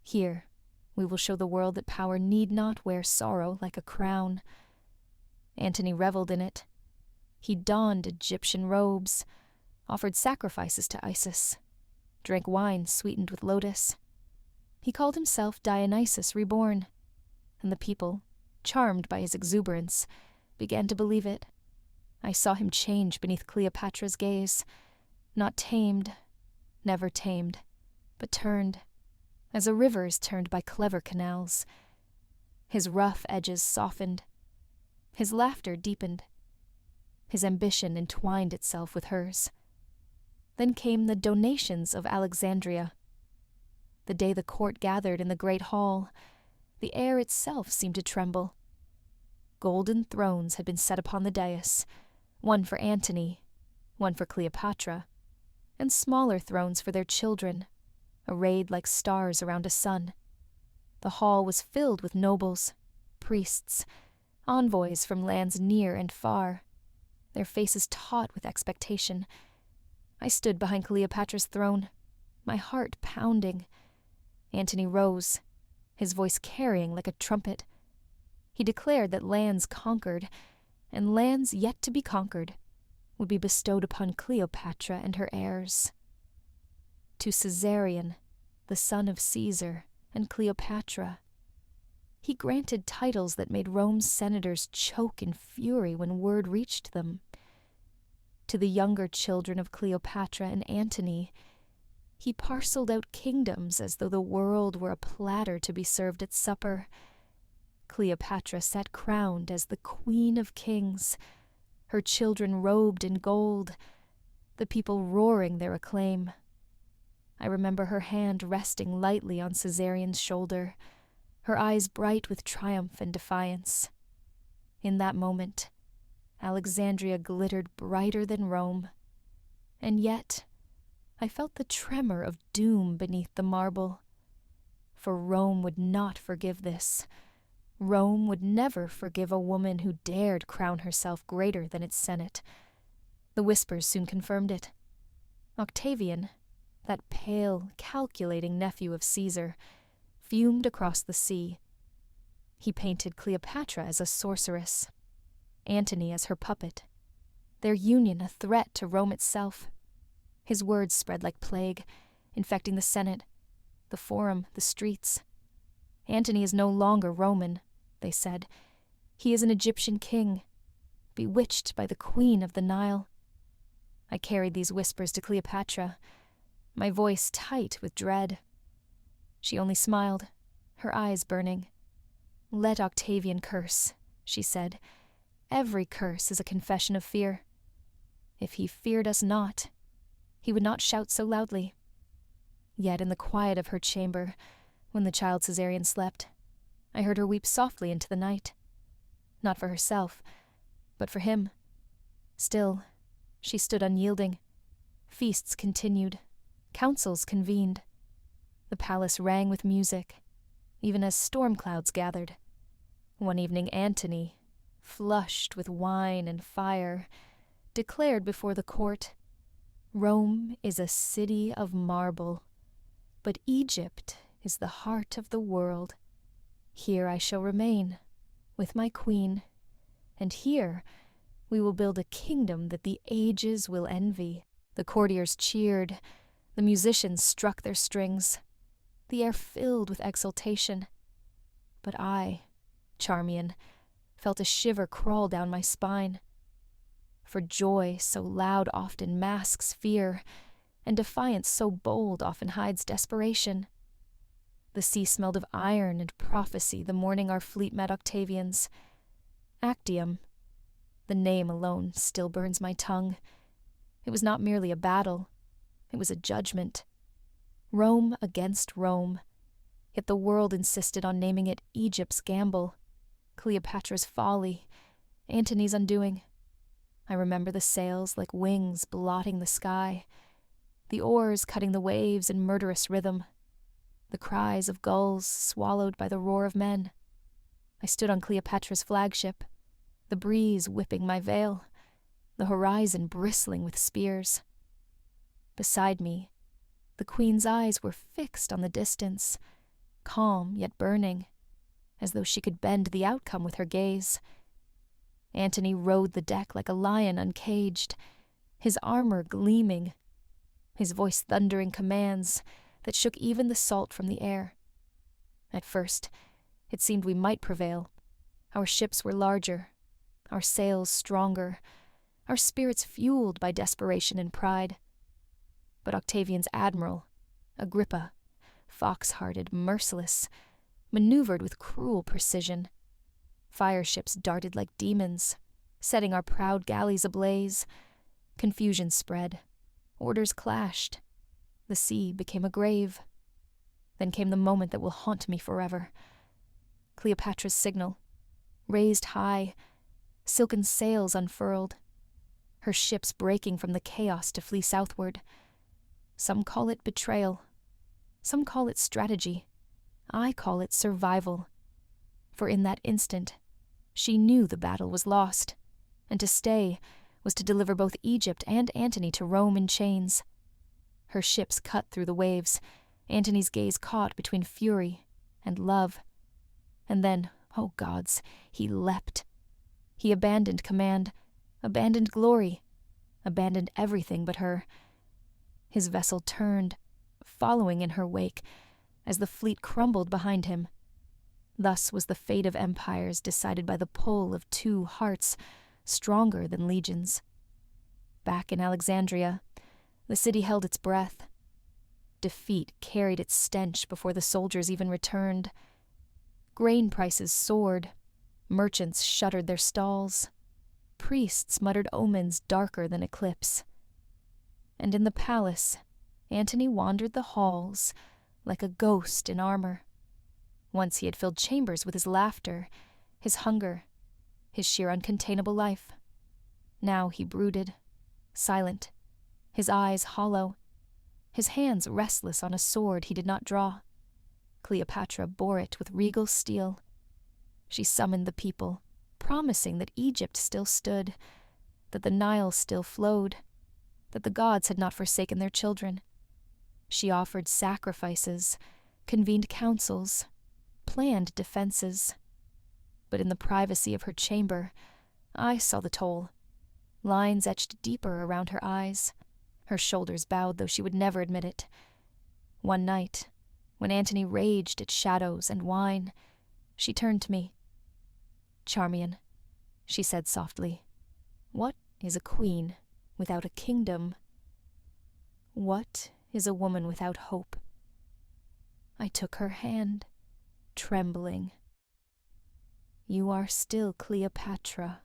Here, we will show the world that power need not wear sorrow like a crown." Antony reveled in it. He donned Egyptian robes, offered sacrifices to Isis, drank wine sweetened with lotus. He called himself Dionysus reborn, and the people, charmed by his exuberance, began to believe it. I saw him change beneath Cleopatra's gaze, not tamed, never tamed, but turned, as a river is turned by clever canals. His rough edges softened, his laughter deepened, his ambition entwined itself with hers. Then came the donations of Alexandria. The day the court gathered in the great hall, the air itself seemed to tremble. Golden thrones had been set upon the dais, one for Antony, one for Cleopatra, and smaller thrones for their children, arrayed like stars around a sun. The hall was filled with nobles, priests, envoys from lands near and far, their faces taut with expectation. I stood behind Cleopatra's throne, my heart pounding. Antony rose, his voice carrying like a trumpet. He declared that lands conquered, and lands yet to be conquered, would be bestowed upon Cleopatra and her heirs. To Caesarion, the son of Caesar, and Cleopatra, he granted titles that made Rome's senators choke in fury when word reached them. To the younger children of Cleopatra and Antony, he parceled out kingdoms as though the world were a platter to be served at supper. Cleopatra sat crowned as the Queen of Kings, her children robed in gold, the people roaring their acclaim. I remember her hand resting lightly on Caesarion's shoulder, her eyes bright with triumph and defiance. In that moment, Alexandria glittered brighter than Rome, and yet I felt the tremor of doom beneath the marble. For Rome would not forgive this. Rome would never forgive a woman who dared crown herself greater than its senate. The whispers soon confirmed it. Octavian, that pale, calculating nephew of Caesar, fumed across the sea. He painted Cleopatra as a sorceress, Antony as her puppet, their union a threat to Rome itself. His words spread like plague, infecting the Senate, the Forum, the streets. Antony is no longer Roman, they said. He is an Egyptian king, bewitched by the Queen of the Nile. I carried these whispers to Cleopatra, my voice tight with dread. She only smiled, her eyes burning. "Let Octavian curse," she said. "Every curse is a confession of fear. If he feared us not, he would not shout so loudly." Yet in the quiet of her chamber, when the child Caesarion slept, I heard her weep softly into the night. Not for herself, but for him. Still, she stood unyielding. Feasts continued, councils convened. The palace rang with music, even as storm clouds gathered. One evening Antony, flushed with wine and fire, declared before the court, "Rome is a city of marble, but Egypt is the heart of the world. Here I shall remain, with my queen, and here we will build a kingdom that the ages will envy." The courtiers cheered, the musicians struck their strings, the air filled with exultation. But I, Charmion, felt a shiver crawl down my spine. For joy so loud often masks fear, and defiance so bold often hides desperation. The sea smelled of iron and prophecy the morning our fleet met Octavian's. Actium, the name alone still burns my tongue. It was not merely a battle, it was a judgment. Rome against Rome, yet the world insisted on naming it Egypt's gamble, Cleopatra's folly, Antony's undoing. I remember the sails like wings blotting the sky, the oars cutting the waves in murderous rhythm, the cries of gulls swallowed by the roar of men. I stood on Cleopatra's flagship, the breeze whipping my veil, the horizon bristling with spears. Beside me, the queen's eyes were fixed on the distance, calm yet burning, as though she could bend the outcome with her gaze. Antony rode the deck like a lion uncaged, his armor gleaming, his voice thundering commands that shook even the salt from the air. At first, it seemed we might prevail. Our ships were larger, our sails stronger, our spirits fueled by desperation and pride. But Octavian's admiral, Agrippa, fox-hearted, merciless, maneuvered with cruel precision. Fire ships darted like demons, setting our proud galleys ablaze. Confusion spread. Orders clashed. The sea became a grave. Then came the moment that will haunt me forever. Cleopatra's signal, raised high, silken sails unfurled, her ships breaking from the chaos to flee southward. Some call it betrayal. Some call it strategy. I call it survival. For in that instant, She knew the battle was lost, and to stay was to deliver both Egypt and Antony to Rome in chains. Her ships cut through the waves, Antony's gaze caught between fury and love. And then, oh gods, he leapt. He abandoned command, abandoned glory, abandoned everything but her. His vessel turned, following in her wake, as the fleet crumbled behind him. Thus was the fate of empires decided by the pull of two hearts stronger than legions. Back in Alexandria, the city held its breath. Defeat carried its stench before the soldiers even returned. Grain prices soared. Merchants shuttered their stalls. Priests muttered omens darker than eclipse. And in the palace, Antony wandered the halls like a ghost in armor. Once he had filled chambers with his laughter, his hunger, his sheer uncontainable life. Now he brooded, silent, his eyes hollow, his hands restless on a sword he did not draw. Cleopatra bore it with regal steel. She summoned the people, promising that Egypt still stood, that the Nile still flowed, that the gods had not forsaken their children. She offered sacrifices, convened councils, planned defenses. But in the privacy of her chamber, I saw the toll. Lines etched deeper around her eyes. Her shoulders bowed, though she would never admit it. One night, when Antony raged at shadows and wine, she turned to me. "Charmion," she said softly, "what is a queen without a kingdom? What is a woman without hope?" I took her hand, trembling. "You are still Cleopatra."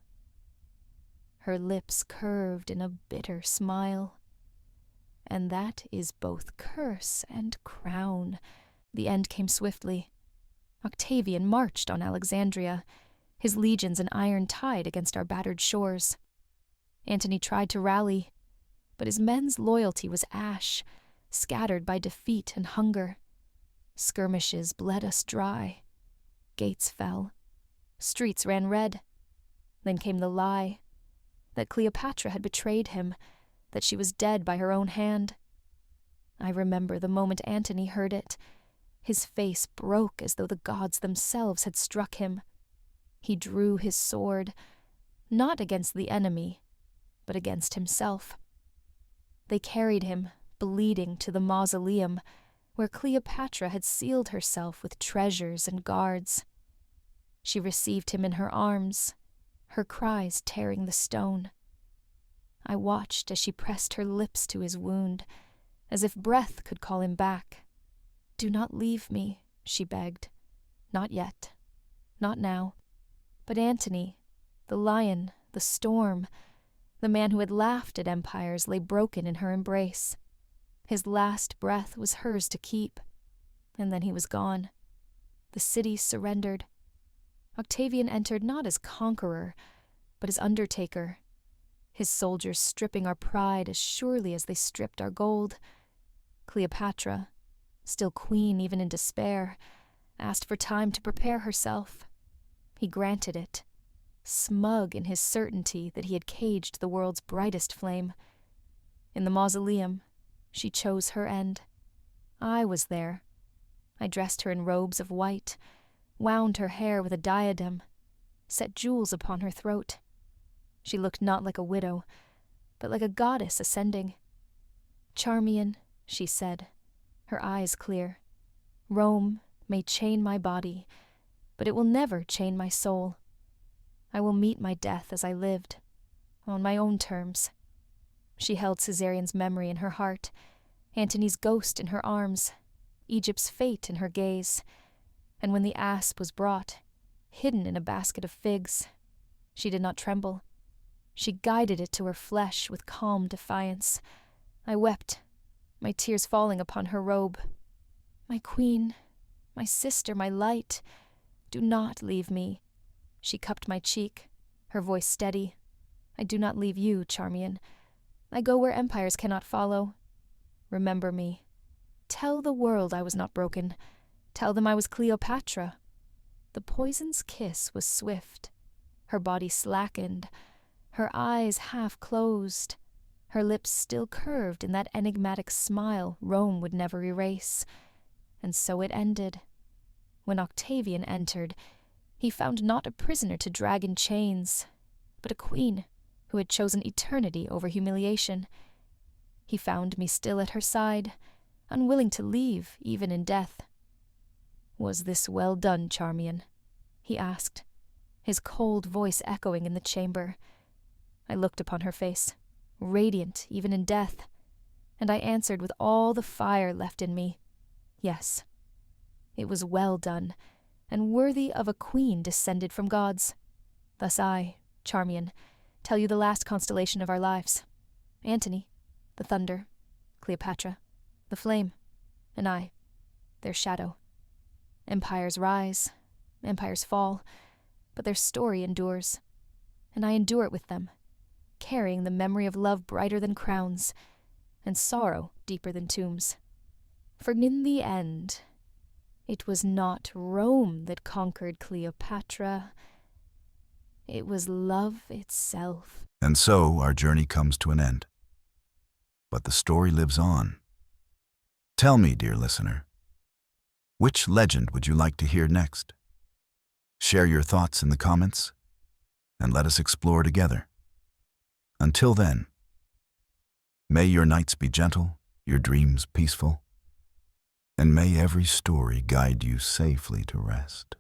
Her lips curved in a bitter smile. "And that is both curse and crown." The end came swiftly. Octavian marched on Alexandria, his legions an iron tide against our battered shores. Antony tried to rally, but his men's loyalty was ash, scattered by defeat and hunger. Skirmishes bled us dry. Gates fell. Streets ran red. Then came the lie that Cleopatra had betrayed him, that she was dead by her own hand. I remember the moment Antony heard it. His face broke as though the gods themselves had struck him. He drew his sword, not against the enemy, but against himself. They carried him, bleeding, to the mausoleum, where Cleopatra had sealed herself with treasures and guards. She received him in her arms, her cries tearing the stone. I watched as she pressed her lips to his wound, as if breath could call him back. "Do not leave me," she begged. "Not yet. Not now." But Antony, the lion, the storm, the man who had laughed at empires, lay broken in her embrace. His last breath was hers to keep, and then he was gone. The city surrendered. Octavian entered not as conqueror, but as undertaker, his soldiers stripping our pride as surely as they stripped our gold. Cleopatra, still queen even in despair, asked for time to prepare herself. He granted it, smug in his certainty that he had caged the world's brightest flame. In the mausoleum, she chose her end. I was there. I dressed her in robes of white, wound her hair with a diadem, set jewels upon her throat. She looked not like a widow, but like a goddess ascending. "Charmion," she said, her eyes clear, "Rome may chain my body, but it will never chain my soul. I will meet my death as I lived, on my own terms." She held Caesarion's memory in her heart, Antony's ghost in her arms, Egypt's fate in her gaze, and when the asp was brought, hidden in a basket of figs, she did not tremble. She guided it to her flesh with calm defiance. I wept, my tears falling upon her robe. "My queen, my sister, my light, do not leave me." She cupped my cheek, her voice steady. "I do not leave you, Charmion. I go where empires cannot follow. Remember me. Tell the world I was not broken. Tell them I was Cleopatra." The poison's kiss was swift, her body slackened, her eyes half closed, her lips still curved in that enigmatic smile Rome would never erase. And so it ended. When Octavian entered, he found not a prisoner to drag in chains, but a queen who had chosen eternity over humiliation. He found me still at her side, unwilling to leave even in death. "Was this well done, Charmion?" he asked, his cold voice echoing in the chamber. I looked upon her face, radiant even in death, and I answered with all the fire left in me, yes. It was well done, and worthy of a queen descended from gods. Thus I, Charmion, tell you the last constellation of our lives. Antony, the thunder, Cleopatra, the flame, and I, their shadow. Empires rise, empires fall, but their story endures, and I endure it with them, carrying the memory of love brighter than crowns, and sorrow deeper than tombs. For in the end, it was not Rome that conquered Cleopatra. It was love itself. And so our journey comes to an end. But the story lives on. Tell me, dear listener, which legend would you like to hear next? Share your thoughts in the comments, and let us explore together. Until then, may your nights be gentle, your dreams peaceful, and may every story guide you safely to rest.